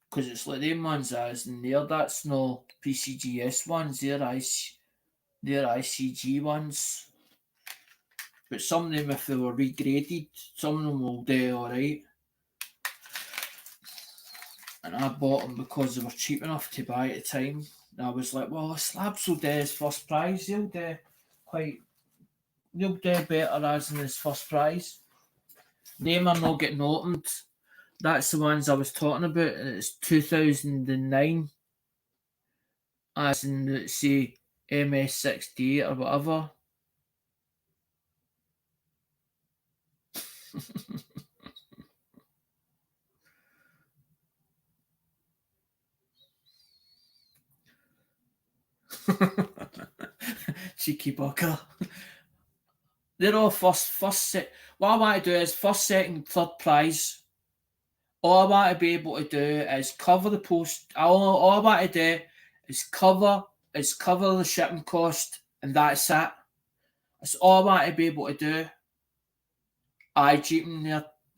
Because it's like them ones as in there, that's no PCGS ones, they're ICG ones. But some of them, if they were regraded, some of them will do alright. And I bought them because they were cheap enough to buy at the time. And I was like, well, the slabs will do as first prize. They'll do better as in his first prize. Them are not getting opened. That's the ones I was talking about. It's 2009. As in, say, MS68 or whatever. Cheeky bugger. They're all first set. What I want to do is first, second, third prize. All I want to be able to do is cover the post. All I want to do is cover the shipping cost, and that's it. That's all I want to be able to do.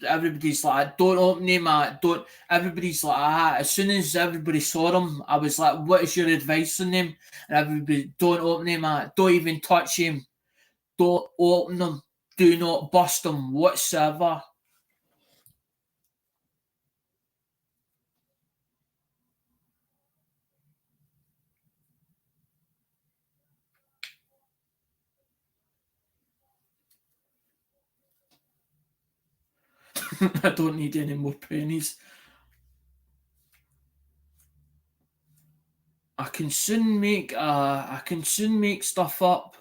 Everybody's like, don't open them, don't. Everybody's like, as soon as everybody saw them, I was like, what is your advice on them? And everybody, don't open them, don't even touch them, don't open them, do not bust them whatsoever. I don't need any more pennies. I can soon make stuff up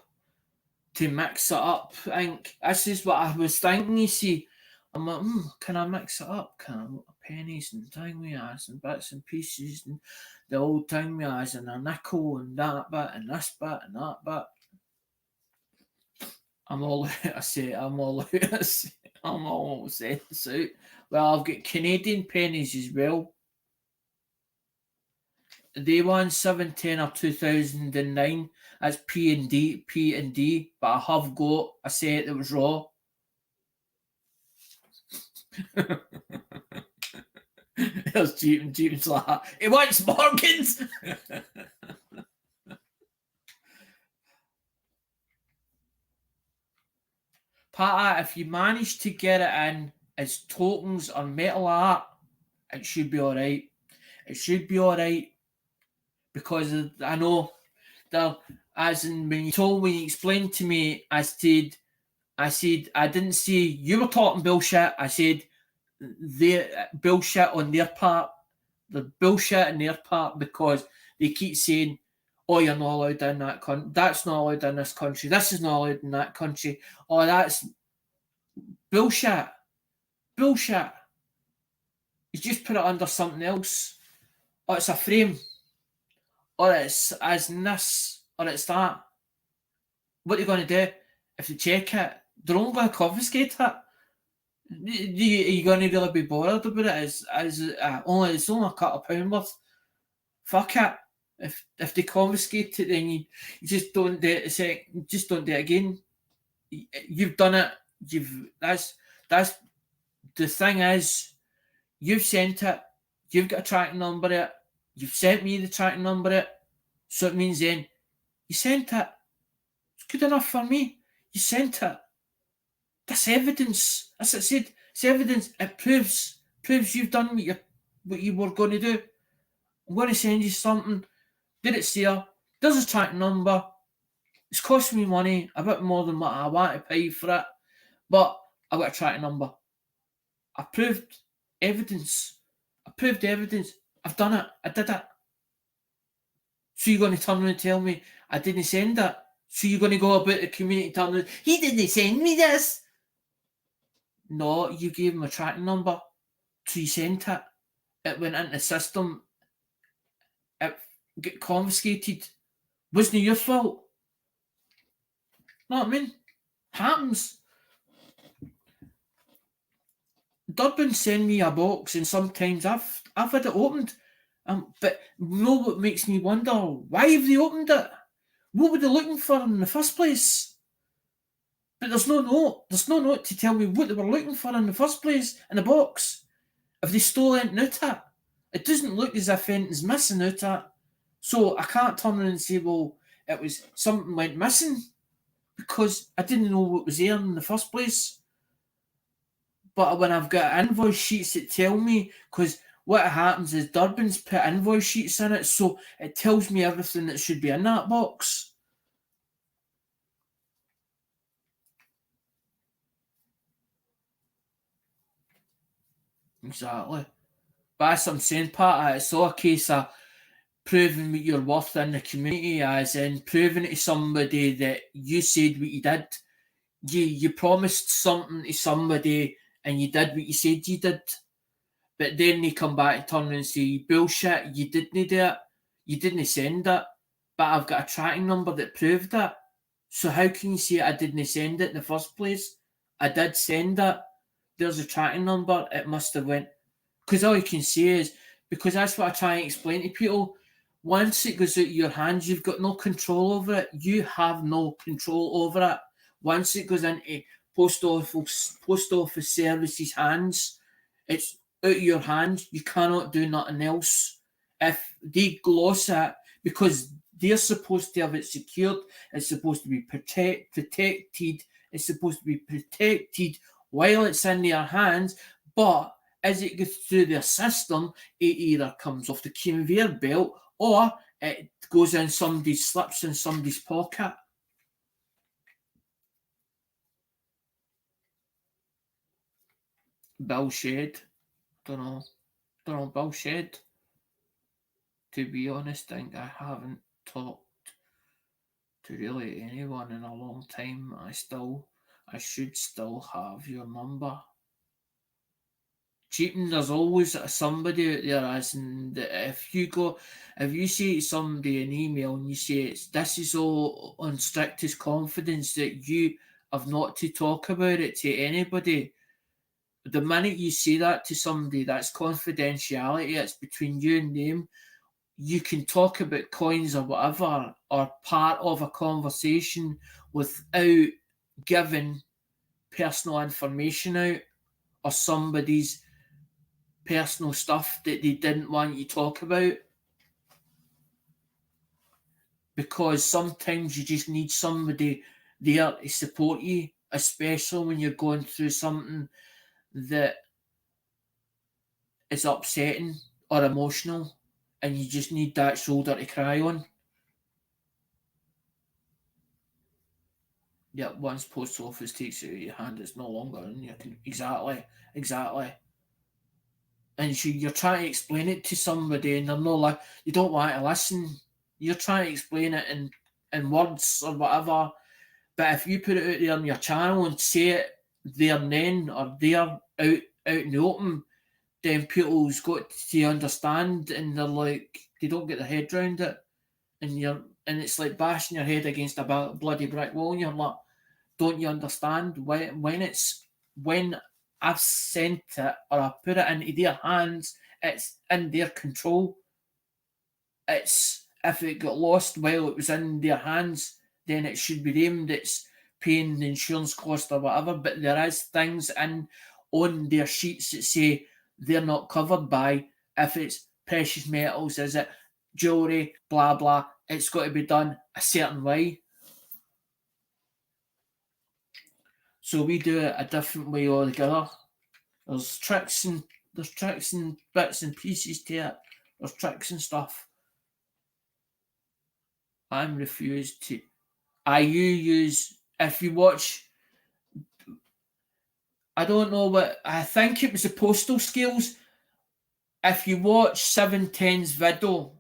to mix it up. I think this is what I was thinking. You see, I'm like, can I mix it up? Can I put pennies and thing with ass and bits and pieces and the old thing with ass and a nickel and that bit and this bit and that bit. I'm all out. I say I'm all out. I'm all set this out. Well, I've got Canadian pennies as well. Day one 710 or 2009. That's P&D, but I have got a set that was raw. There's Jeep's like, he wants Morgans. Pata, if you manage to get it in as tokens or metal art, it should be alright. It should be alright because I know there, as in when you explained to me, I said I didn't say you were talking bullshit. I said their bullshit on their part. The bullshit on their part because they keep saying, "Oh, you're not allowed in that country. That's not allowed in this country. This is not allowed in that country." Oh, that's bullshit. Bullshit. You just put it under something else. Or it's a frame. Or it's as in this. Or it's that. What are you going to do if they check it? They're only going to confiscate it. Are you going to really be bothered about it? It's only a couple of pound worth. Fuck it. If they confiscate it, then you just don't do it. Just don't do it again. You've done it. That's the thing is. You've sent it. You've got a tracking number it. You've sent me the tracking number it. So it means then you sent it. It's good enough for me. You sent it. That's evidence. As I said, it's evidence. It proves you've done what you were going to do. I'm going to send you something. Did it there? There's a tracking number. It's costing me money, a bit more than what I want to pay for it, but I've got a tracking number. I proved evidence. I've done it. I did it. So you're going to turn around and tell me I didn't send it? So you're going to go about the community telling me, he didn't send me this? No, you gave him a tracking number. So you sent it. It went into the system. It got confiscated. Wasn't your fault. Know what I mean? Happens. Durban send me a box and sometimes I've had it opened. But you know what makes me wonder? Why have they opened it? What were they looking for in the first place? But there's no note. There's no note to tell me what they were looking for in the first place in the box. If they stole anything out of it, it doesn't look as if anything's missing out of it. So I can't turn around and say, well, it was something went missing because I didn't know what was there in the first place. But when I've got invoice sheets that tell me, because what happens is Durban's put invoice sheets in it, so it tells me everything that should be in that box. Exactly. But as I'm saying, Pat, it's all a case of proving what you're worth in the community, as in proving to somebody that you said what you did. You promised something to somebody and you did what you said you did. But then they come back and turn around and say, bullshit, you didn't do it. You didn't send it. But I've got a tracking number that proved it. So how can you say I didn't send it in the first place? I did send it. There's a tracking number. It must have went. Because all you can say is, because that's what I try and explain to people, once it goes out of your hands, you've got no control over it. You have no control over it. Once it goes into post office services hands, it's out of your hands. You cannot do nothing else. If they gloss it, because they're supposed to have it secured, it's supposed to be protected, it's supposed to be protected while it's in their hands, but as it goes through their system, it either comes off the conveyor belt or it goes in slips in somebody's pocket. Bullshit. Don't know, bullshit. To be honest, I think I haven't talked to really anyone in a long time. I should still have your number. Cheating, there's always somebody out there, as in if you say to somebody an email and you say this is all on strictest confidence that you have not to talk about it to anybody, the minute you say that to somebody, that's confidentiality, it's between you and them. You can talk about coins or whatever, or part of a conversation without giving personal information out or somebody's personal stuff that they didn't want you to talk about. Because sometimes you just need somebody there to support you. especially when you're going through something that is upsetting or emotional, and you just need that shoulder to cry on. Yeah, once post office takes it out of your hand, it's no longer in your exactly, exactly. And you're trying to explain it to somebody, and they're not like, you don't want to listen. You're trying to explain it in words or whatever. But if you put it out there on your channel and say it there and then, or there out in the open, then people's got to understand, and they're like, they don't get their head round it, and it's like bashing your head against a bloody brick wall, and you're like, don't you understand? When I've sent it or I put it into their hands, it's in their control. It's if it got lost while it was in their hands, then it should be them that's paying the insurance cost or whatever. But there is things in on their sheets that say they're not covered by, if it's precious metals, is it jewellery, blah blah. It's got to be done a certain way. So we do it a different way altogether. There's tricks and bits and pieces to it. There's tricks and stuff. I'm refused to. You use, if you watch, I don't know what, I think it was the postal scales. If you watch 710's video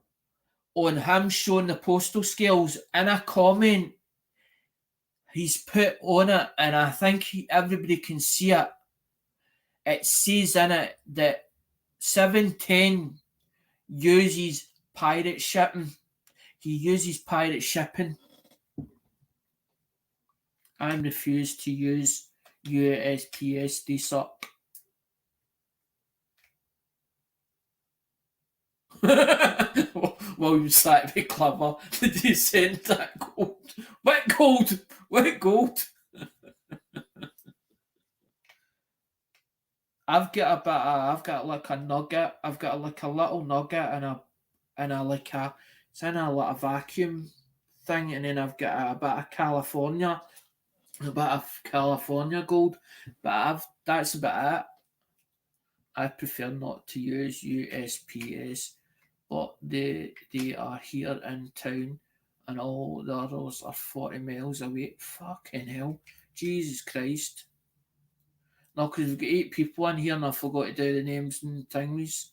on him showing the postal scales, in a comment he's put on it, and I think everybody can see it. It says in it that 710 uses pirate shipping. He uses pirate shipping. I'm refused to use USPS. They suck. Well, you started to be clever. Did you send that gold? What gold? What gold? I've got like a nugget. I've got like a little nugget and a like a, it's in a little vacuum thing, and then I've got a bit of California, gold. But that's about it. I prefer not to use USPS, but they are here in town, and all the others are 40 miles away. Fucking hell, Jesus Christ! No, because we've got 8 people in here, and I forgot to do the names and things.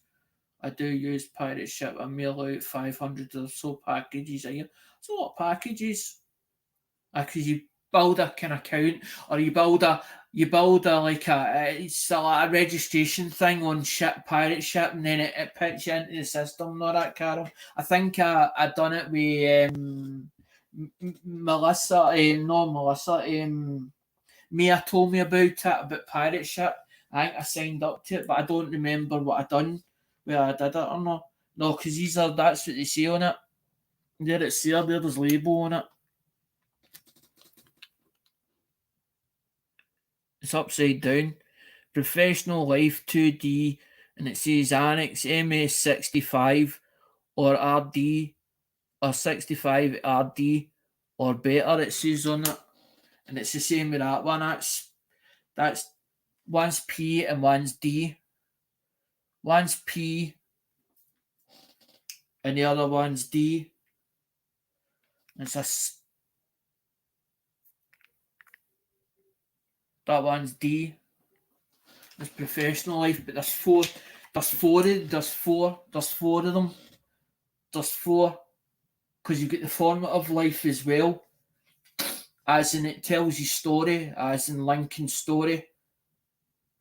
I do use pirate ship. I mail out 500 or so packages a year. It's a lot of packages. Because you build a kind of account, or you build a like it's a registration thing on pirate ship, and then it puts you into the system and all that, Carol. I think I done it with Melissa, no Melissa, Mia told me about it, about pirate ship. I think I signed up to it, but I don't remember what I done, whether I did it or not. No, because that's what they say on it. There it's there, there's label on it. It's upside down. Professional Life 2D, and it says Annex MS65 or RD, or 65 RD or better, it says on it. And it's the same with that one. That's one's P and one's D. One's P and the other one's D. That one's D. It's Professional Life, but there's four of them. There's four, because you get the Formative Life as well, as in it tells you story, as in Lincoln's story,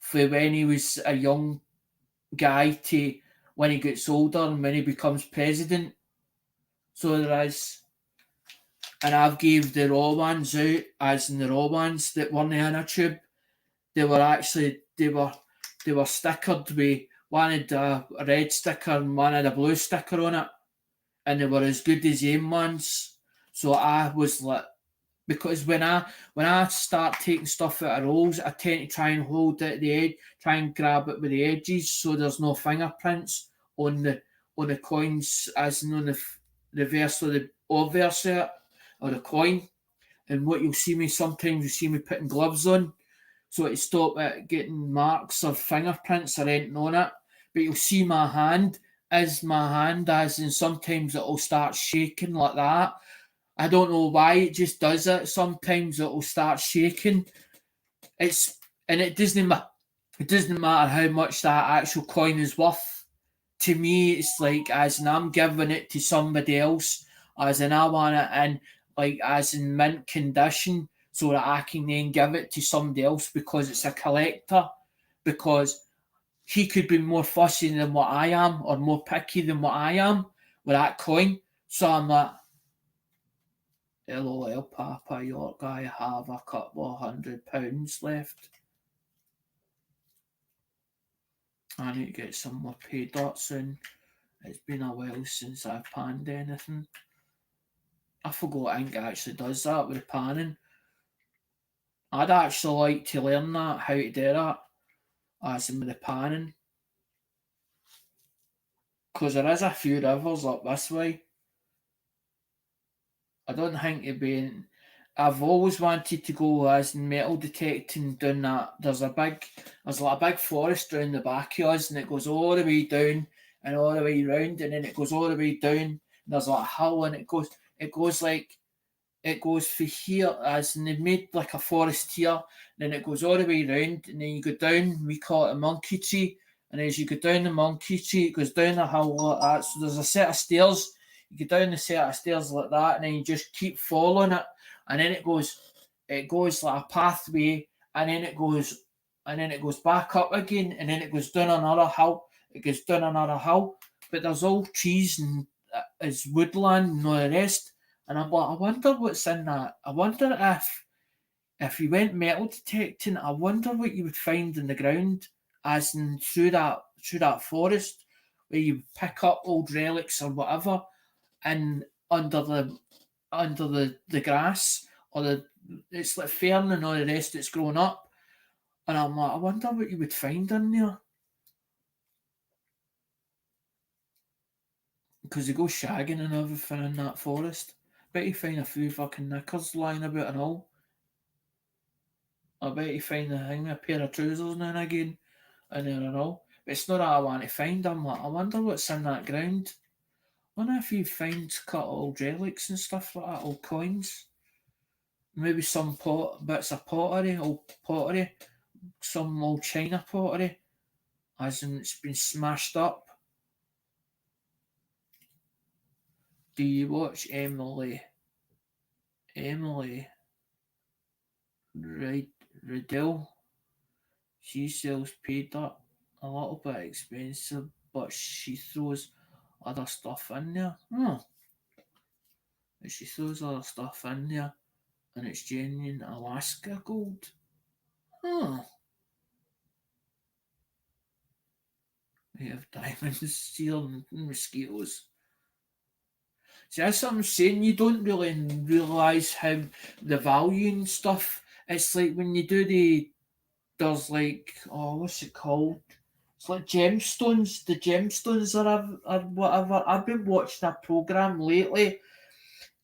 for when he was a young guy to when he gets older and when he becomes president. So there is, and I've gave the raw ones out, as in the raw ones that weren't in a tube. They were stickered with, one had a red sticker and one had a blue sticker on it, and they were as good as them ones. So I was like, because when I start taking stuff out of rolls, I tend to try and hold it at the edge, try and grab it with the edges, so there's no fingerprints on the coins, as in on the reverse or the obverse of it, or the coin. And what sometimes you'll see me putting gloves on, so to stop it getting marks or fingerprints or anything on it. But you'll see my hand as in sometimes it'll start shaking like that. I don't know why it just does it. Sometimes it'll start shaking. It's and it doesn't matter how much that actual coin is worth. To me, it's like as in I'm giving it to somebody else, as in I want it in like as in mint condition, so that I can then give it to somebody else because it's a collector. Because he could be more fussy than what I am, or more picky than what I am with that coin. So I'm like, LOL, Papa York, I have a couple of £100 left. I need to get some more pay dirt soon. It's been a while since I've panned anything. I forgot Ink actually does that with the panning. I'd actually like to learn that, how to do that, as in with the panning. Because there is a few rivers up this way. I don't think it'd be. I've always wanted to go as in metal detecting down that. There's like a big forest round the back of us, and it goes all the way down and all the way round, and then it goes all the way down. And there's like a hill, and it goes for here, as in they've made like a forest here, then it goes all the way round, and then you go down. We call it a monkey tree, and as you go down the monkey tree, it goes down a hill like that. So there's a set of stairs. You go down the set of stairs like that, and then you just keep following it, and then it goes like a pathway, and then it goes back up again, and then it goes down another hill. It goes down another hill, but there's all trees and it's woodland and all the rest. And I'm like, I wonder what's in that. I wonder if you went metal detecting, I wonder what you would find in the ground, as in through that forest, where you pick up old relics or whatever, and under the grass, or it's like fern and all the rest that's grown up. And I'm like, I wonder what you would find in there. Because they go shagging and everything in that forest. Bet you find a few fucking knickers lying about and all. I bet you find a pair of trousers now and again in there and all. But it's not that I want to find. I'm like, I wonder what's in that ground. I wonder if you find cut old relics and stuff like that, old coins. Maybe some bits of pottery, old pottery, some old china pottery, as in it's been smashed up. Do you watch Emily Riddell? She sells paid up, a little bit expensive, but she throws other stuff in there. Oh, she throws other stuff in there, and it's genuine Alaska gold. Oh, we have diamonds, steel, and mosquitoes. See, that's what I'm saying. You don't really realise how the value and stuff. It's like when you do there's like, oh, what's it called? It's like gemstones. The gemstones are whatever. I've been watching a program lately,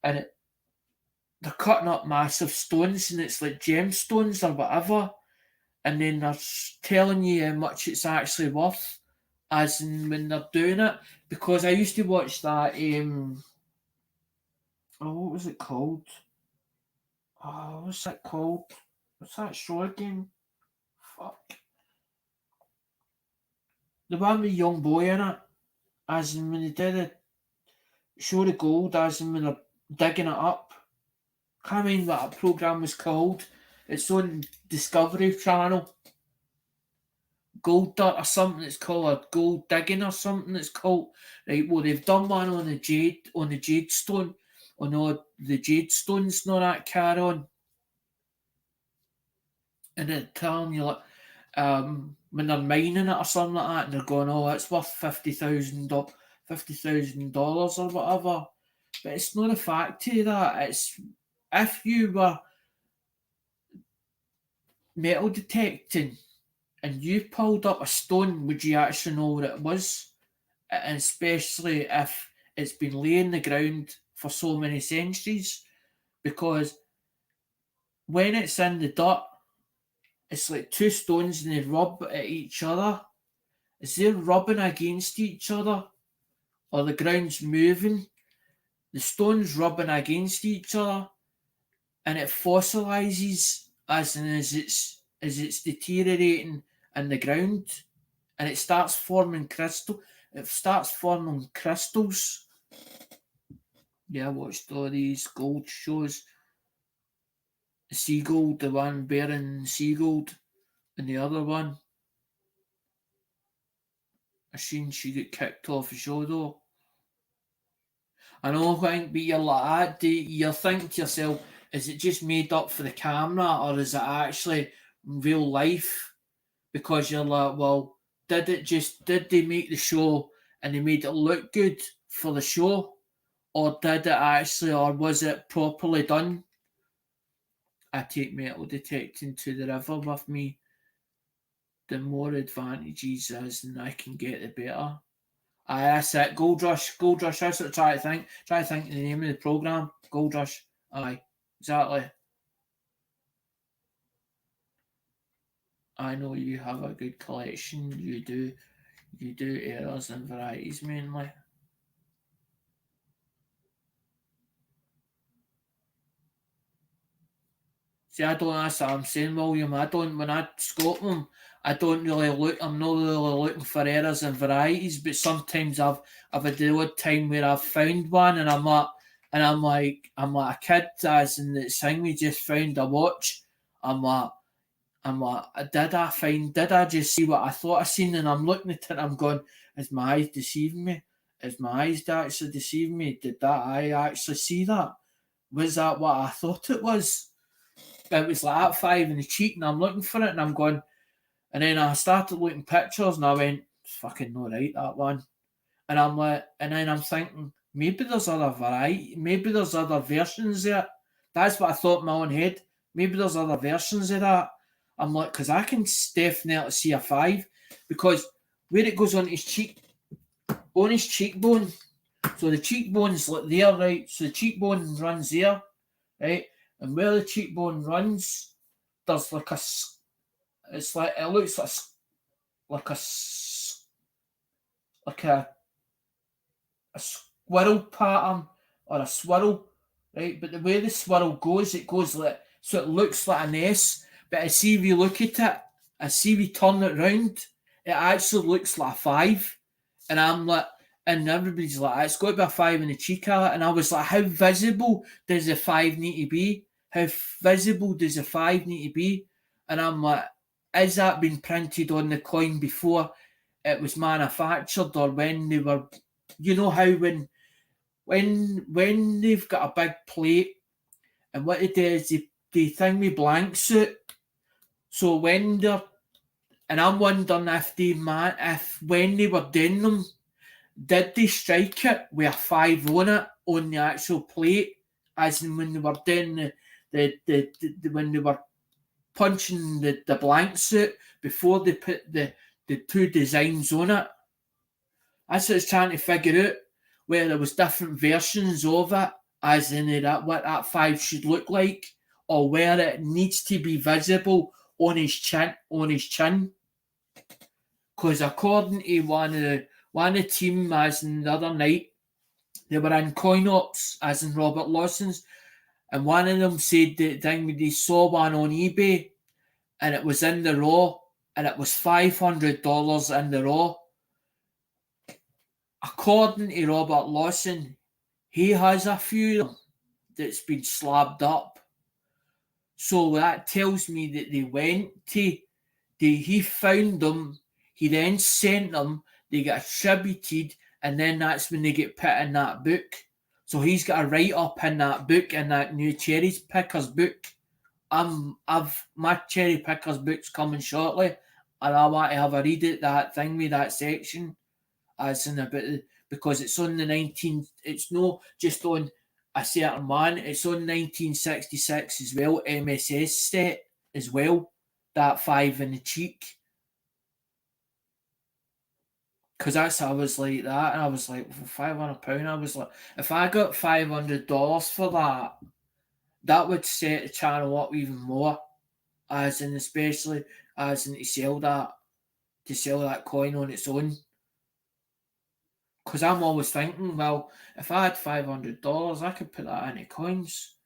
and they're cutting up massive stones, and it's like gemstones or whatever, and then they're telling you how much it's actually worth, as in when they're doing it. Because I used to watch that. Oh, what was it called? Oh, what's that called? What's that show again? Fuck. The one with young boy in it. As in when they did it, show the gold, as in when they're digging it up. Can't remember what that programme was called. It's on Discovery Channel. Gold dirt or something it's called, or gold digging or something it's called. Right, well they've done one on the jade stone, on all the jade stones and all that carry on. And they're telling you like when they're mining it or something like that, and they're going, oh, it's worth $50,000 or whatever. But it's not a fact to that. It's if you were metal detecting and you pulled up a stone, would you actually know what it was? And especially if it's been laying the ground for so many centuries, because when it's in the dirt, it's like two stones and they rub at each other. Is they rubbing against each other? Or the ground's moving? The stones rubbing against each other and it fossilizes as it's deteriorating in the ground and it starts forming crystals. Yeah, I watched all these gold shows. Seagold, the one bearing Seagold, and the other one. I seen she get kicked off the show though. I know, but you're like that. You're thinking to yourself, is it just made up for the camera or is it actually real life? Because you're like, well, did they make the show and they made it look good for the show? Or did it actually, or was it properly done? I take metal detecting to the river with me. The more advantages as and I can get, the better. Aye, that's it. Gold Rush. That's what I try to think. Try to think of the name of the programme. Gold Rush. Aye, exactly. I know you have a good collection. You do. You do errors and varieties mainly. See, I don't. That's what I'm saying, William. I don't. When I scope them, I don't really look. I'm not really looking for errors and varieties. But sometimes I've had the odd time where I've found one, and I'm like a kid, as in the thing we just found a watch. I'm like. I'm like, did I just see what I thought I seen? And I'm looking at it and I'm going, is my eyes deceiving me? Is my eyes actually deceiving me? Did that eye actually see that? Was that what I thought it was? It was like at five in the cheek and I'm looking for it and I'm going, and then I started looking pictures and I went, it's fucking not right, that one. And I'm like, and then I'm thinking, maybe there's other variety, maybe there's other versions there. That's what I thought in my own head. Maybe there's other versions of that. I'm like, because I can definitely see a five, because where it goes on his cheekbone. So the cheekbone's like there, right? So the cheekbone runs there, right? And where the cheekbone runs, there's like it's like it looks like a like a squirrel pattern or a swirl, right? But the way the swirl goes, it goes like, so it looks like an S. But I see if you look at it, I see if you turn it round, it actually looks like a five. And I'm like, and everybody's like, it's got to be a five in the cheek of it. And I was like, how visible does the five need to be? How visible does the five need to be? And I'm like, is that been printed on the coin before it was manufactured, or when they were, you know how when they've got a big plate and what they do is they thing with blanks out. So when they're, and I'm wondering if when they were doing them, did they strike it with a five on it on the actual plate, as in when they were doing the when they were punching the blanks out before they put the two designs on it. That's what I was trying to figure out, where there was different versions of it, as in that what that five should look like, or where it needs to be visible on his chin. Because according to one of the team, as in the other night, they were in coin ops, as in Robert Lawson's, and one of them said that thing when they saw one on eBay, and it was in the raw, and it was $500 in the raw. According to Robert Lawson, he has a few of them that's been slabbed up. So that tells me that he found them, he then sent them, they get attributed, and then that's when they get put in that book. So he's got a write up in that book, in that new Cherry Pickers book. I've my Cherry Pickers book's coming shortly, and I want to have a read at that thing with that section, as in a bit, because it's on the 19. It's not just on a certain man. It's on 1966 as well. MSS set as well. That five in the cheek. Because that's I was like that, and I was like, for £500. I was like, if I got $500 for that, that would set the channel up even more, as in especially as in to sell that coin on its own. Because I'm always thinking, well, if I had $500, I could put that into coins.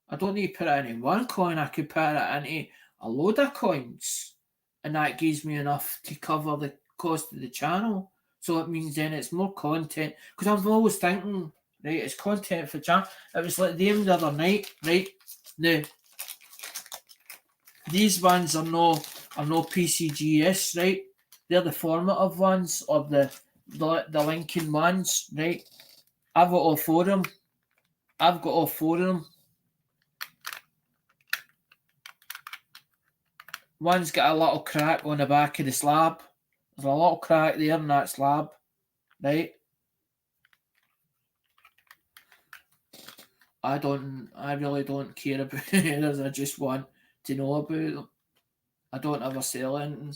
I don't need to put it into one coin. I could put it into a load of coins, and that gives me enough to cover the cost of the channel. So it means then it's more content. Because I'm always thinking, right, it's content for channel. It was like the other night, right? Now these ones are no PCGS, right? They're the formative ones, or the linking ones, right? I've got all four of them. I've got all four of them. One's got a little crack on the back of the slab. There's a little crack there in that slab, right? I really don't care about it. I just want to know about them. I don't ever sell anything.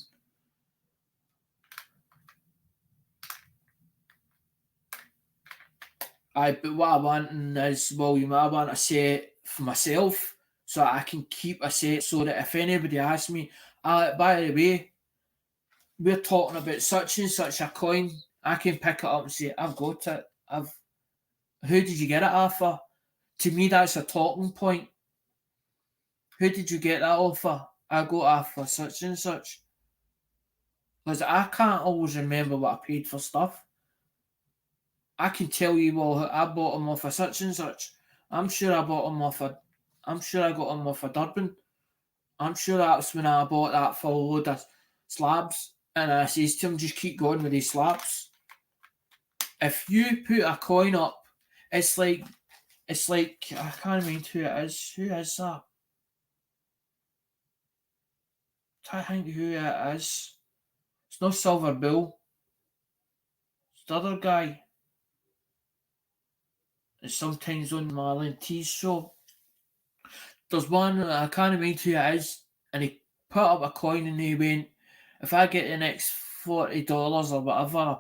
But what I want is, William, I want a set for myself so I can keep a set so that if anybody asks me, by the way, we're talking about such and such a coin, I can pick it up and say, I've got it. Who did you get it off of? To me, that's a talking point. Who did you get that off of? I got off for such and such. Because I can't always remember what I paid for stuff. I can tell you, well, I bought them off of such and such. I'm sure I got them off of Durban. I'm sure that's when I bought that full load of slabs. And I says to him, just keep going with these slabs. If you put a coin up, it's like I can't remember who it is. Who is that? I think who it is. It's not Silver Bill. It's the other guy. It's sometimes on Marlon T's show. There's one, I can't remember who it is, and he put up a coin and he went, if I get the next $40 or whatever,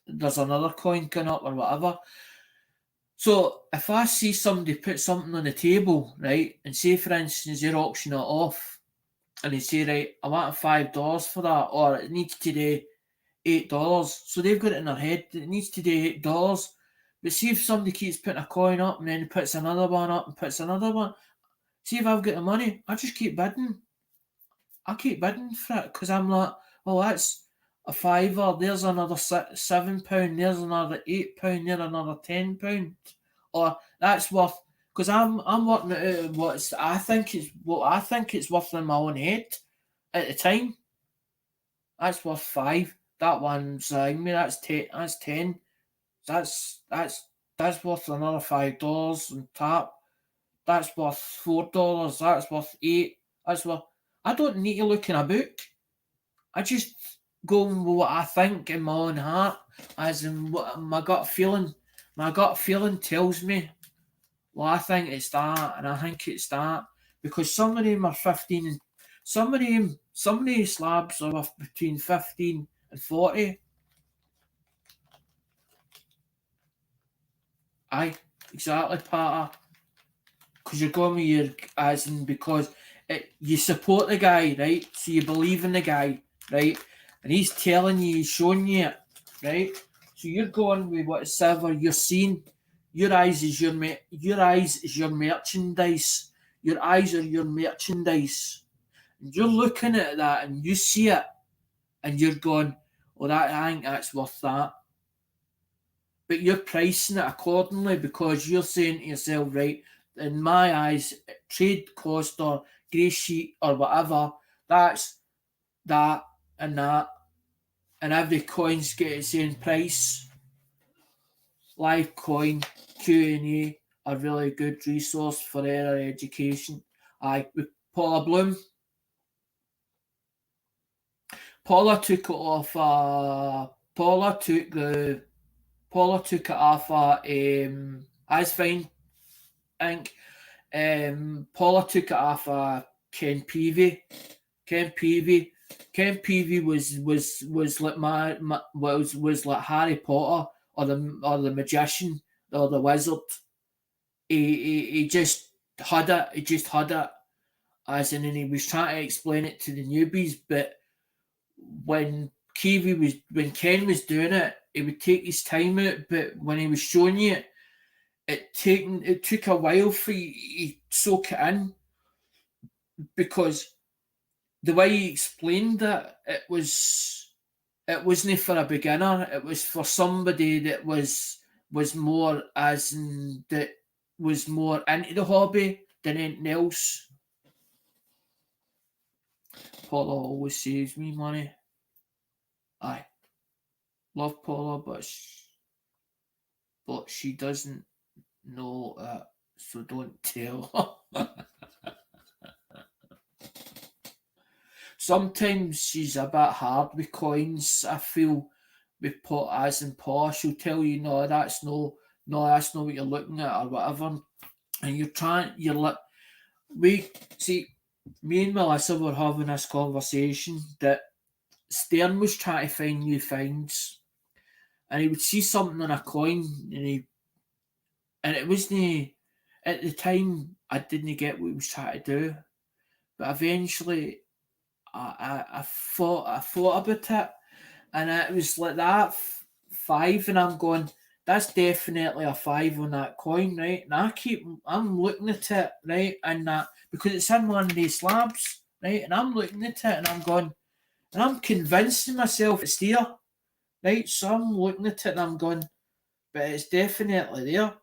there's another coin coming up or whatever. So if I see somebody put something on the table, right, and say for instance you're auctioning it off, and they say, right, I want $5 for that, or it needs to do $8. So they've got it in their head that it needs to do $8. But see if somebody keeps putting a coin up and then puts another one up and puts another one. See if I've got the money, I just keep bidding. I keep bidding for it because I'm like, well, that's a fiver. There's another £7. There's another £8. There's another £10. Or that's worth, because I'm working it out what I think it's worth in my own head at the time. That's worth 5. That one's me. That's 10. That's 10. That's worth another $5 on tap. That's worth $4. That's worth 8. That's worth. I don't need to look in a book. I just go with what I think in my own heart, as in what my gut feeling. My gut feeling tells me, well, I think it's that, and I think it's that, because some of them are 15, and some of these slabs are worth between 15 and 40. Aye, exactly, Pater. Because you're going with your, as in, because you support the guy, right? So you believe in the guy, right? And he's telling you, he's showing you it, right? So you're going with whatever you're seeing. Your eyes is your merchandise. Your eyes are your merchandise. And you're looking at that and you see it, and you're going, "Oh, I think that's worth that." But you're pricing it accordingly because you're saying to yourself, right, in my eyes, trade cost or grey sheet or whatever, that's that and that, and every coin's got its own price. Live coin, Q&A, a really good resource for their education. With Paula Bloom. Paula took it off. Paula took it off. As fine, I think. Paula took it off Ken Peavy. Ken Peavy was like was like Harry Potter or the magician or the wizard. He just had it. He just had it, as in, and he was trying to explain it to the newbies. But when when Ken was doing it, he would take his time out. But when he was showing you it, it took a while for you to soak it in, because the way he explained it, it wasn't for a beginner. It was for somebody that was more, as in, that was more into the hobby than anything else. Paula always saves me money. I love Paula, but she doesn't know it, so don't tell her. Sometimes she's a bit hard with coins, I feel, with pot, as in Paula. She'll tell you, no, that's not what you're looking at, or whatever. And you're like, we see, me and Melissa were having this conversation that Stern was trying to find new finds, and he would see something on a coin, and it wasn't, at the time, I didn't get what he was trying to do, but eventually I thought about it, and it was like that five, and I'm going, that's definitely a five on that coin, right? And I'm looking at it, right, and that, because it's in one of these slabs, right, and I'm looking at it, and I'm going, and I'm convincing myself it's there, right? So I'm looking at it, and I'm going, but it's definitely there,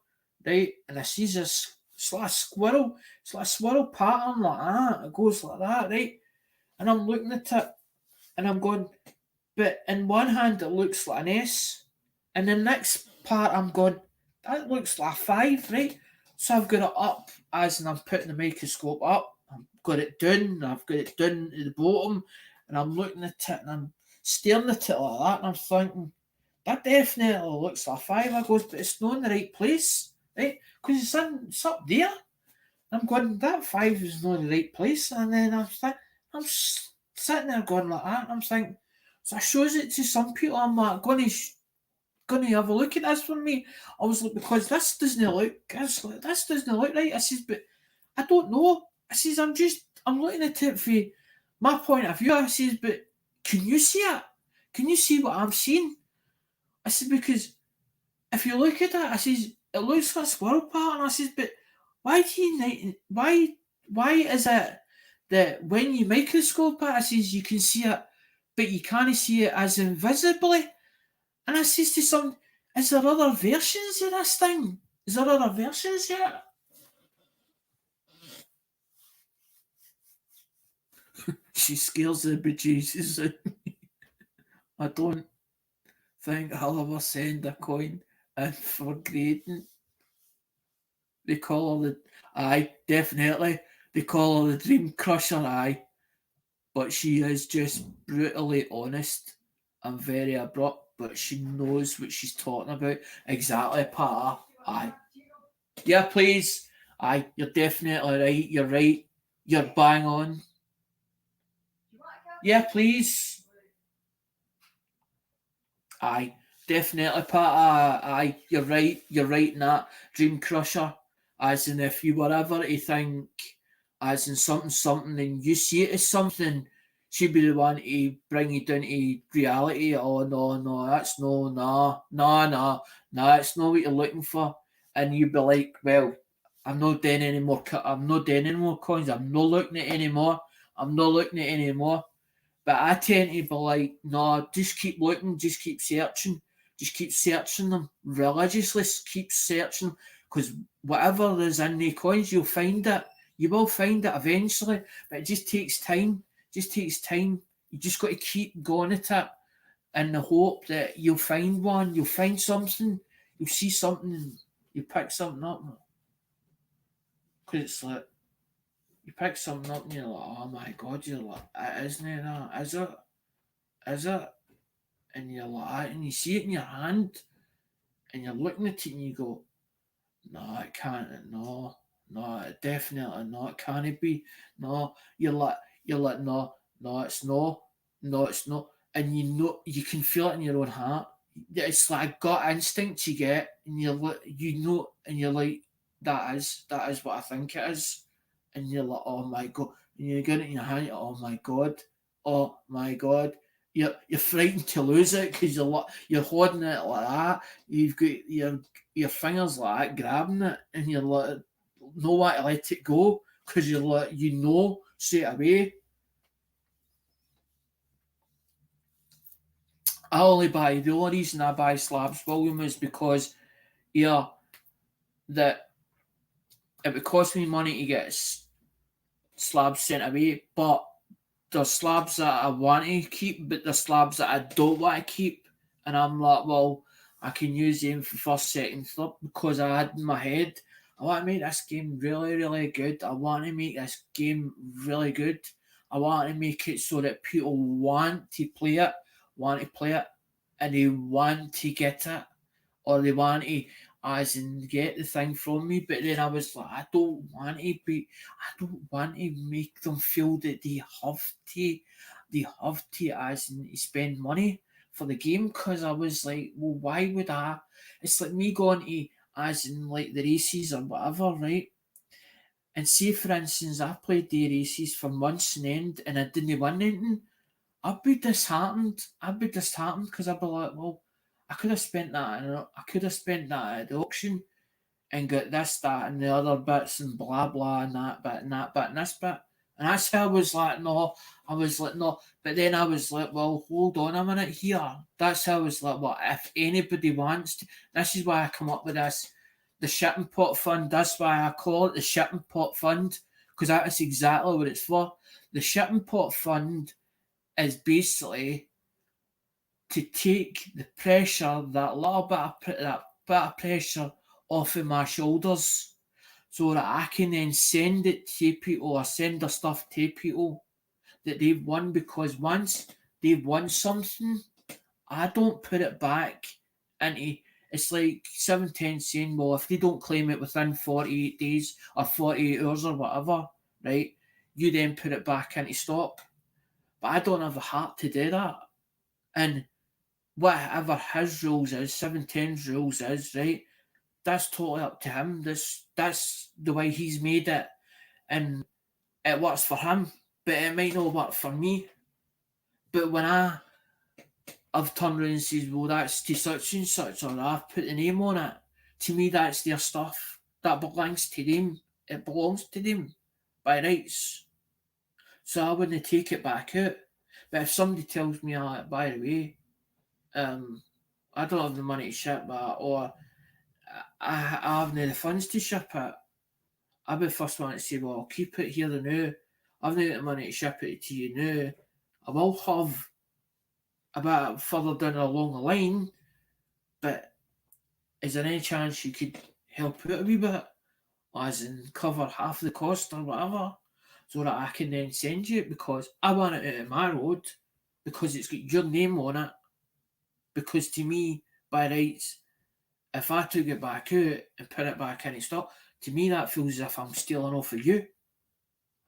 right? And I see this, it's like a squirrel, it's like a squirrel pattern like that. It goes like that, right? And I'm looking at it, and I'm going, but in one hand it looks like an S, and the next part I'm going, that looks like a five, right? So I've got it up, as in I'm putting the microscope up, I've got it down, I've got it down to the bottom, and I'm looking at it, and I'm staring at it like that, and I'm thinking, that definitely looks like a five. I goes, but it's not in the right place, right? Because it's up there. I'm going, that five is not in the right place, and then sitting there going like that, and I'm thinking, so I shows it to some people. I'm like, going to have a look at this for me. I was like, because this doesn't look right. I says, but I don't know. I says, I'm looking at it from my point of view. I says, but can you see it? Can you see what I'm seeing? I said, because if you look at it, I says, it looks like a squirrel pattern. I says, but why do you why is it that when you microscope it, I says, you can see it, but you can't see it as invisibly? And I says to some, is there other versions of this thing? Is there other versions yet? She scares the bejesus out of me. I don't think I'll ever send a coin in for grading. They call her the, aye, definitely. They call her the Dream Crusher, aye. But she is just brutally honest and very abrupt, but she knows what she's talking about. Exactly, Pat. Aye. Yeah, please. Aye, you're definitely right. You're right. You're bang on. Yeah, please. Aye, definitely, Pat. Aye, you're right. You're right in that. Dream Crusher. As in, if you were ever to think, as in something, and you see it as something, she'd be the one to bring you down to reality. Oh, no, no, that's no, nah, nah, nah, nah, it's not what you're looking for. And you'd be like, well, I'm not doing any more, I'm not doing any more coins. I'm not looking at any more. I'm not looking at any more. But I tend to be like, no, just keep looking, just keep searching them religiously, keep searching, because whatever is in the coins, you'll find it. You will find it eventually, but it just takes time. Just takes time. You just got to keep going at it in the hope that you'll find one, you'll find something, you'll see something, you pick something up. Because it's like, you pick something up and you're like, oh my god, you're like, isn't it that? Is it? Is it? And you're like, and you see it in your hand, and you're looking at it, and you go, no, it can't. No, no, it definitely not. It can't be. No, you're like, no, no, it's no, no, it's not. And you know, you can feel it in your own heart. It's like a gut instinct you get, and you're like, you know, and you're like, That is what I think it is. And you're like, oh my god, and you get it in your hand, oh my god. You're frightened to lose it because you're holding it like that. You've got your fingers like that, grabbing it, and you're like, no want to let it go because you're like, straight away. The only reason I buy slabs, William, is because yeah, that it would cost me money to get slabs sent away, but there's slabs that I want to keep, but there's slabs that I don't want to keep. And I'm like, well, I can use them for first, second, third because I had in my head, I want to make this game really, really good. I want to make this game really good. I want to make it so that people want to play it, and they want to get it, or they want to as in get the thing from me. But then I was like, I don't want to make them feel that they have to as in spend money for the game, because I was like, well, why would I? It's like me going to as in like the races or whatever, right? And say for instance, I played the races for months and end and I didn't win anything. I'd be disheartened. Because I'd be like, well, I could have spent that at the auction and got this, that, and the other bits and blah blah and that bit and that bit and this bit. And that's how I was like, no. I was like, no. But then I was like, well, hold on a minute here. That's how I was like, well, if anybody wants to, this is why I come up with this, the shipping pot fund. That's why I call it the shipping pot fund, because that is exactly what it's for. The shipping pot fund is basically to take the pressure, that bit of pressure off of my shoulders, so that I can then send it to people or send the stuff to people that they've won. Because once they've won something, I don't put it back into. It's like 710 saying, well, if they don't claim it within 48 days or 48 hours or whatever, right, you then put it back into stock. But I don't have the heart to do that. And whatever his rules is, 710's rules is, right, that's totally up to him. That's the way he's made it, and it works for him, but it might not work for me. But when I've turned around and says, well, that's to such and such, or I've put the name on it, to me that's their stuff. That belongs to them. It belongs to them by rights. So I wouldn't take it back out. But if somebody tells me, by the way, I don't have the money to ship that, or I haven't the funds to ship it, I'll be the first one to say, well, I'll keep it here and now. I've not got the money to ship it to you now. I will have a bit further down along the line, but is there any chance you could help out a wee bit? As in cover half the cost or whatever, so that I can then send you it, because I want it out of my road, because it's got your name on it. Because to me, by rights, if I took it back out and put it back in stock, to me that feels as if I'm stealing off of you.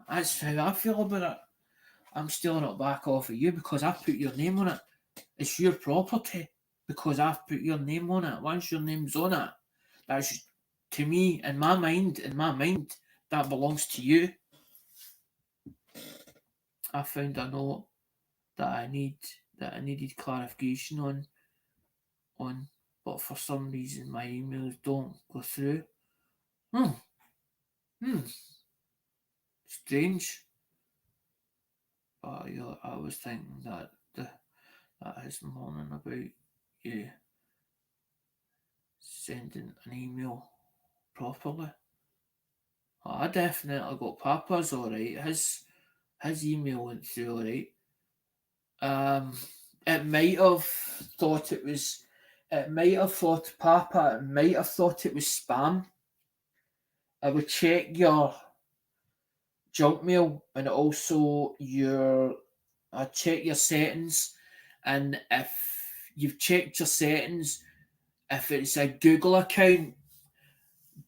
That's how I feel about it. I'm stealing it back off of you because I've put your name on it. It's your property because I've put your name on it. Once your name's on it, that's, to me, in my mind, that belongs to you. I found a note that I needed clarification on, but for some reason my emails don't go through. Hmm. Hmm. Strange. But yeah, I was thinking that this morning about you sending an email properly. I definitely got Papa's alright. His email went through alright. Um, it might have thought it was. It might have thought Papa. It might have thought it was spam. I would check your junk mail and also your. I check your settings, and if you've checked your settings, if it's a Google account,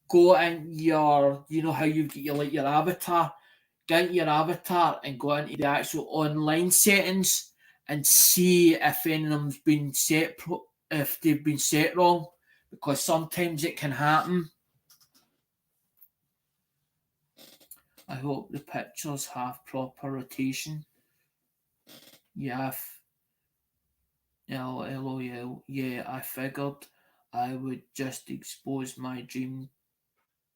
go in your. You know how you get your avatar. Get into your avatar and go into the actual online settings and see if any of them's been set if they've been set wrong, because sometimes it can happen. I hope the pictures have proper rotation. Yeah, LOL. Yeah, I figured I would just expose my dream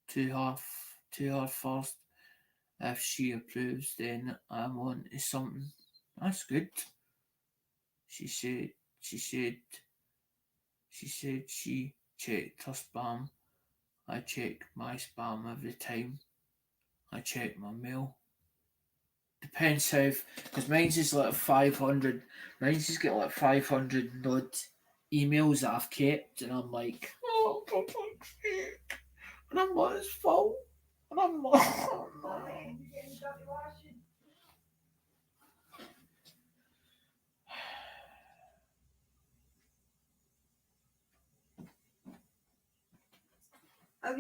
to her, to her first. If she approves, then I'm on to something. That's good. She said. She said. She said she checked her spam. I check my spam every time I check my mail. Depends how, because mine's is like 500. Mine's just got like 500 odd emails that I've kept, and I'm like, oh, for fuck's sake. And I'm like, it's full. And I'm like, oh, no.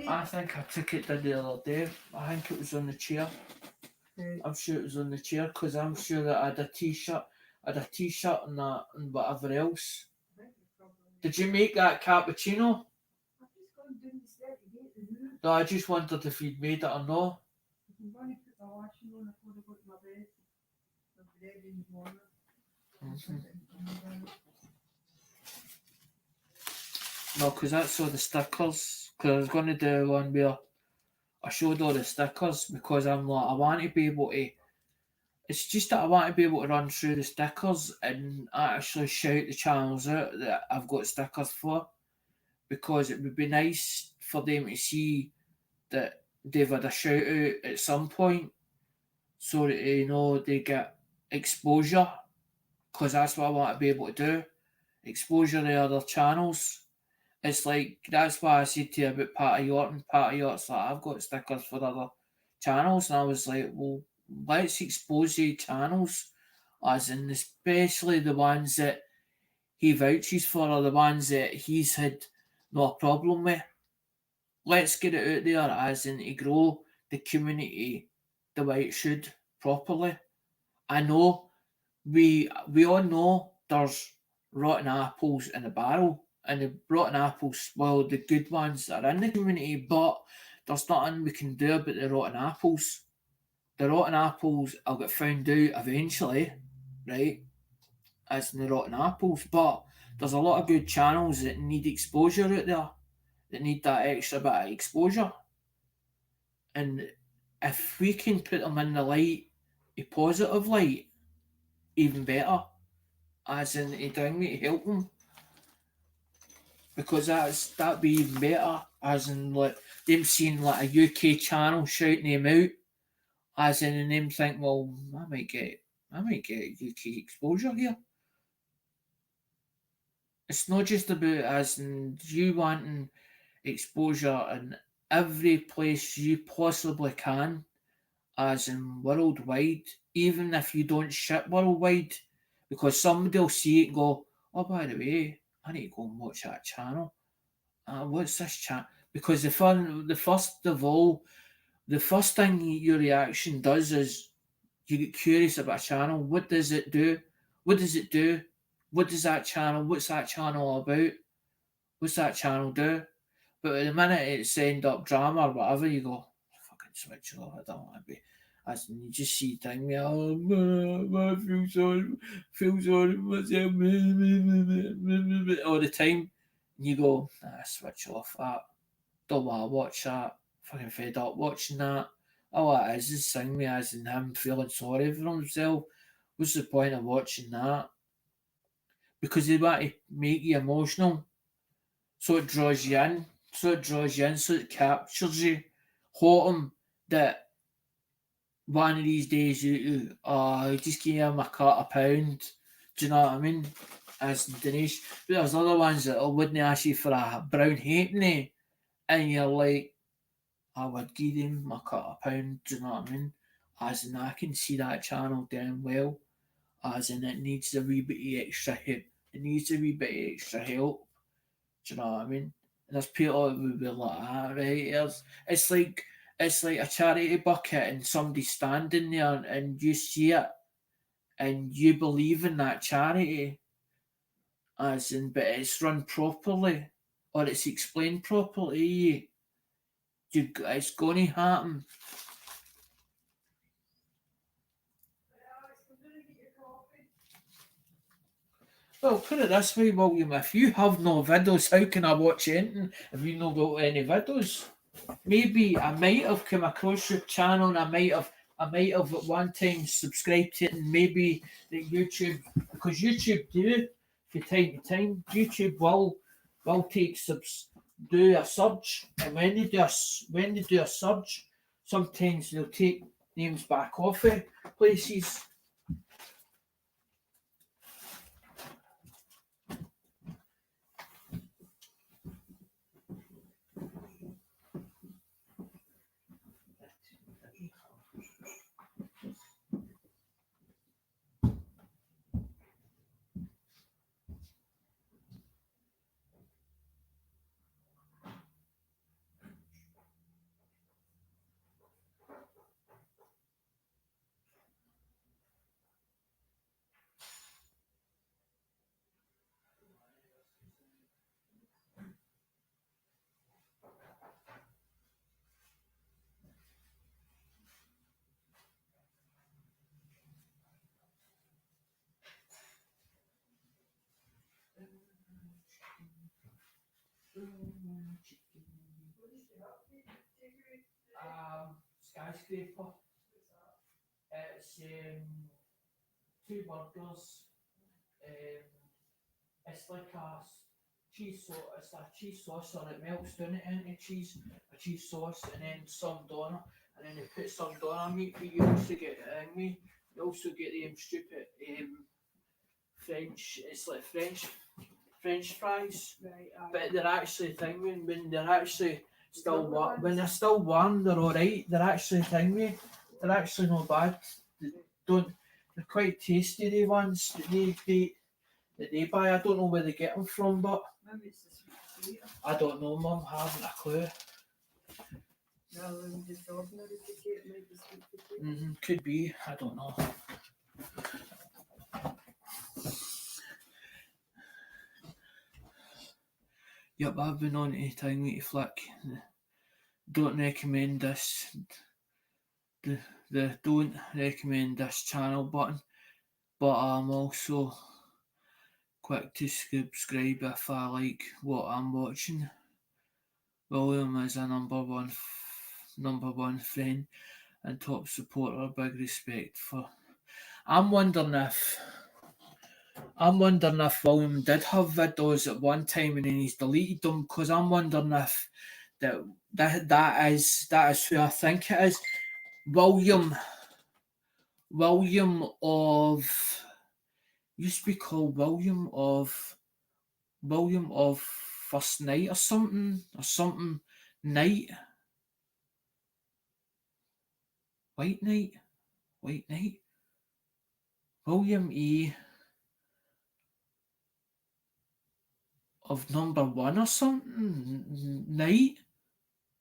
I think I took it the other day. I think it was on the chair. I'm sure it was on the chair because I'm sure that I had a t-shirt. I had a t-shirt and that and whatever else. Did you make that cappuccino? No, I just wondered if you'd made it or not. Mm-hmm. No, because that's all the stickers. Because I was going to do one where I showed all the stickers because I'm like, I want to be able to. It's just that I want to be able to run through the stickers and actually shout the channels out that I've got stickers for, because it would be nice for them to see that they've had a shout out at some point, so that they get exposure, because that's what I want to be able to do, exposure to other channels. It's like that's why I said to you about Patty Yorton. Patty Yorton's like, I've got stickers for other channels, and I was like, well, let's expose the channels, as in especially the ones that he vouches for, or the ones that he's had no problem with. Let's get it out there, as in to grow the community the way it should properly. I know we all know there's rotten apples in the barrel, and the rotten apples spoil the good ones that are in the community, but there's nothing we can do about the rotten apples. The rotten apples will get found out eventually, right? As in the rotten apples, but there's a lot of good channels that need exposure out there, that need that extra bit of exposure. And if we can put them in the light, a positive light, even better, as in a thing to help them, because that'd be even better, as in like them seeing like a UK channel shouting them out, as in and them think, well, I might get UK exposure here. It's not just about as in you wanting exposure in every place you possibly can, as in worldwide, even if you don't ship worldwide, because somebody will see it and go, oh, by the way, I need to go and watch that channel. What's this chat? Because the first thing your reaction does is you get curious about a channel. What does it do? What does it do? What does that channel? What's that channel all about? What's that channel do? But at the minute it's end up drama or whatever, you go fucking switch it off. I don't want to be. As in, you just see things, oh, I feel sorry for myself all the time. And you go, switch off that. Don't want to watch that. Fucking fed up watching that. All it is sing me as in him feeling sorry for himself. What's the point of watching that? Because they want to make you emotional. So it draws you in. So it captures you. Hoping that one of these days you just give him a £1. Do you know what I mean? As donation. But there's other ones that wouldn't ask you for a brown halfpenny, and you're like, I would give them a £1. Do you know what I mean? As in, I can see that channel doing well. As in, it needs a wee bit of extra help. It needs a wee bit of extra help. Do you know what I mean? And there's people that would be like, right? It's like a charity bucket, and somebody standing there, and you see it, and you believe in that charity, as in, but it's run properly, or it's explained properly. It's going to happen. Well, put it this way, William, if you have no videos, how can I watch anything if you not got any videos? Maybe I might have come across your channel and I might have at one time subscribed to it, and maybe that YouTube, because YouTube do from time to time, YouTube will take do a surge, and when they do a surge, sometimes they'll take names back off it places. Skyscraper. It's two burgers. It's like a cheese sauce. It's a cheese sauce, or it melts down it into cheese, a cheese sauce, and then some doner, and then they put some doner meat. But you also get me. You also get them stupid French. It's like French fries, Right, but they're actually when they're actually still warm. When they're still warm, they're all right. They're actually they're actually not bad. They don't. They're quite tasty. The ones that they buy. I don't know where they get them from, but maybe it's the sweet potato. I don't know, Mum. I haven't a clue. Rather than just ordinary potato, it might be sweet potato. Could be. I don't know. Yep, I've been on to Time Me to Flick. Don't recommend this. The don't recommend this channel button, but I'm also quick to subscribe if I like what I'm watching. William is a number one friend and top supporter. Big respect for. I'm wondering if William did have videos at one time and then he's deleted them, because I'm wondering if that is who I think it is. William of used to be called William of First Night or something Night. White Night. William E of number one or something Night.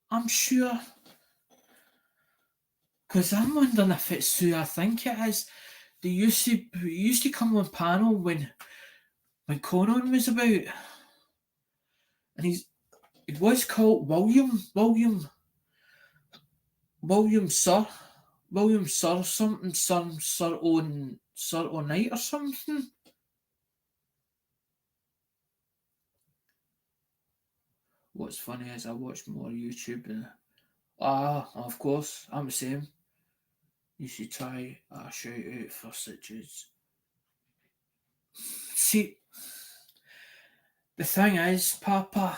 I'm sure. Because I'm wondering if it's who I think it is. They used to come on panel when Conan was about, and it was called William Sir something Sir O'Night or something. What's funny is I watch more YouTube and of course I'm the same. You should try a shout out for Sitches. See, the thing is, Papa,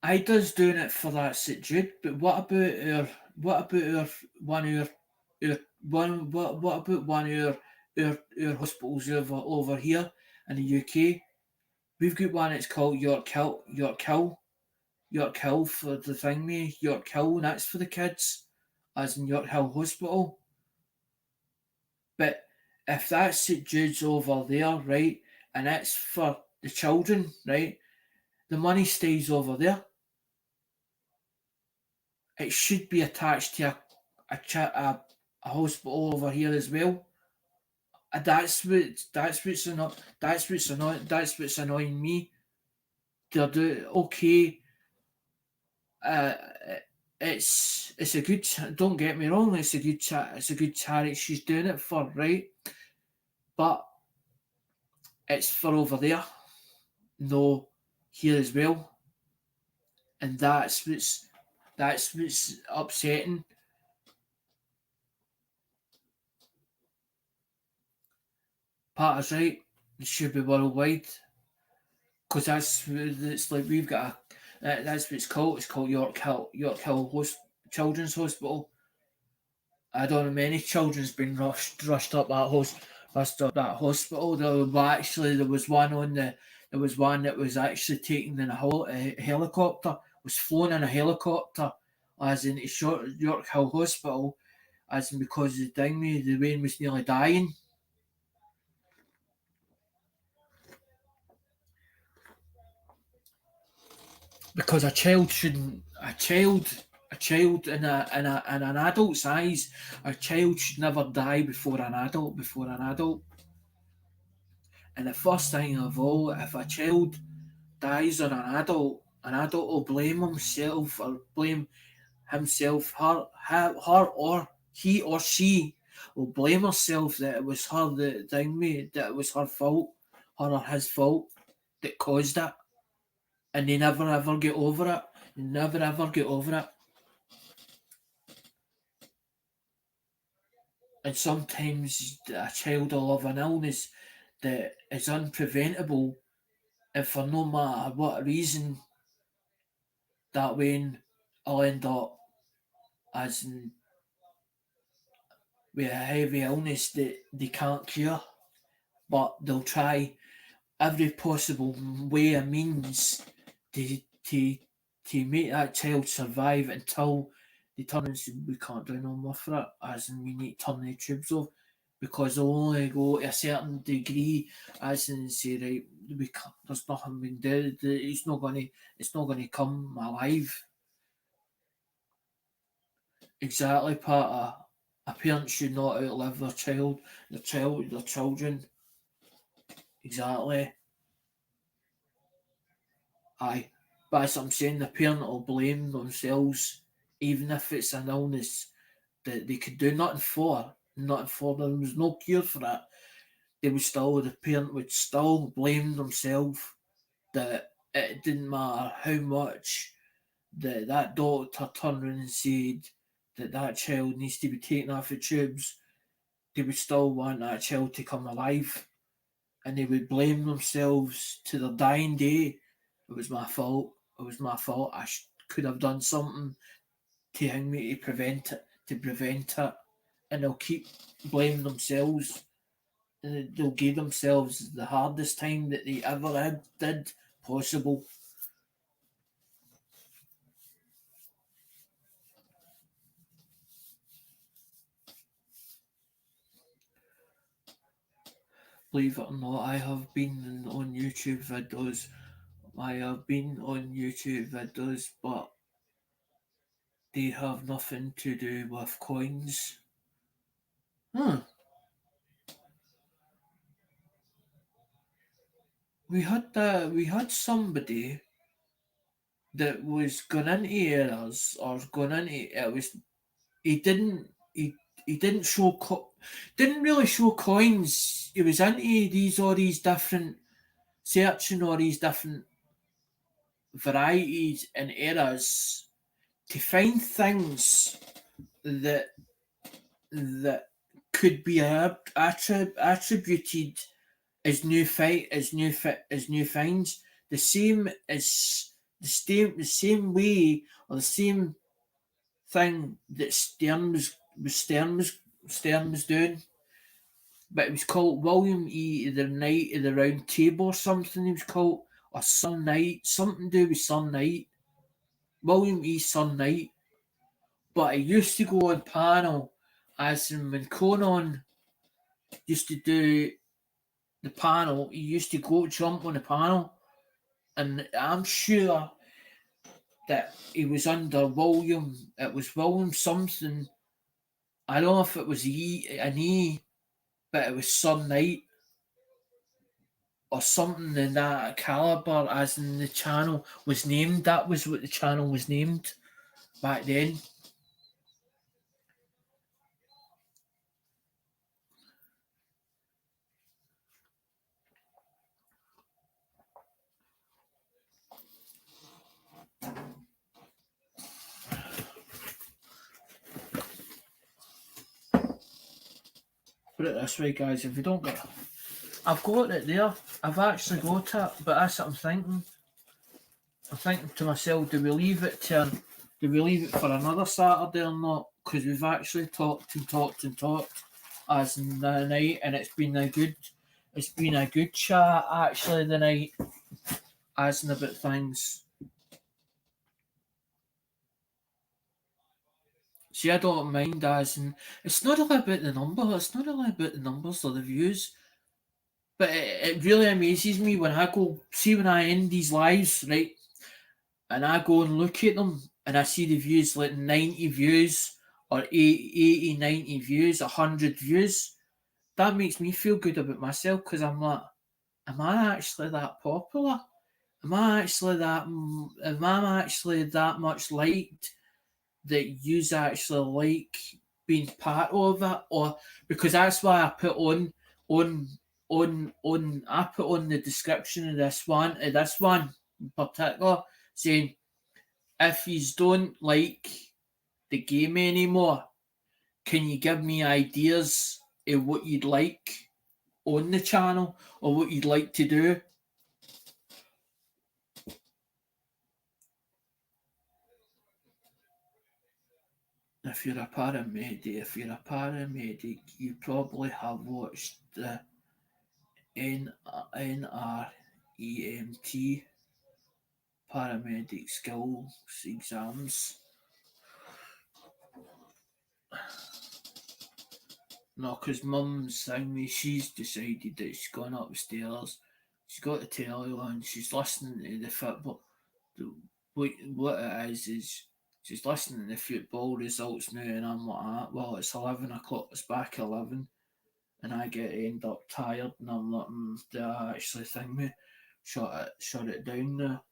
I does doing it for that St Jude, but what about our what about one of our hospitals over here in the UK? We've got one that's called York Hill for the thing, me York Hill, and that's for the kids, as in York Hill Hospital. But if that's St Jude's over there, right, and it's for the children, right, the money stays over there. It should be attached to a hospital over here as well. That's what's annoying me. They're okay. Uh, it's a good. Don't get me wrong. It's a good charity. She's doing it for, right. but it's for over there, no here as well. And that's what's upsetting. Patter's right. It should be worldwide because it's like we've got that's what it's called. It's called York Hill Children's Hospital. I don't know many children's been rushed up that hospital. There was one on the there was one that was actually taken in a helicopter, was flown in a helicopter, as in York Hill Hospital, as in because the rain was nearly dying. Because a child in an adult's eyes, a child should never die before an adult. And the first thing of all, if a child dies on an adult will blame himself or blame himself, her or he or she will blame herself that it was her that it was her fault, her or his fault that caused it, and they never ever get over it. They never ever get over it. And sometimes a child will have an illness that is unpreventable, and for no matter what reason, that way I'll end up as in with a heavy illness that they can't cure, but they'll try every possible way and means to to to make that child survive until they turn and say we can't do no more for it, as in we need to turn the tubes off because they'll only go to a certain degree, as in say right we can't, there's nothing we can do. It's not gonna come alive. Exactly, part of a parent should not outlive their children. Exactly. Aye. But as I'm saying, the parent will blame themselves, even if it's an illness that they could do nothing for. There was no cure for it. The parent would still blame themselves that it didn't matter how much that doctor turned around and said that child needs to be taken off the tubes. They would still want that child to come alive, and they would blame themselves to their dying day. It was my fault. It was my fault. Could have done something to hang me to prevent it, and they'll keep blaming themselves. And they'll give themselves the hardest time that they ever did possible. Believe it or not, I have been on YouTube videos. I have been on YouTube videos, but they have nothing to do with coins. Huh. We had somebody that was going into us or going into it was he didn't didn't really show coins. He was into these different searching all these different varieties and eras to find things that that could be attributed as new finds, the same as the same way or the same thing that Stern was doing. But it was called William E. The Knight of the Round Table or something. He was called or Sun Knight, something to do with Sun Knight. William E. Sun Knight. But he used to go on panel, as in when Conan used to do the panel, he used to go jump on the panel, and I'm sure that he was under William. It was William something. I don't know if it was an E, but it was some Knight or something in that caliber. As in the channel was named. That was what the channel was named back then. put it this way, guys. If you don't get, I've got it there. I've actually got it, but that's what I'm thinking. I'm thinking to myself, do we leave it for another Saturday or not? Because we've actually talked and talked and talked as in the night, and it's been a good chat actually the night, as in about things. See, I don't mind as in it's not really about the number. It's not really about the numbers or the views. But it really amazes me when I go see when I end these lives, right? And I go and look at them and I see the views like 90 views or 80, 90 views, 100 views. That makes me feel good about myself because I'm like, am I actually that popular? Am I actually that much liked that yous actually like being part of it? Or because that's why I put on I put on the description of this one in particular saying if you don't like the game anymore, can you give me ideas of what you'd like on the channel or what you'd like to do? If you're a paramedic, you probably have watched the NREMT paramedic skills exams. No, because mum's saying me, she's decided that she's gone upstairs, she's got the telly on, she's listening to the football. What it is she's listening to the football results now, and I'm like, well, it's 11 o'clock, it's back 11, and I end up tired, and I'm like, do I actually think me? Shut it down now.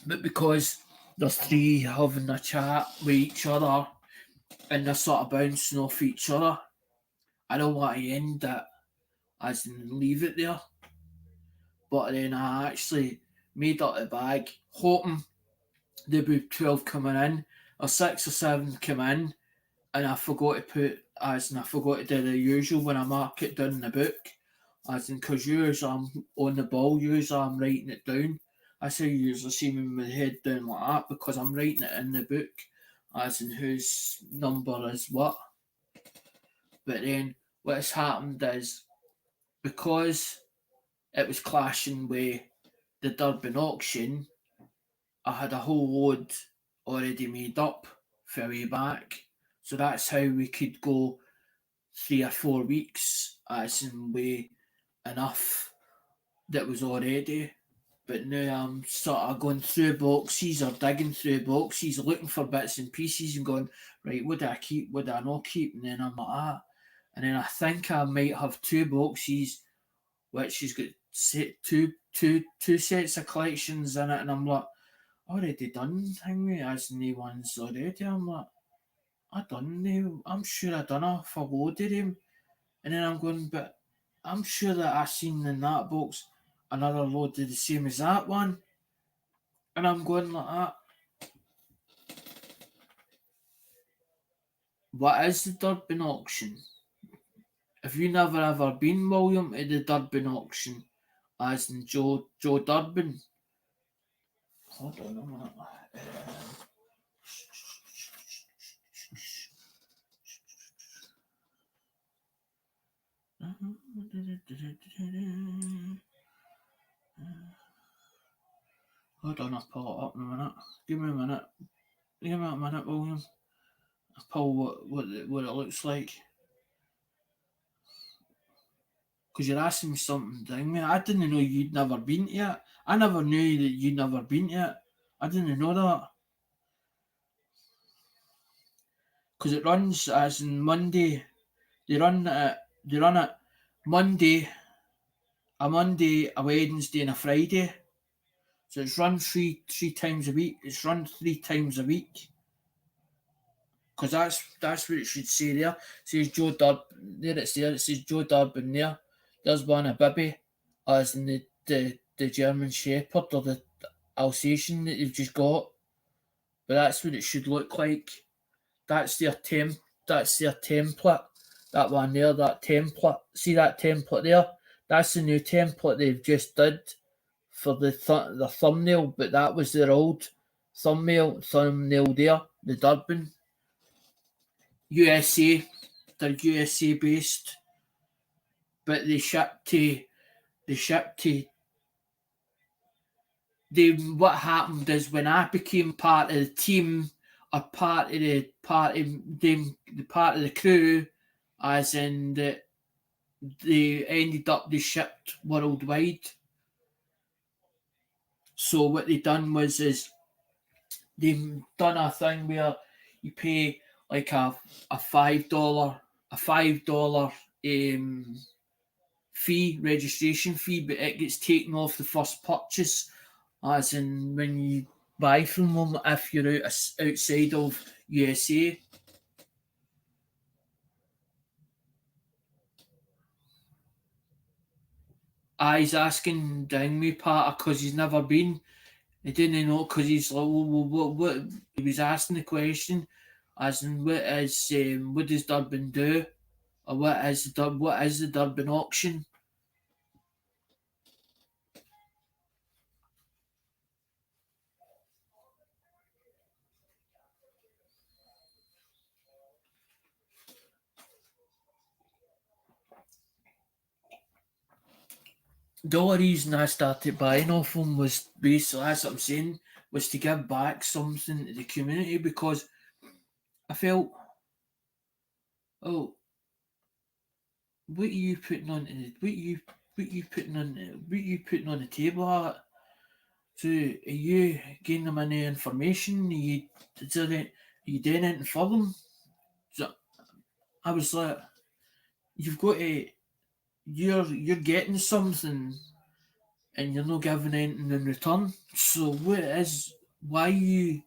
But because there's three having a chat with each other, and they're sort of bouncing off each other, I don't want to end it as in leave it there. But then I actually made up the bag, hoping there would be 12 coming in, or 6 or 7 come in, and I forgot to do the usual when I mark it down in the book. As in, because usually I'm on the ball, usually I'm writing it down. I say usually see me with my head down like that because I'm writing it in the book, as in whose number is what. But then what has happened is because it was clashing with the Durban auction, I had a whole load already made up for a way back. So that's how we could go 3 or 4 weeks, as in way enough that was already. But now I'm sort of going through boxes or digging through boxes, looking for bits and pieces and going, right, what do I keep, what do I not keep? And then I'm like, And then I think I might have 2 boxes, which has got two sets of collections in it. And I'm like, already done thing as new ones already. I'm like, I'm sure I done a for load of them. And then I'm going, but I'm sure that I seen in that box another load of the same as that one. And I'm going like that. What is the Durban auction? Have you never ever been, William, to the Durban auction? As in Joe Durban? Hold on a minute. Hold on, I'll pull it up in a minute. Give me a minute. Give me a minute, William. I'll pull what it looks like. Because you're asking me something, dang me. I didn't know you'd never been to it. I never knew that you'd never been to it. I didn't know that. Because it runs as in Monday. They run it Monday, a Wednesday, and a Friday. So it's run three times a week. It's run 3 times a week. Because that's what it should say there. It says Joe Durban. There it's there. It says Joe Durban there. There's one a Bibby, as in the German Shepherd or the Alsatian that you've just got. But that's what it should look like. That's their template. That one there, that template. See that template there? That's the new template they've just did for the thumbnail, but that was their old thumbnail there, the Durban. USA, they're USA based, but they shipped to what happened is when I became part of the team, or part of the crew, as in that they ended up they shipped worldwide. So what they done was is they've done a thing where you pay like a $5 fee, registration fee, but it gets taken off the first purchase, as in when you buy from them if you're outside of USA. He's asking down me part because he's never been. He didn't know because he's like, what? He was asking the question, as in what does Durban do, or what is the Durban auction? The only reason I started buying off him was basically, as I'm saying, was to give back something to the community because I felt, oh, what are you putting on the, what you putting on the table? So are you giving them any information? Are you doing anything for them? So I was like, you've got to, you're getting something and you're not giving anything in return. So what is why are you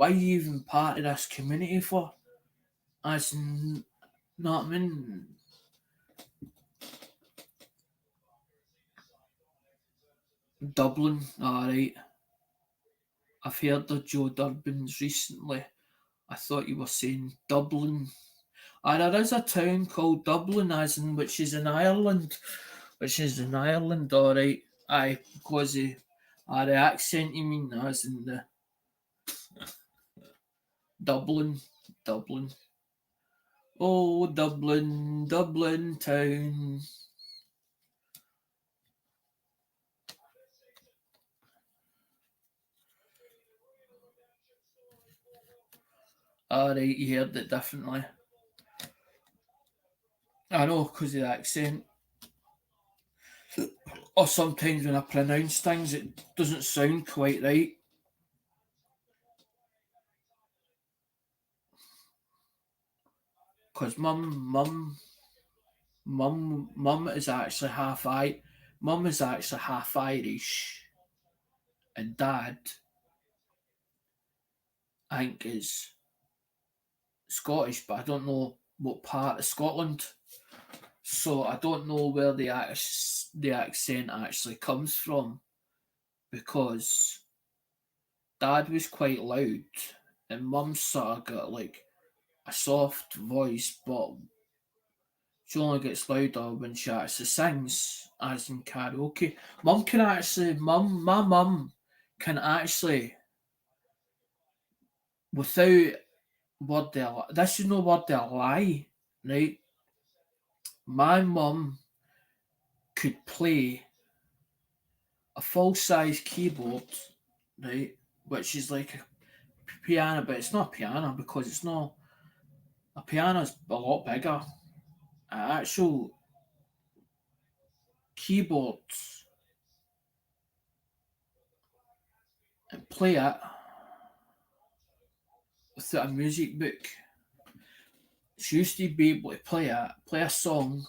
even part of this community for? As in, know what I mean? Dublin, alright. I've heard of Joe Durbin's recently. I thought you were saying Dublin. There is a town called Dublin, as in which is in Ireland. Alright. Aye, because the accent you mean, as in the Dublin, Dublin. Oh, Dublin, Dublin town. Alright, you heard it definitely. I know, because of the accent. Or sometimes when I pronounce things, it doesn't sound quite right. Because mum is actually mum is actually half Irish, and dad, I think, is Scottish, but I don't know what part of Scotland. So I don't know where the accent actually comes from, because dad was quite loud and mum sort of got like a soft voice, but she only gets louder when she actually sings, as in karaoke. My mum can actually, without this is no word of a lie, right? My mum could play a full size keyboard, right? Which is like a piano, but it's not a piano because it's not, a piano's a lot bigger. An actual keyboard, and play it without a music book. She used to be able to play a song,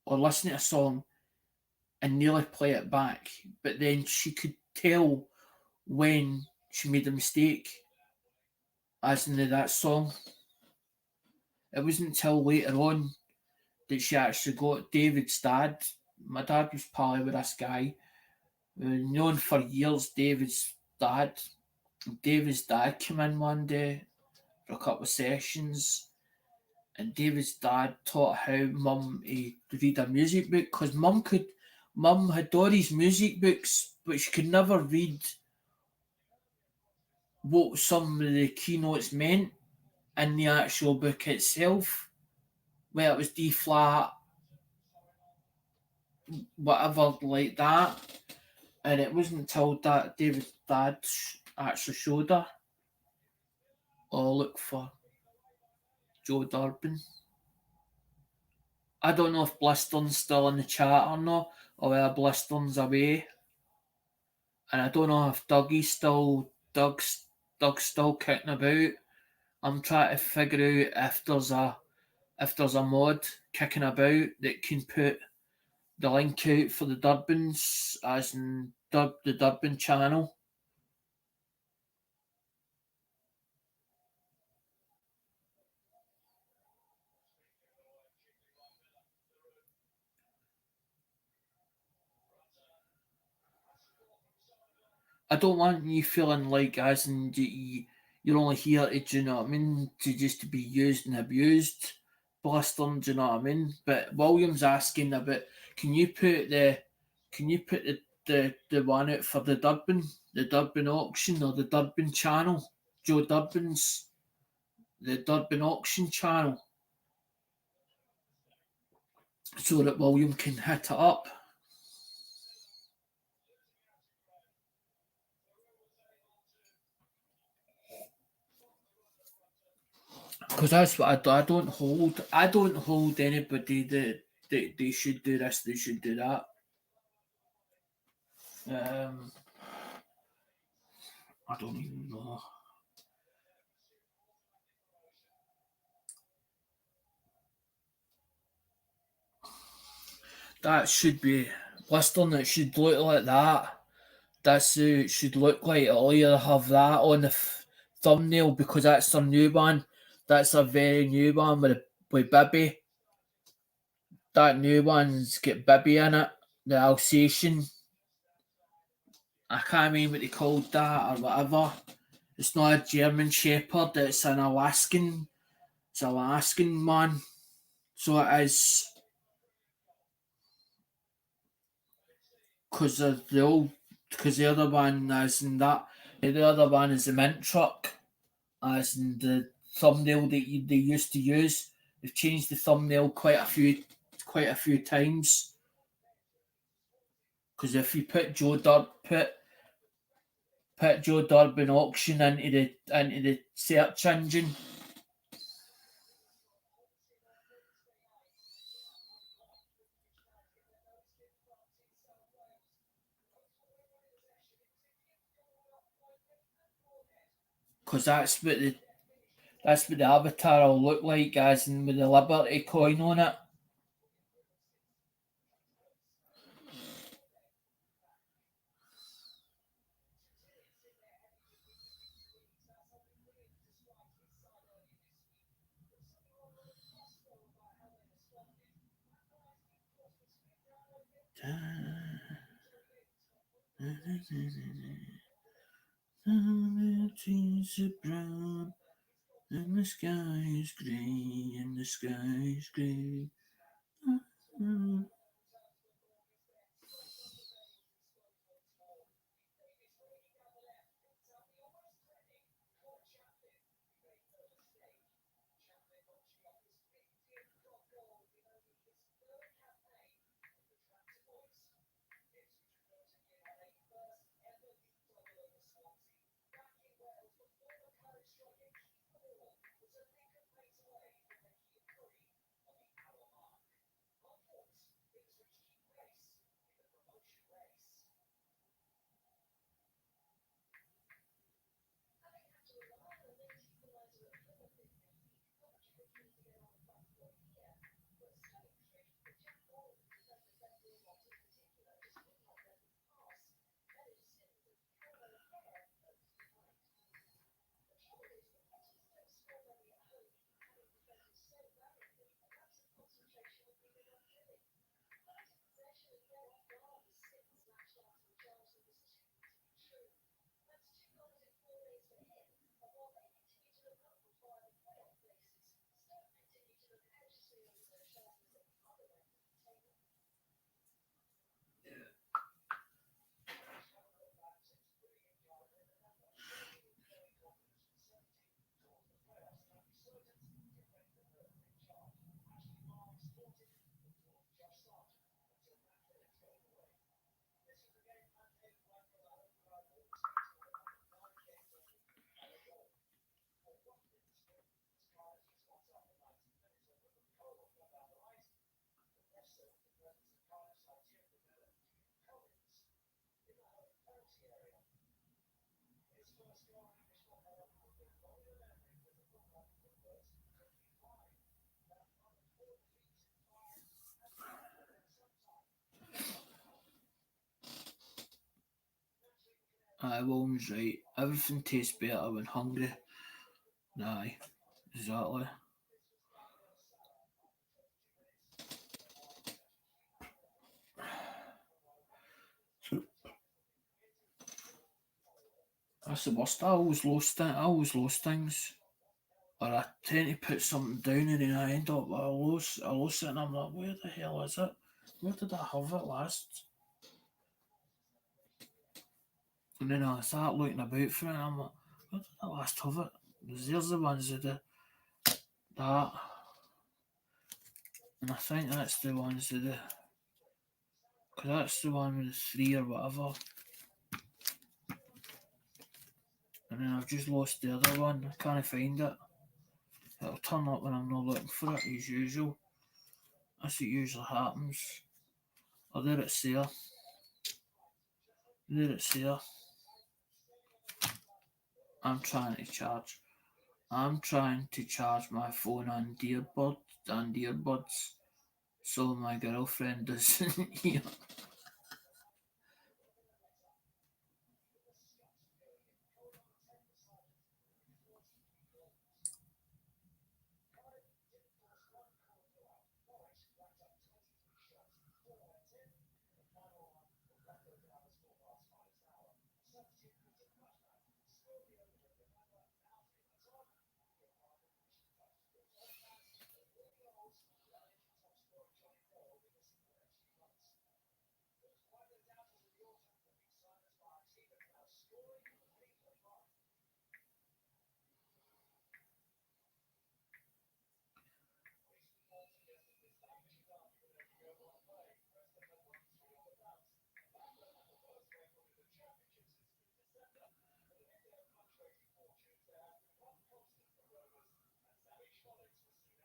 or listen to a song and nearly play it back, but then she could tell when she made a mistake, as in that song. It wasn't until later on that she actually got David's dad. My dad was pally with this guy. We've known for years David's dad. David's dad came in one day for a couple of sessions, and David's dad taught how mum to read a music book because mum had all these music books, but she could never read what some of the keynotes meant in the actual book itself, where it was D flat, whatever like that. And it wasn't until that David's dad actually showed her, oh, look for Joe Durbin. I don't know if Blistern's still in the chat or not, or whether Blistern's away. And I don't know if Doug's still kicking about. I'm trying to figure out if there's a mod kicking about that can put the link out for the Durbins as in the Durbin channel. I don't want you feeling like as in you're only here to, do you know what I mean, to just to be used and abused, blustering, do you know what I mean? But William's asking about, can you put the, can you put the one out for the Durbin auction or the Durbin channel, Joe Durbin's, the Durbin auction channel, so that William can hit it up. Because that's what I do. I don't hold anybody that they should do this, they should do that. Um, I don't even know. That should be Western. It should look like that. That's who it should look like. It'll either have that on the thumbnail because that's a new one. That's a very new one with Bibby. That new one's got Bibby in it. The Alsatian. I can't remember what they called that or whatever. It's not a German Shepherd. It's an Alaskan. It's an Alaskan man. So it is because of the old. Because the other one is in that. The other one is the mint truck, as in the thumbnail that they used to use. They've changed the thumbnail quite a few times. Because if you put Joe Durbin auction into the search engine, because that's what the avatar will look like, as in with the Liberty coin on it. The trees are brown and the sky is grey and the sky is grey. William's right. Everything tastes better when hungry. Aye, exactly. So that's the worst. I always lose things. Or I tend to put something down and then I end up I lose it and I'm like, where the hell is it? Where did I have it last? And then I start looking about for it and I'm like, where did I last have it? There's the ones that do that. And I think that's the ones that do, because that's the one with the three or whatever. And then I've just lost the other one. I can't find it. It'll turn up when I'm not looking for it as usual. That's what usually happens. Oh, there it's there. There it's there. I'm trying to charge. I'm trying to charge my phone and earbuds so my girlfriend doesn't hear.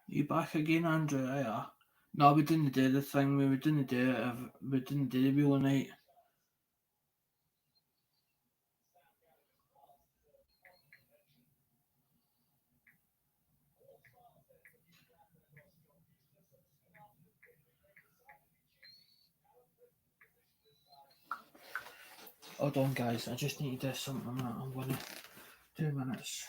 You back again, Andrew? Yeah. No, we didn't do the thing. We didn't do it. We didn't do the wheel of night. Hold on, guys. I just need to do something. I'm gonna 2 minutes.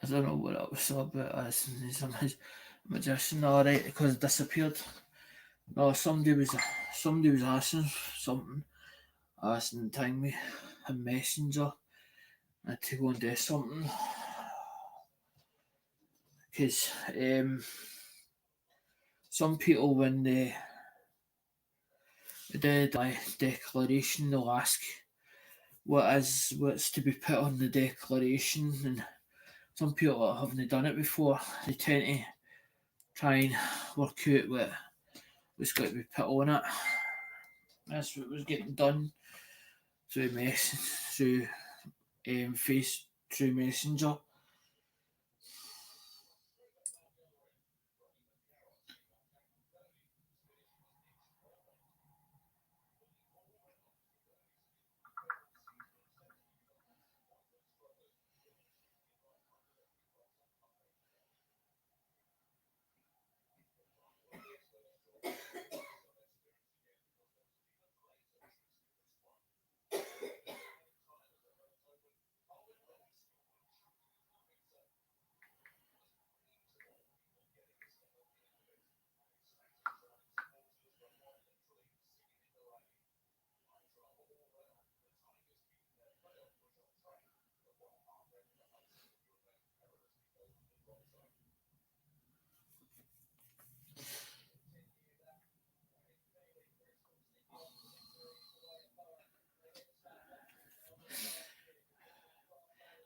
I don't know what it was about this. And he's a magician, alright, because it disappeared. No, somebody was asking something, asking telling me a messenger. I had to go and do something because some people when they do the declaration, they'll ask what's to be put on the declaration, and some people that haven't done it before, they tend to try and work out what's got to be put on it. That's what was getting done through through face through messenger.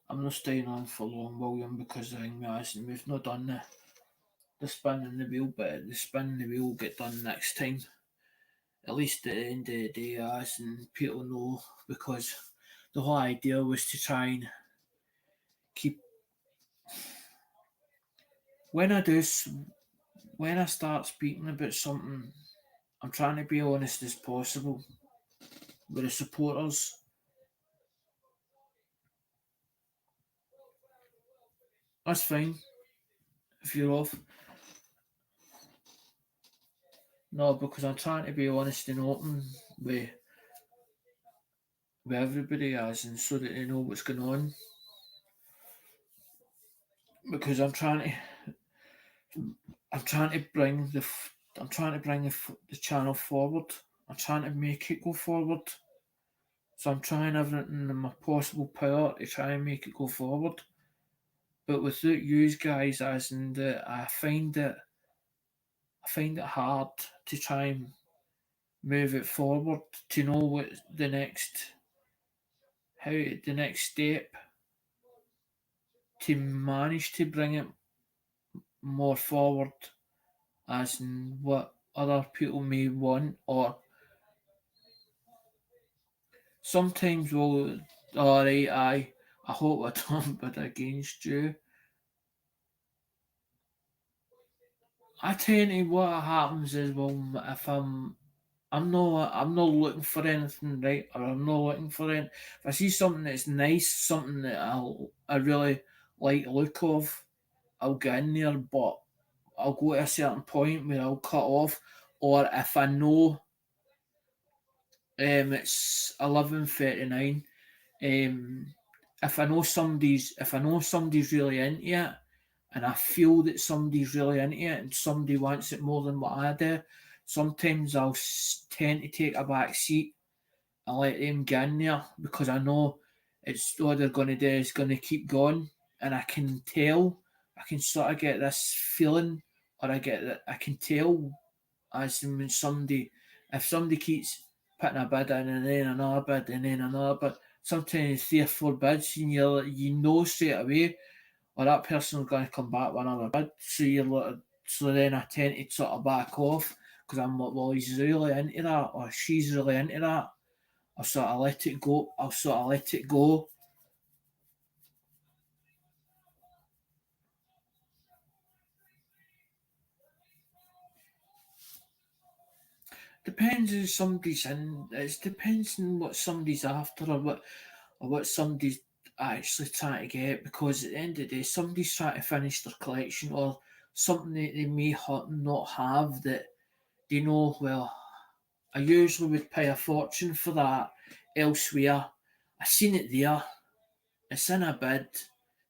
I'm not staying on for long, William, because I think we've not done the spinning the wheel, but the spinning the wheel will get done next time. At least at the end of the day, as and people know, because the whole idea was to try and keep when when I start speaking about something, I'm trying to be honest as possible with the supporters. That's fine if you're off. No, because I'm trying to be honest and open with everybody as and so that they know what's going on. Because I'm trying to bring I'm trying to bring the channel forward. I'm trying to make it go forward. So I'm trying everything in my possible power to try and make it go forward. But without you guys, as in I find it hard to try and move it forward to know what the next step to manage to bring it more forward, as in what other people may want, or sometimes we'll, alright, I hope I don't bid against you. I tend to what happens is, well, if I'm not looking for anything, right, or I'm not looking for anything. If I see something that's nice, something that I really like the look of, I'll get in there, but I'll go to a certain point where I'll cut off, or if I know it's 11:39. If I know somebody's really into it, and I feel that somebody's really into it, and somebody wants it more than what I do, sometimes I'll tend to take a back seat and let them get in there because I know it's all they're going to do is going to keep going, and I can sort of get this feeling, or I can tell as in when if somebody keeps putting a bid in and then another bid and then another bid, sometimes 3 or 4 bids, and you know straight away, or that person's going to come back with another bid. So then I tend to sort of back off because I'm like, well, he's really into that, or she's really into that. I'll sort of let it go. I'll sort of let it go. Depends on somebody's in. It depends on what somebody's after, or what somebody's actually trying to get. Because at the end of the day, somebody's trying to finish their collection, or something that they may not have that they know. Well, I usually would pay a fortune for that elsewhere. I seen it there. It's in a bid.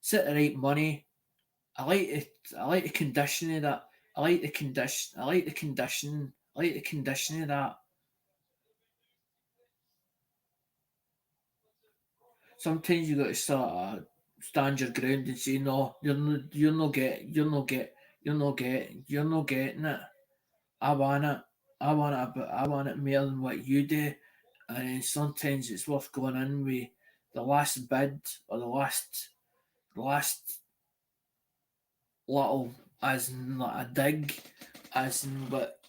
It's at the right money. I like the condition of that. I like the condition. I like the condition. I like the condition of that. Sometimes you got to sort of stand your ground and say, no, you're not getting it. I want it. I want it more than what you do. And then sometimes it's worth going in with the last bid or the last little, as in like a dig, as in, but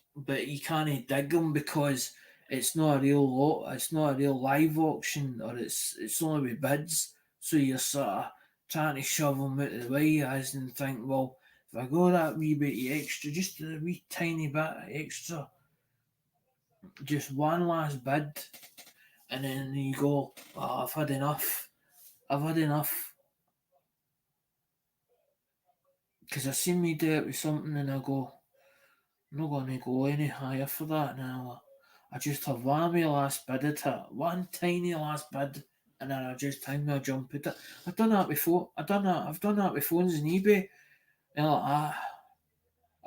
you can't dig them because it's not a real lot. It's not a real live auction, or it's only with bids. So you're sort of trying to shove them out of the way, as in think, well, if I go that wee bit extra, just a wee tiny bit extra, just one last bid, and then you go, oh, I've had enough. I've had enough. Because I seen me do it with something and I go, I'm not going to go any higher for that now. I just have one wee last bid at it, one tiny last bid, and then I just time I jump at it. I've done that before. I've done that with phones on eBay. And like, I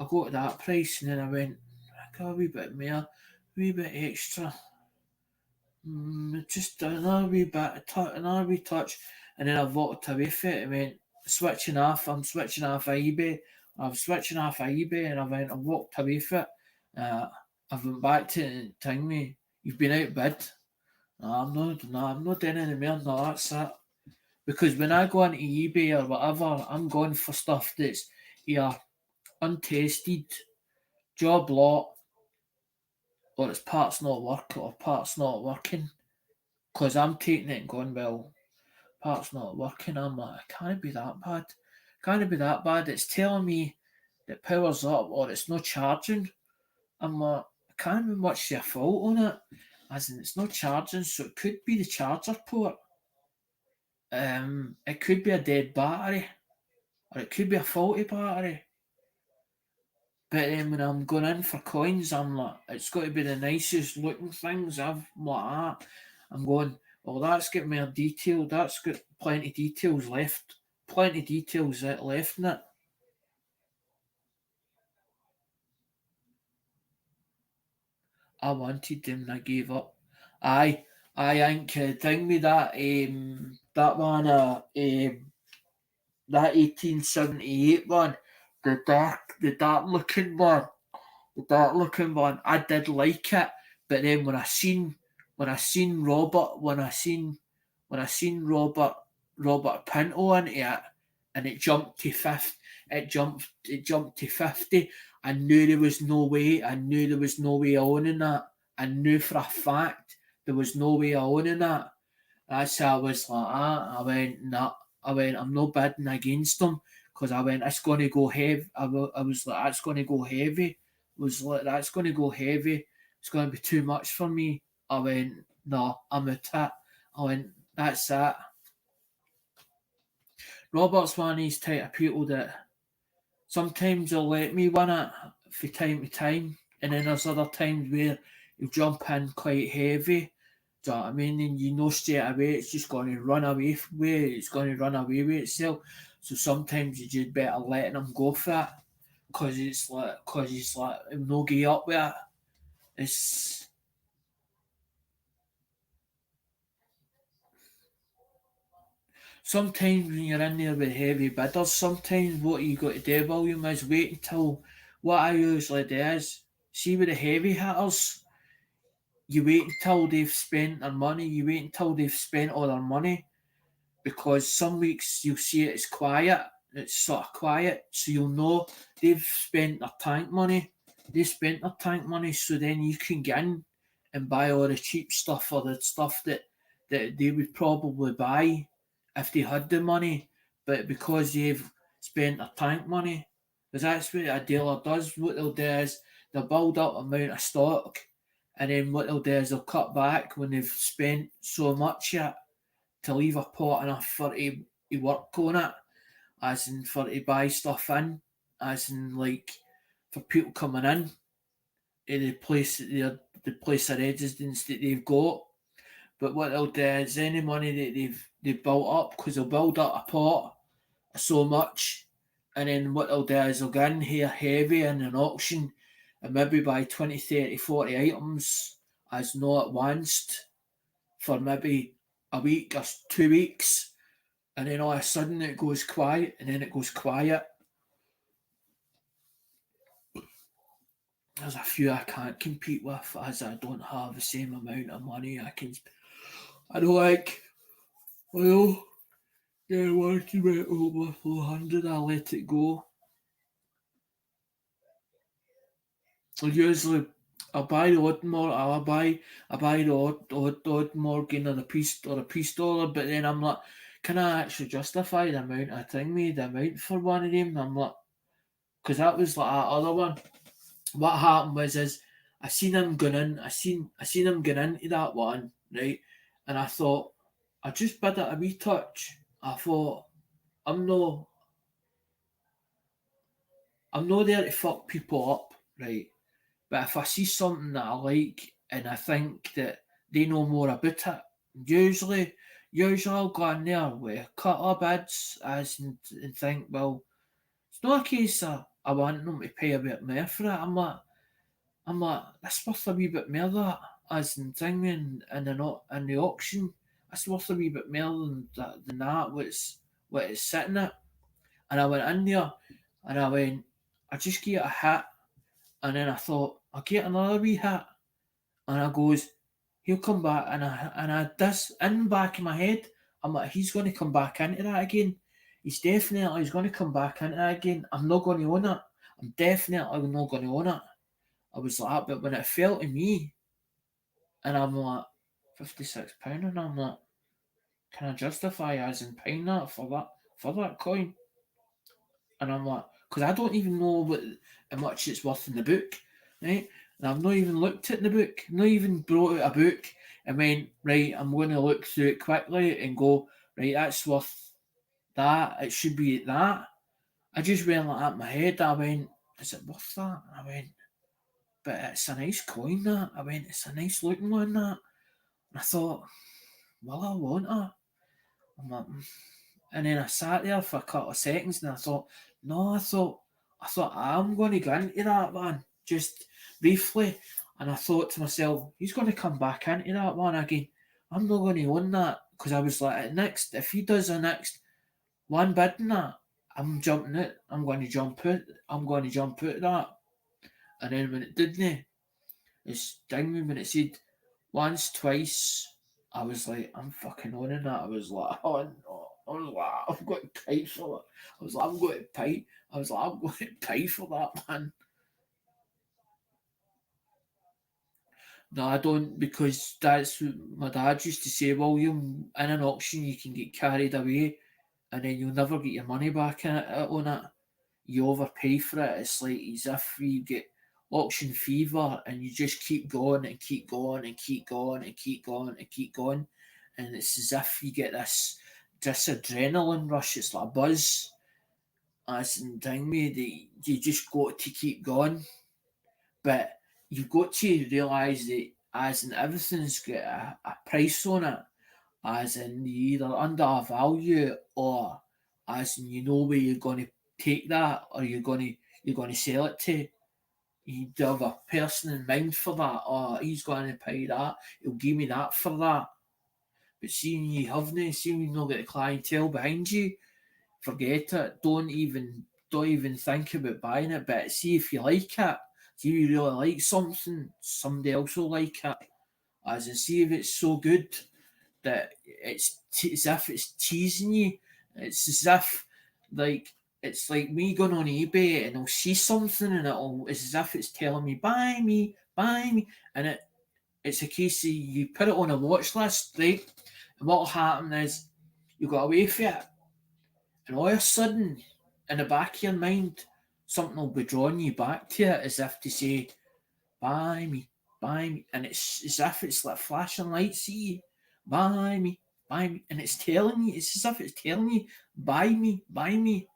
go to that price, and then I went, I got a wee bit more, a wee bit extra. Just another wee bit, another wee touch, and then I walked away from it and went, switching off. I'm switching off eBay. I'm switching off eBay, and I walked away from it. Uh, I've been back to it and telling me, you've been outbid. No, I'm not doing any more. No, that's it. Because when I go into eBay or whatever, I'm going for stuff that's either untested, job lot, or it's parts not work or parts not working. Because I'm taking it and going, well, part's not working. I'm like, it can't be that bad. Can't it be that bad? It's telling me that power's up or it's not charging. I'm like, it can't be much your fault on it. As in, it's not charging, so it could be the charger port. It could be a dead battery, or it could be a faulty battery. But then when I'm going in for coins, I'm like, it's got to be the nicest looking things I've like that. I'm going, well, that's got more detail. That's got plenty of details left. Plenty of details left in it. I wanted them and I gave up. I think thing with that one, that 1878 one, the dark looking one. The dark looking one. I did like it, but then when I seen Robert when I seen Robert Pinto into it, and it jumped to fifth, it jumped to 50. I knew there was no way. I knew there was no way owning that. I knew for a fact there was no way owning that. That's how I was like that. I went, nah. I went, I'm not bidding against them because I went, it's going to go heavy. I was like, that's going to go heavy. Was like, that's going to go heavy. It's going to be too much for me. I went, no, I'm out it. I went, that's it. Robert's one of these type of people that sometimes he'll let me win it from time to time, and then there's other times where he'll jump in quite heavy. Do you know what I mean? And you know straight away it's just going to run away with it. It's going to run away with itself. So sometimes you just better letting him go for it, cause he's like he'll no get up with it. It's sometimes when you're in there with heavy bidders, sometimes what you got to do, William, is wait until what I usually do is see with the heavy hitters. You wait until they've spent their money. You wait until they've spent all their money because some weeks you'll see it's quiet. It's sort of quiet, so you'll know they've spent their tank money. They spent their tank money, so then you can get in and buy all the cheap stuff or the stuff that they would probably buy if they had the money. But because they've spent their tank money, because that's what a dealer does. What they'll do is they'll build up amount of stock, and then what they'll do is they'll cut back when they've spent so much yet to leave a pot enough for to work on it, as in for to buy stuff in, as in like for people coming in to the place of residence that they've got. But what they'll do is any money that they've built up, because they'll build up a pot so much, and then what they'll do is they'll go in here heavy in an auction and maybe buy 20, 30, 40 items as not once for maybe a week or 2 weeks, and then all of a sudden it goes quiet, and then it goes quiet. There's a few I can't compete with as I don't have the same amount of money I can. I don't like, well, yeah, once you get over 400, I let it go. Usually, I buy the odd more. I buy the odd Morgan or a piece dollar. But then I'm like, can I actually justify the amount I think me the amount for one of them? I'm like, because that was like that other one. What happened was is I seen him going in. I seen him going into that one, right, and I thought I just bid it a wee touch. I thought I'm no I'm no there to fuck people up, right? But if I see something that I like and I think that they know more about it, usually, usually I'll go in there with a couple of bids and think, well, it's not a case of I want them to pay a bit more for it. I'm like, that's worth a wee bit more that as in thing in the auction. That's worth a wee bit more than that what it's sitting at. And I went in there and I went, I just get a hat, and then I thought, I'll get another wee hat. And I goes, he'll come back, and I this in the back of my head, I'm like, he's going to come back into that again. He's going to come back into that again. I'm not going to own it. I'm definitely not going to own it. I was like that, but when it fell to me, and I'm like, £56, and I'm like, can I justify as in paying that for that coin? And I'm like, because I don't even know how much it's worth in the book, right? And I've not even looked at the book, not even brought out a book and went, right, I'm going to look through it quickly and go, right, that's worth that, it should be at that. I just went like that in my head. I went, is it worth that? I went, but it's a nice coin that. I went, it's a nice looking one that. And I thought, well, I want it. I'm like, and then I sat there for a couple of seconds and I thought, no, I thought I'm going to go into that one just briefly. And I thought to myself, he's going to come back into that one again. I'm not going to own that because I was like, next, if he does the next one bid in that, I'm jumping it. I'm going to jump out. I'm going to jump out of that. And then when it didn't, it stung me when it said once, twice. I was like, I'm fucking owning that. I was like, oh no. I was like, I've got to pay for it. I was like, I'm going to pay. I was like, I'm going to pay for that, man. No, I don't, because that's what my dad used to say, William, in an auction you can get carried away and then you'll never get your money back on it. You overpay for it. It's like as if you get auction fever and you just keep going and keep going and keep going and keep going and keep going. And it's as if you get this adrenaline rush. It's like a buzz. As in thing me that you just got to keep going. But you've got to realise that as in everything's got a price on it, as in you either undervalue or as in you know where you're going to take that or you're going to sell it to. You have a person in mind for that. Oh, he's going to pay that. He'll give me that for that. But seeing you haven't, seeing you not got the clientele behind you, forget it. Don't even think about buying it. But see if you like it. See if you really like something, somebody else will like it. As in, see if it's so good that as if it's teasing you. It's as if like it's like me going on eBay and I'll see something and it's as if it's telling me buy me, and it's a case of you put it on a watch list, right? And what'll happen is you got away from it, and all of a sudden, in the back of your mind, something will be drawing you back to it as if to say buy me, buy me. And it's as if it's like flashing lights at you. Buy me. And it's telling you, it's as if it's telling you, buy me, buy me.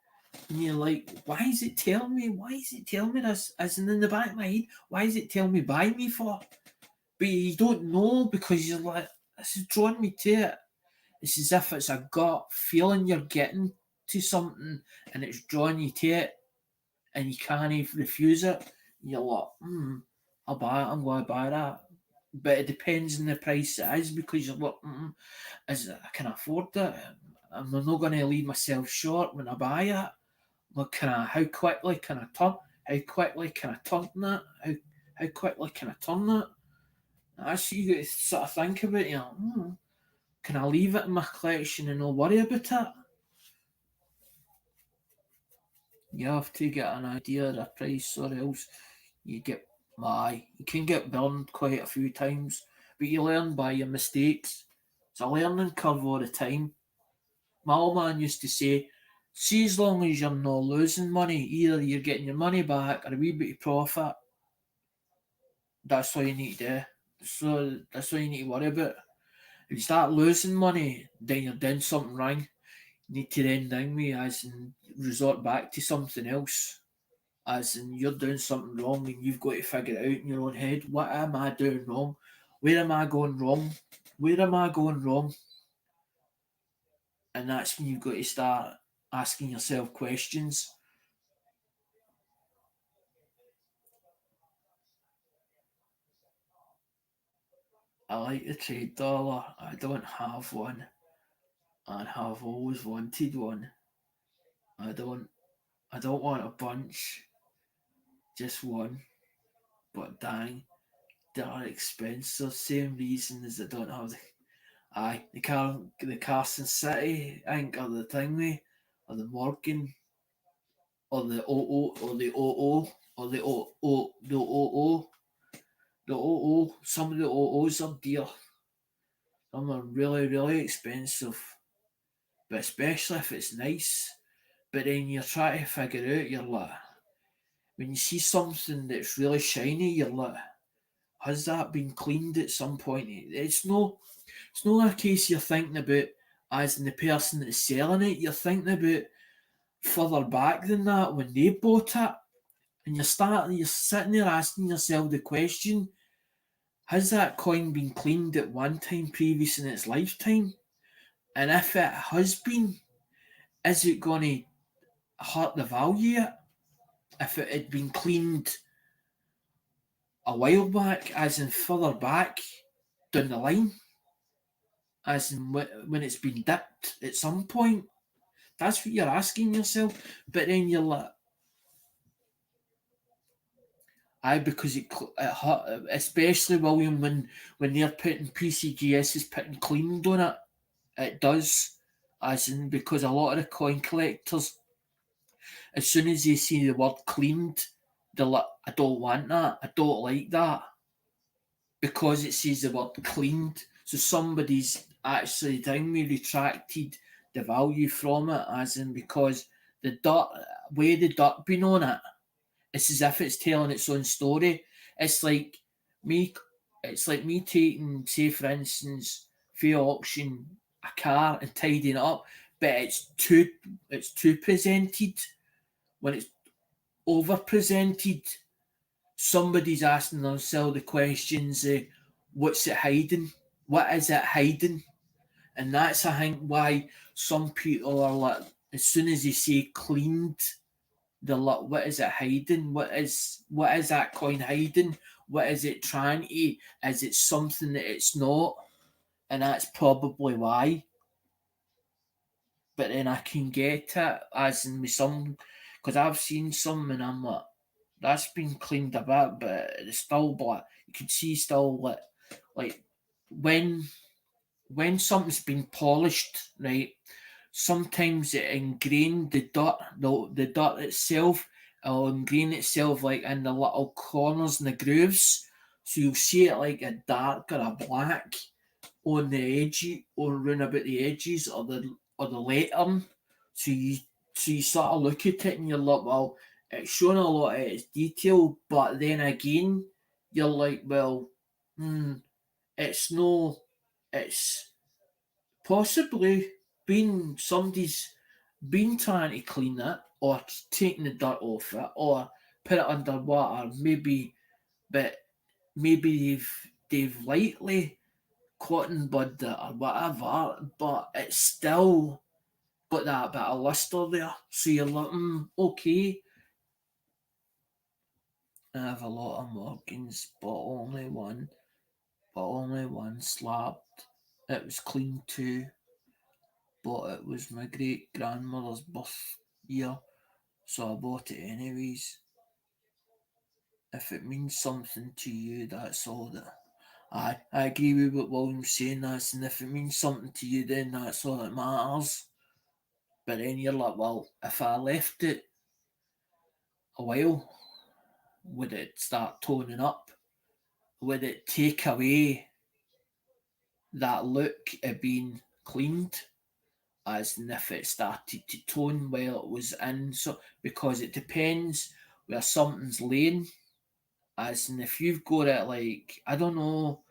And you're like, why is it telling me? Why is it telling me this? As in the back of my head, why is it telling me buy me for? But you don't know because you're like, this is drawing me to it. It's as if it's a gut feeling you're getting to something and it's drawing you to it and you can't refuse it, you're like, I'll buy it, I'm going to buy that. But it depends on the price it is because you're like, I can afford it. I'm not going to leave myself short when I buy it. Look, how quickly can I turn? How quickly can I turn that? How quickly can I turn that? That's you got to sort of think about. Can I leave it in my collection and not worry about it? You have to get an idea of the price, or else you get you can get burned quite a few times, but you learn by your mistakes. It's a learning curve all the time. My old man used to say, see, as long as you're not losing money, either you're getting your money back or a wee bit of profit, that's all you need to do. So that's all you need to worry about. If you start losing money, then you're doing something wrong. You need to then ding me as in resort back to something else. As in you're doing something wrong and you've got to figure it out in your own head. What am I doing wrong? Where am I going wrong? Where am I going wrong? And that's when you've got to start asking yourself questions. I like the trade dollar. I don't have one and have always wanted one. I don't I don't want a bunch, just one. But dang, they are expensive. Same reason as I don't have the Carson City ink or the thingy or the Morgan or the OO or the OO or the OO. Some of the OOs are dear. Some are really, really expensive. But especially if it's nice. But then you're trying to figure out, you're like, when you see something that's really shiny, you're like, has that been cleaned at some point? It's not a case you're thinking about as in the person that's selling it. You're thinking about further back than that when they bought it, and you're sitting there asking yourself the question: has that coin been cleaned at one time previous in its lifetime? And if it has been, is it going to hurt the value? If it had been cleaned a while back, as in further back down the line, as in when it's been dipped at some point. That's what you're asking yourself. But then you're like, because it hurt, especially William when they're putting PCGS is putting cleaned on it. It does, as in because a lot of the coin collectors, as soon as they see the word cleaned, they're like, I don't want that. I don't like that because it says the word cleaned. So somebody's actually down me retracted the value from it, as in because the dirt, where the dirt been on it, it's as if it's telling its own story. It's like me. It's like me taking, say, for instance, for auction a car and tidying it up, but it's too presented. When it's over presented, somebody's asking themselves the questions: what's it hiding? What is it hiding? And that's I think why some people are like, as soon as they say cleaned, they're like, what is it hiding? What is that coin hiding? What is it trying to? Is it something that it's not? And that's probably why. But then I can get it as in with some, because I've seen some and I'm like, that's been cleaned a bit, but it's still black. You can see still like when something's been polished, right? Sometimes it ingrained the dirt itself, will ingrain itself like in the little corners and the grooves. So you'll see it like a dark or a black on the edge or around about the edges or the lettering. So you sort of look at it and you're like, well, it's showing a lot of its detail, but then again, you're like, well, it's no, it's possibly been somebody's been trying to clean it or taking the dirt off it or put it under water, maybe, but maybe they've lightly cotton budded it or whatever, but it's still got that bit of luster there. So you're like, okay. I have a lot of Morgans, but only one slabbed. It was clean too, but it was my great grandmother's birth year, so I bought it anyways. If it means something to you, that's all that. I agree with what William's saying, that's, and if it means something to you, then that's all that matters. But then you're like, well, if I left it a while, would it start toning up? Would it take away that look of being cleaned? As in if it started to tone while it was in, so because it depends where something's laying. As in if you've got it like, I don't know,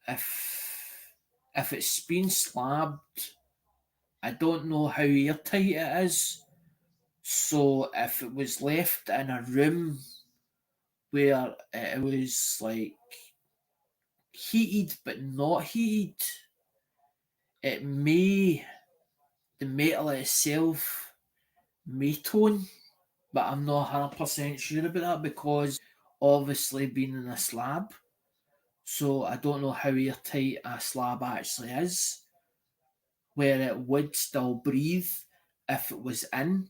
if it's been slabbed, I don't know how airtight it is. So if it was left in a room where it was like heated but not heated, it may, the metal itself may tone, but I'm not 100% sure about that because obviously being in a slab, so I don't know how airtight a slab actually is, where it would still breathe if it was in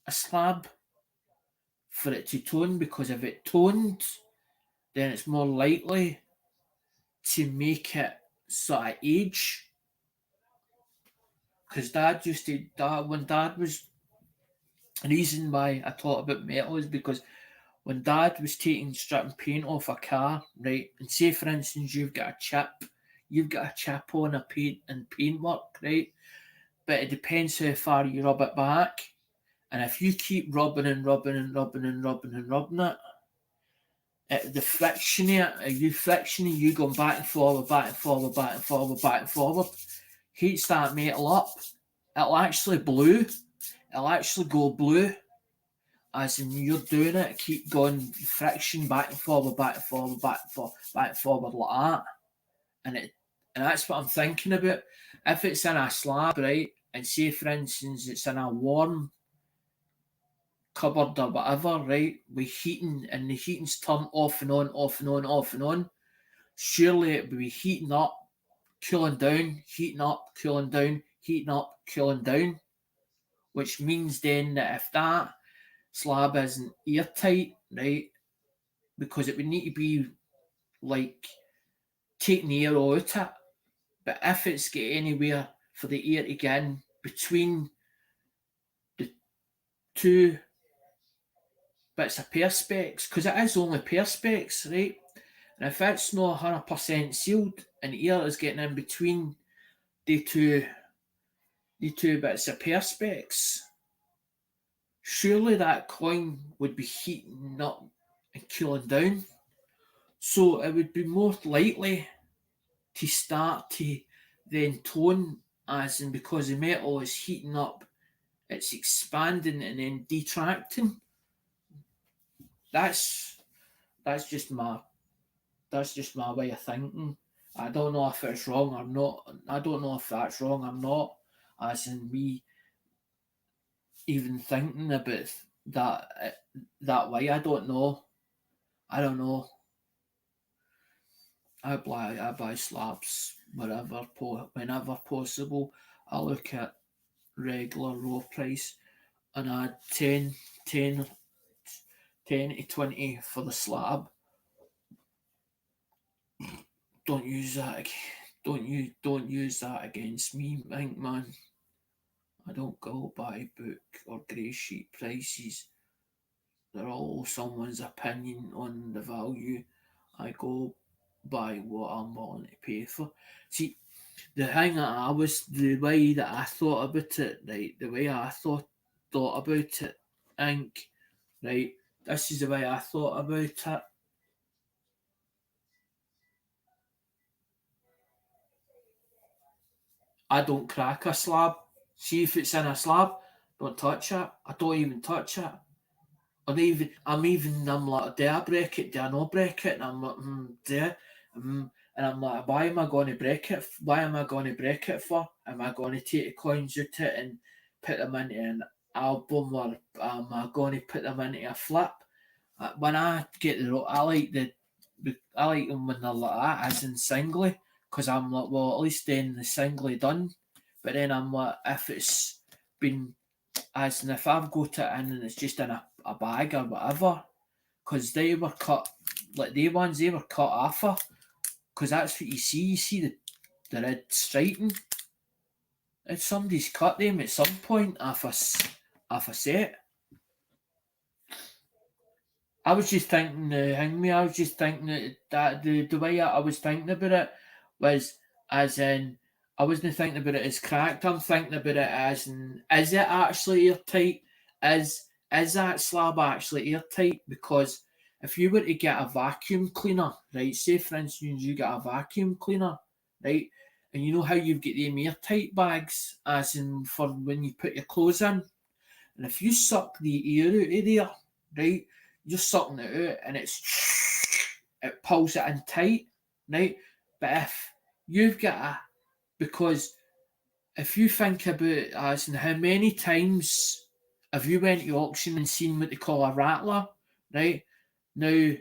a slab for it to tone, because if it toned, then it's more likely to make it sort of age. Because Dad used to, when Dad was, the reason why I thought about metal is because when Dad was stripping paint off a car, right, and say for instance you've got a chip on a paint and paintwork, right, but it depends how far you rub it back, and if you keep rubbing and rubbing and rubbing and rubbing and rubbing the friction of you going back and forward, back and forward, back and forward, back and forward, heats that metal up. It'll actually blue. It'll actually go blue. As in you're doing it, keep going friction back and forward, back and forward, back and forward, back and forward like that. And that's what I'm thinking about. If it's in a slab, right, and say for instance it's in a warm cupboard or whatever, right, with heating and the heating's turned off and on, off and on, off and on, surely it would be heating up, cooling down, heating up, cooling down, heating up, cooling down. Which means then that if that slab isn't airtight, right, because it would need to be like taking the air out it. But if it's got anywhere for the air to get in between the two bits of perspex, because it is only perspex, right? And if it's not 100% sealed and the air is getting in between the two bits of perspex, surely that coin would be heating up and cooling down. So it would be more likely to start to then tone, as in because the metal is heating up, it's expanding and then detracting. That's that's just my way of thinking. I don't know if it's wrong or not. I don't know if that's wrong or not. As in me even thinking about that way. I don't know. I don't know. I buy slabs whenever possible. I look at regular raw price and add 10 to 20 for the slab. Don't use that. Don't use that against me, man. I don't go by book or grey sheet prices. They're all someone's opinion on the value. I go by what I'm willing to pay for. See, the way that I thought about it, right? The way I thought about it, Inc. Right? This is the way I thought about it. I don't crack a slab. See if it's in a slab, don't touch it. I don't even touch it. I'm like, do I break it? Do I not break it? And I'm like, do I? And I'm like, why am I going to break it? Why am I going to break it for? Am I going to take the coins out it and put them into an album or am I going to put them into a flip? When I get I like them when they're like that, as in singly, because I'm like, well, at least then the singly done. But then I'm like, if it's been as in if I've got it in and it's just in a bag or whatever, because they were cut like they ones they were cut off her, because that's what you see. You see the red striping. If somebody's cut them at some point off a set. I was just thinking hang me. I was just thinking that the way I was thinking about it was as in I wasn't thinking about it as cracked. I'm thinking about it as in is it actually airtight? Is that slab actually airtight? Because if you were to get a vacuum cleaner, right? Say for instance you get a vacuum cleaner, right? And you know how you've got them airtight bags, as in for when you put your clothes in. And if you suck the air out of there, right, you're sucking it out and it pulls it in tight, right? But if you've got because if you think about as in how many times have you went to auction and seen what they call a rattler, right? Now,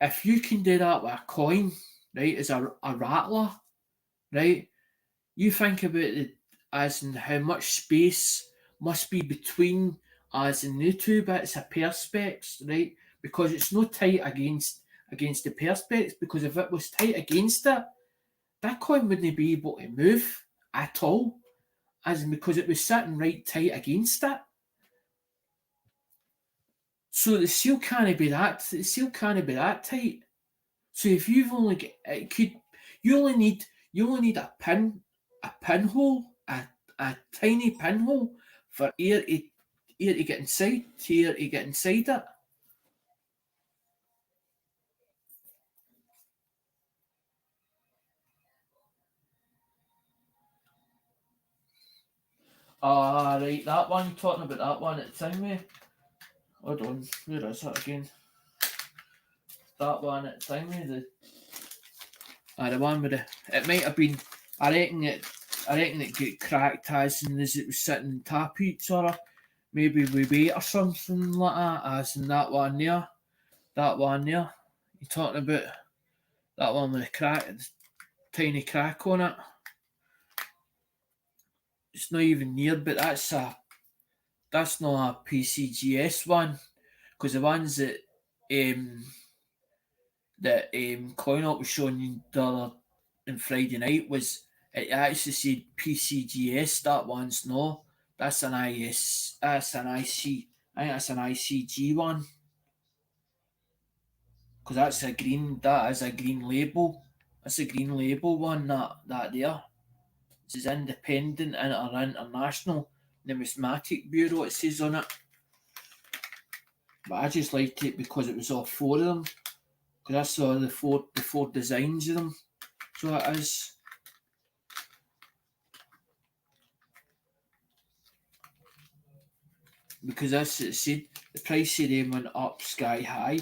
if you can do that with a coin, right, as a rattler, right, you think about it as in how much space must be between as in the two bits of perspex, right? Because it's not tight against the perspex, because if it was tight against it, that coin wouldn't be able to move at all, as in because it was sitting right tight against it. So the seal can't be that tight. So if you've only got, it could you only need a pinhole a tiny pinhole for air to get inside it. Ah right, that one you're talking about that one at Thingy. Hold on, where is it again? That one at Thingy, the one with the it might have been I reckon it got cracked as in as it was sitting tapeats or maybe with weight or something like that, as in that one there. That one there. You're talking about that one with a tiny crack on it. It's not even near, but that's not a PCGS one, because the ones um Coin Up was showing you the other on Friday night was it actually said PCGS. That one's no, that's an IS. That's an IC. I think that's an ICG one, because that's a green. That is a green label. That's a green label one. That there. This is independent and or international numismatic bureau. It says on it. But I just liked it because it was all four of them. Because I saw the four designs of them. So it is. Because as it said, the price of them went up sky high.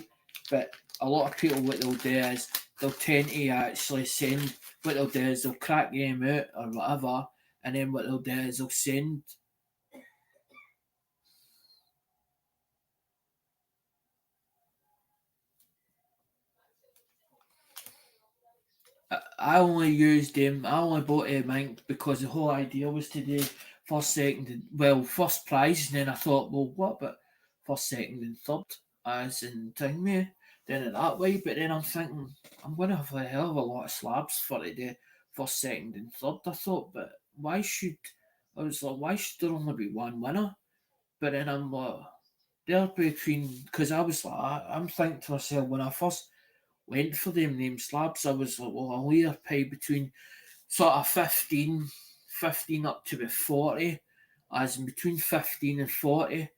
But a lot of people, what they'll do is they'll tend to actually send. What they'll do is they'll crack them out or whatever, and then what they'll do is they'll send. I only used them. I only bought them ink because the whole idea was to do first, second, first prize, and then I thought, well, what about first, second, and third, as in thing me, then it that way. But then I'm thinking I'm going to have a hell of a lot of slabs for the day, first, second, and third. I thought, but why should I was like, why should there only be one winner? But then I'm like, they're between because I was like, I'm thinking to myself when I first went for them name slabs, I was like, well, I'll either pay between sort of 15 up to about 40, as in between 15 and 40,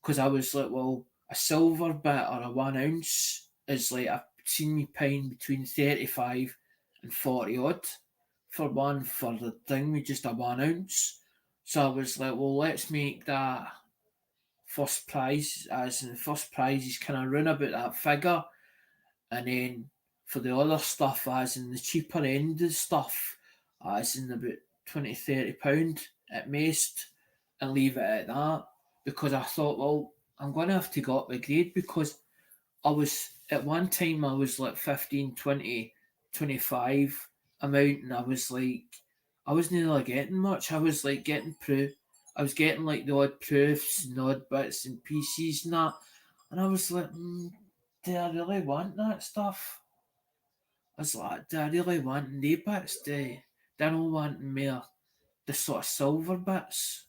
because I was like, well, a silver bit or a 1 ounce is like, I've seen me paying between 35 and 40 odd for one for the thing with just a 1 ounce. So I was like, well, let's make that first prize, as in the first prize is kind of round about that figure, and then for the other stuff, as in the cheaper end of stuff, as in about £20-30 at most, and leave it at that because I thought, well, I'm going to have to go up the grade because I was at one time I was like 15, 20, 25 amount, and I was like, I wasn't really getting much. I was like getting proof. I was getting like the odd proofs and odd bits and pieces and that, and I was like, do I really want that stuff? I was like, do I really want the bits? Do I not want more the sort of silver bits?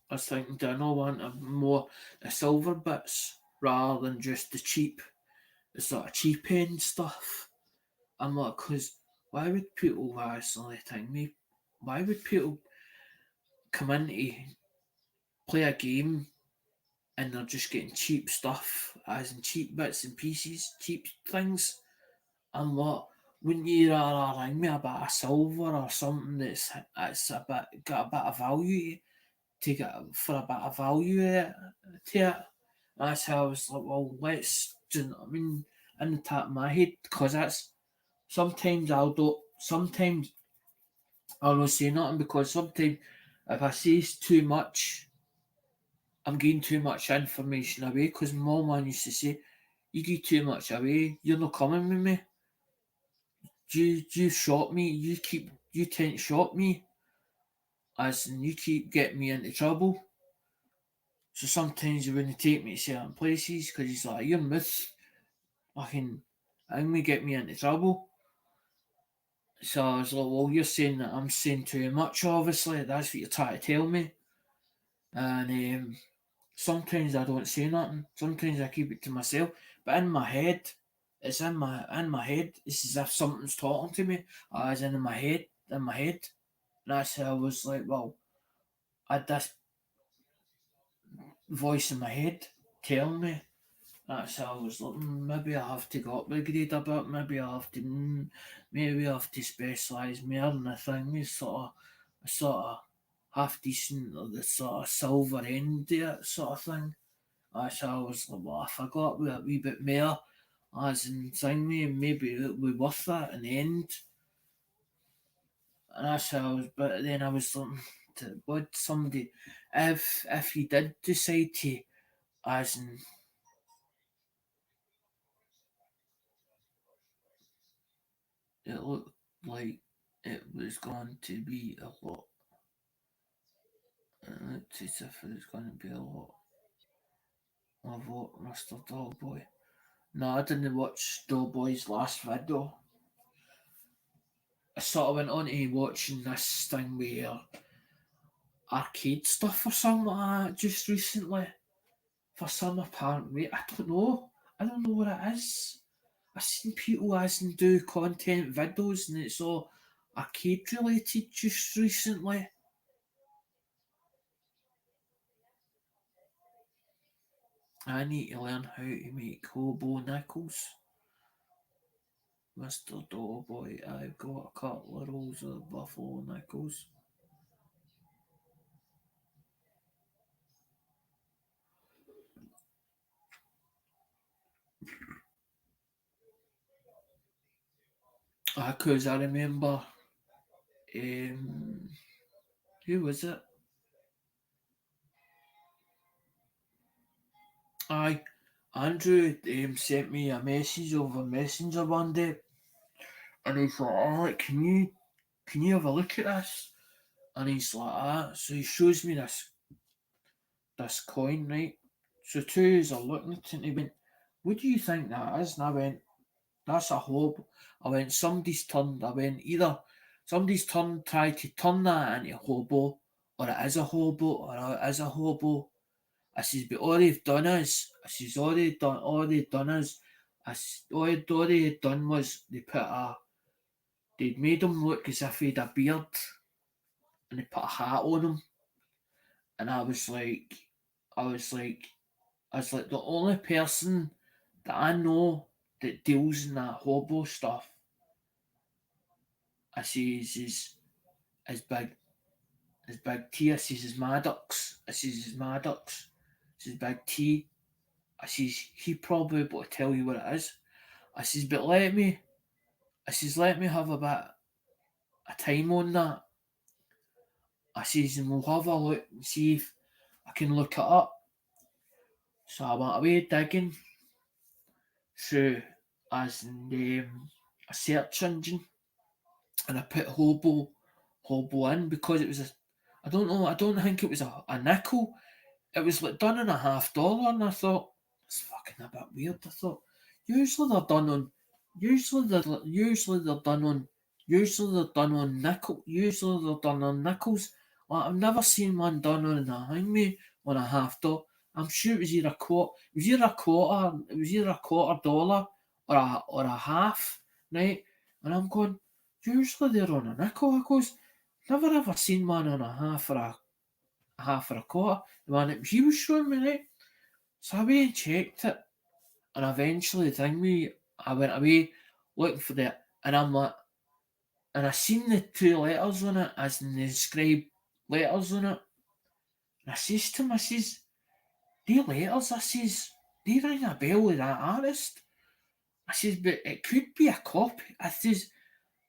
I was thinking, do I not want more the silver bits rather than just the sort of cheap end stuff? I'm like, because why would people actually think me? Why would people come in to play a game and they're just getting cheap stuff, as in cheap bits and pieces, cheap things? I'm like, wouldn't you rather ring me a bit of silver or something that's a bit got a bit of value to get for a bit of value to it? That's how I was like, well, let's do you know what I mean in the top of my head because that's sometimes I'll do sometimes I'll not say nothing because sometimes if I say too much, I'm giving too much information away. Because my mum used to say, "You give too much away, you're not coming with me. You shot me. You tend to shot me, as in you keep getting me into trouble." So sometimes you wouldn't take me to certain places because he's like, "Your myth, fucking, only get me into trouble." So I was like, "Well, you're saying that I'm saying too much. Obviously, that's what you're trying to tell me." And sometimes I don't say nothing. Sometimes I keep it to myself. But in my head, it's in my head. It's as if something's talking to me. As in my head, in my head. And that's how I was like, well, I had this voice in my head telling me. That's how I was like, maybe I have to go up the grade a bit. Maybe I have to specialise more in the thing. Is sort of half decent or the sort of silver end of it sort of thing. That's how I was like, well, if I got a wee bit more, as in thing me, maybe it would be worth that in the end. And that's how I was, but then I was like, would somebody, if you did decide to, as in, it looked like it was going to be a lot. It looked as if it was going to be a lot of what Mr. Dogboy. No, I didn't watch Dogboy's last video. I sort of went on to watching this thing where arcade stuff or something like that just recently for some apparent reason. I don't know. I don't know what it is. I've seen people as in do content videos and it's all arcade related just recently. I need to learn how to make hobo nickels. Mr. Doughboy, I've got a couple of rolls of buffalo nickels. Because I remember, um, who was it? Aye, Andrew sent me a message over Messenger one day, and he's like, "Alright, can you have a look at this?" And he's like, "Ah," so he shows me this coin, right? So two is are looking at it, and he went, "What do you think that is?" And I went, "That's a hob." I went, "Somebody's turned." I went, "Either somebody's tried to turn that into a hobo, or it is a hobo, or it is a hobo." I says, but all they've done is, I says, all they've done is, all they had done was they'd made him look as if he had a beard, and they put a hat on him, and I was like, the only person that I know that deals in that hobo stuff, I says, is Big T, I says, is Maddox, I says, is Maddox, I says, Big T, I says, he probably able to tell you what it is. I says, but let me have a bit of time on that. I says, and we'll have a look and see if I can look it up. So I went away digging through as in a search engine, and I put hobo in because it was I don't know, I don't think it was a nickel. It was like done in $1/2, and I thought it's fucking a bit weird. I thought usually they're done on, usually they're done on nickel. Usually they're done on nickels. Like, I've never seen one done on a hang me on $1/2. I'm sure it was either a quarter. It was either a quarter. It was either a $1/4 or a half, right? And I'm going. Usually they're on a nickel. I goes. Never ever seen one on a half or a quarter. The one that he was showing me, right? So I went and checked it, and eventually, I went away looking for it, and I'm like, and I seen the two letters on it, as in the scribe letters on it, and I says to him, I says, "They letters," I says, "they ring a bell with that artist." I says, "But it could be a copy." I says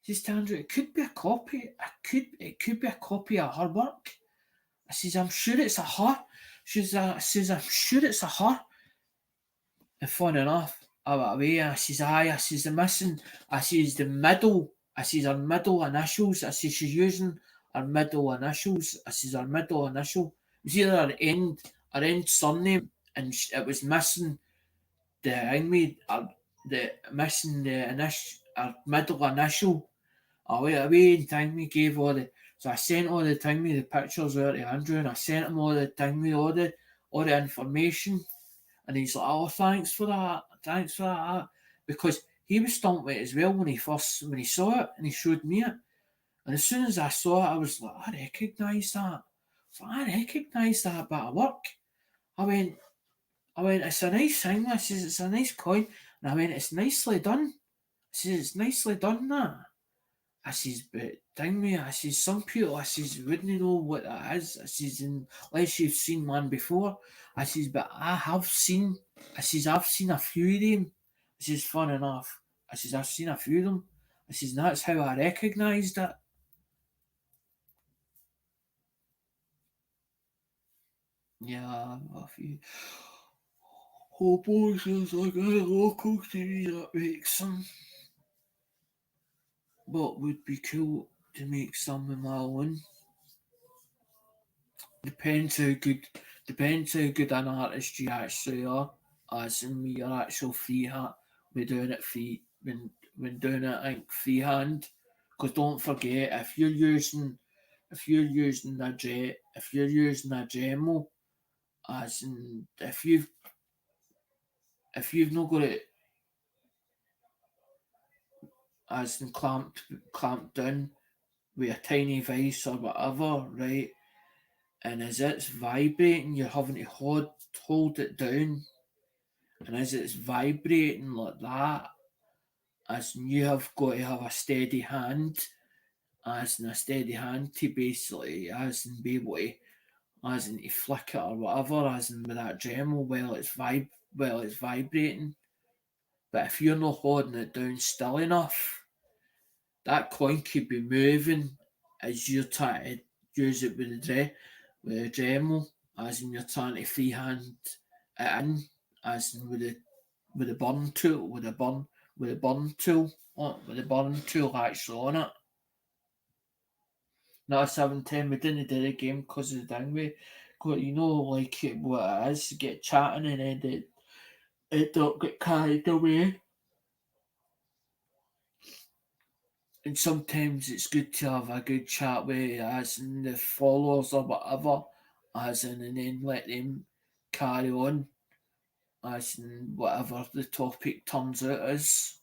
to Andrew, "It could be a copy. It could be a copy of her work." I says, "I'm sure it's a her." I says, "I'm sure it's a her." And fun enough, I went away and I says, "Aye," I says, "the missing," I says, "the middle," I says, "her middle initials." I says, "She's using her middle initials." I says, "Her middle initial." It was either her end surname, and it was missing the the missing the initial, her middle initial. I went away and me gave all the, so I sent all the me the pictures out to Andrew, and I sent him all the me all the information, and he's like, "Oh, thanks for that," because he was stumped with it as well when he saw it and he showed me it, and as soon as I saw it, I was like, "I recognise that." So I recognise that bit of work. I went, "It's a nice thing." I says, "It's a nice coin," and I went, "It's nicely done." I says, "It's nicely done that." I says, "But dang me," I says, "some people," I says, "wouldn't know what that is." I says, "Unless you've seen one before." I says, "But I have seen," I says, "I've seen a few of them." I says, "Fun enough." I says, "I've seen a few of them." I says, "And that's how I recognised it." Yeah, a few. Hobo says like a local TV that makes some. What would be cool to make some of my own? Depends how good depends how good an artist you actually are. As in your actual free hand, we're doing it free when doing it I think freehand. Because don't forget, if you're using a Dremel, as in if you've not got it as in clamped down with a tiny vice or whatever, right? And as it's vibrating, you're having to hold it down, and as it's vibrating like that, as in you have got to have a steady hand, as in a steady hand to basically, as in be able to, as in to flick it or whatever, as in with that Dremel while it's vibrating. But if you're not holding it down still enough, that coin could be moving as you're trying to use it with the Dremel, as in you're trying to freehand it in, as in with the burn tool, with the burn tool, with the burn tool actually on it. Not a 710, we didn't do the game because of the thing we got, like what it is, get chatting and then it don't get carried away. And sometimes it's good to have a good chat with as in the followers or whatever, as in, and then let them carry on, as in whatever the topic turns out as.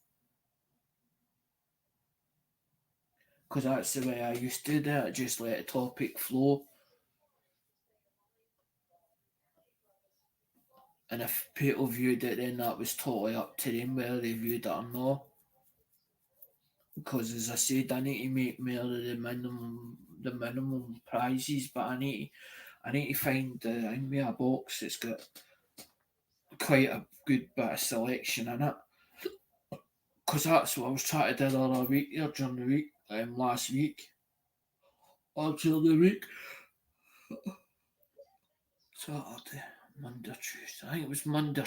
Because that's the way I used to do it, just let the topic flow. And if people viewed it, then that was totally up to them whether they viewed it or not. Because as I said, I need to make more of the minimum prizes, but I need to find a box that's got quite a good bit of selection in it. because that's what I was trying to do the other week here during the week, last week, or during the week, Saturday, Monday, Tuesday. I think it was Monday,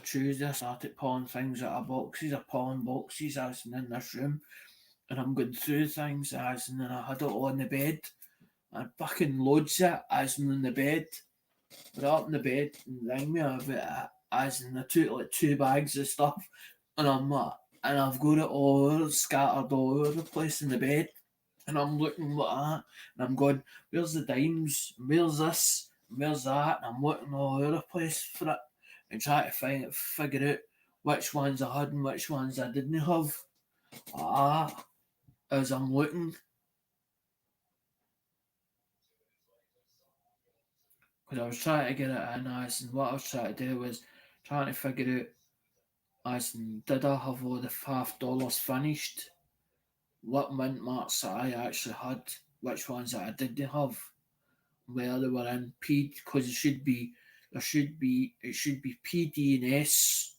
Tuesday. I started pulling things out of boxes. I pulling boxes as in this room, and I'm going through things as and then I had it on the bed. And fucking loads of it as in the bed. Put it up in the bed and rang me of it as in the two bags of stuff, and and I've got it all over, scattered all over the place in the bed. And I'm looking like that, and I'm going, where's the dimes? Where's this? Where's that? And I'm looking all over the place for it and trying to figure out which ones I had and which ones I didn't have. As I'm looking, because I was trying to get it in, as and what I was trying to do was trying to figure out, as in, did I have all the $5 finished? What mint marks that I actually had? Which ones that I didn't have? Where they were in P, because it should be P, D, and S,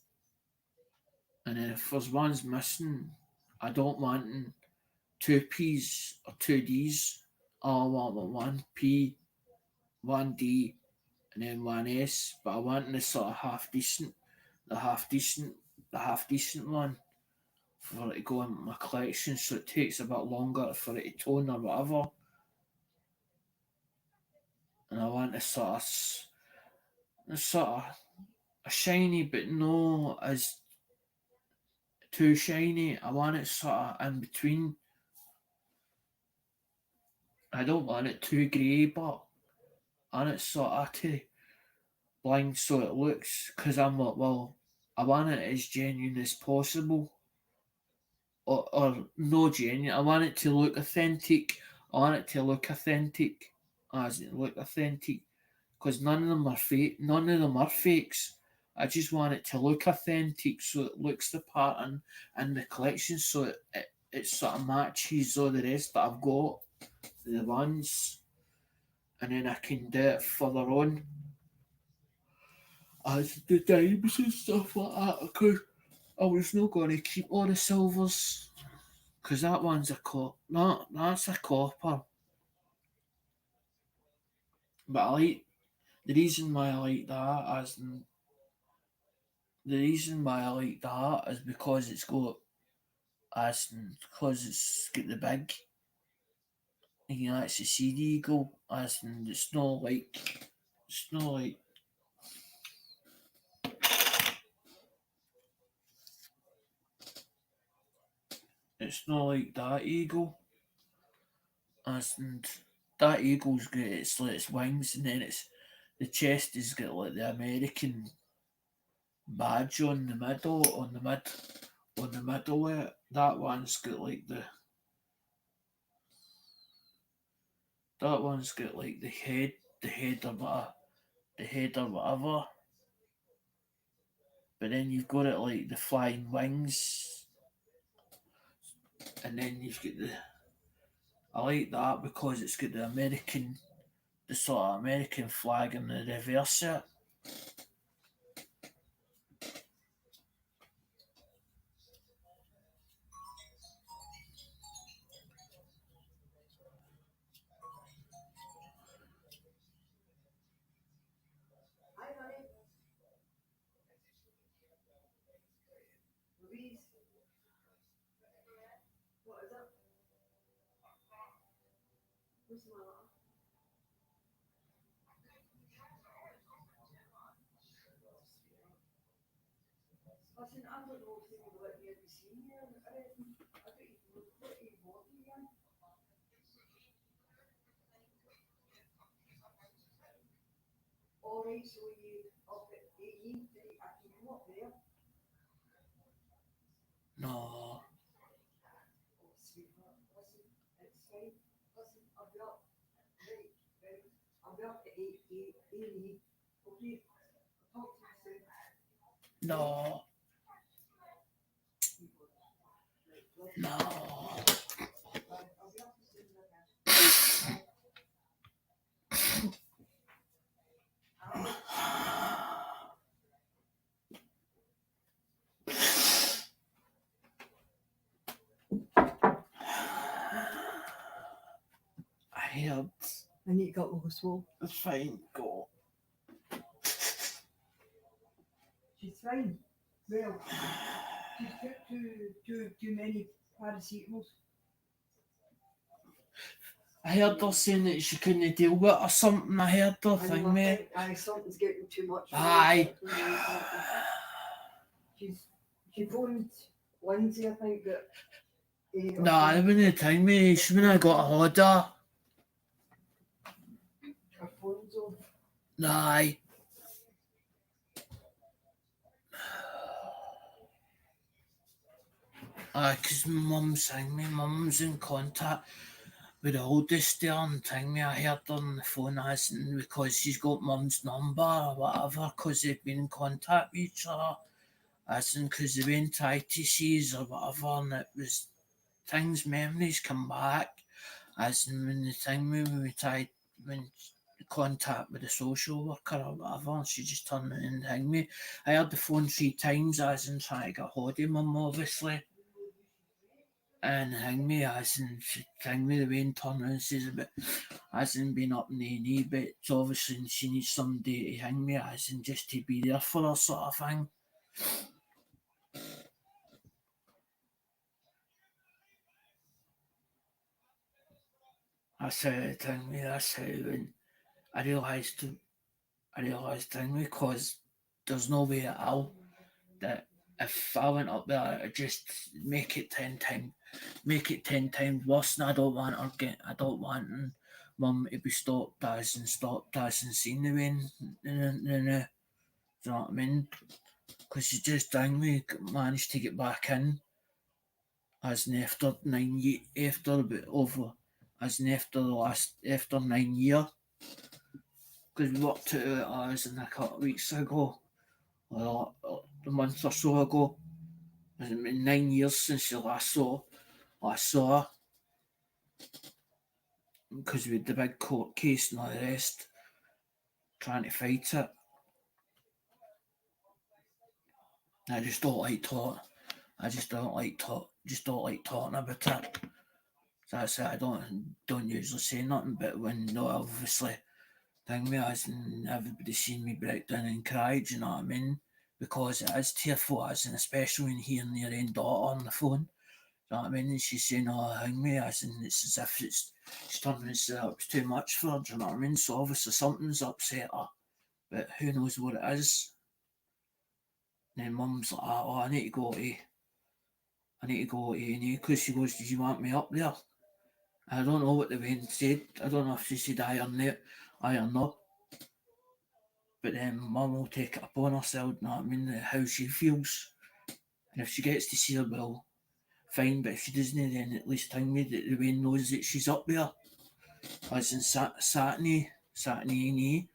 and then if there's ones missing, I don't want two P's or two D's. I want one P, one D, and then one S. But I want the sort of the half decent, the half decent one for it to go in my collection, so it takes a bit longer for it to tone or whatever. And I want a sort of a shiny, but no as too shiny. I want it sort of in between. I don't want it too grey, but I want it sort of to blind so it looks. Because I'm like, well, I want it as genuine as possible, or no genuine. I want it to look authentic. I want it to look authentic, as it look authentic. Because none of them are fake. None of them are fakes. I just want it to look authentic, so it looks the pattern in the collection, so it sort of matches all the rest that I've got, the ones, and then I can do it further on as the dimes and stuff like that. Because I was not going to keep all the silvers, because that one's a cop. No, that's a copper. But I like the reason why I like that as in, the reason why I like that is because it's got as in, because it's got the big, you can actually see the eagle as in, it's not like it's not like that eagle as in, that eagle's got its wings, and then it's the chest has got like the American badge on the middle of it. That one's got like that one's got like the head or whatever, the head or whatever. But then you've got it like the flying wings, and then you've got the. I like that because it's got the sort of American flag in the reverse of it. Hi, honey. Louise, what is it? Where's my letter? Listen, I don't know if they would let me be seen here. I don't even know what you want again. Alright, so you up at 18, I can come up there. No, Oh, sweetheart, listen, it's fine. Listen, I'll be up. Right, right. I'll be up at 8, 8, 8. Okay, I'll talk to you soon. Right, no, right, love you. no. Bye. I'll be up as soon as I can. Bye. Bye. heard. I need to get my swole. It's fine, go. She's fine. Well, she's took too many paracetamols. I heard her saying that she couldn't deal with it or something. I heard her I thing, know, I mate. think something's getting too much for her. Aye. She phoned Lindsay, I think, but Nah, they wouldn't tell me. She wouldn't have got a order. her phone's off. Nah. Because mum's saying me, mum's in contact with the oldest there and telling me I heard her on the phone asking because she's got mum's number or whatever because they've been in contact with each other. As in because they went to ITCs or whatever and it was things, memories come back. As in when the thing when we tried when contact with the social worker or whatever and she just turned it and hang me. I had the phone 3 times as in trying to get hold of mum obviously. And hang me as in she hang me the way and turn and says about hasn't been up in the knee, but it's obviously she needs somebody to hang me as in just to be there for her sort of thing. That's how it hang me, that's how when I realised hang me because there's no way at all that if I went up there I'd just make it 10 times worse and I don't want mum to be stopped as and seen the way do you know what I mean? Because she just dang me managed to get back in as in after 9 years after a bit over as in after 9 years because we worked it out as in a couple of weeks ago or a month or so ago. It's been 9 years since I last saw her because we had the big court case and all the rest trying to fight it. I just don't like talk. I just don't like talking about it. So that's it. I don't usually say nothing, but when no obviously thing me as and everybody seen me break down and cry, do you know what I mean? Because it is tearful as and especially when hearing your own daughter on the phone. Do you know what I mean? And she's saying, "Oh, hang me," as in it's as if she's turning it up too much for her. Do you know what I mean? So obviously something's upset her, but who knows what it is? And then mum's like, "Oh, I need to go to A&E because she goes, did you want me up there?" I don't know what the wind said. I don't know if she said aye or no. But then mum will take it upon herself, you know what I mean, how she feels. And if she gets to see her, well, fine. But if she doesn't, then at least tell me that the wind knows that she's up there. As in Saturday, A&E.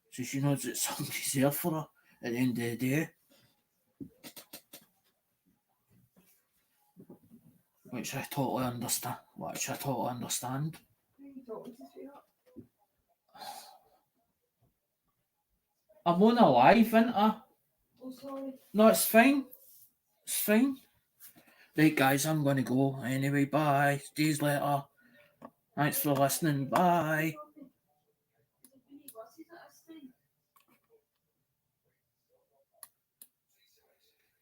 So she knows that somebody's there for her at the end of the day. Which I totally understand. Who are you talking to, sweetheart? I'm on a live, ain't I? Oh, sorry. No, it's fine. It's fine. Right, guys, I'm going to go. Anyway, bye. See you later. Thanks for listening. Bye.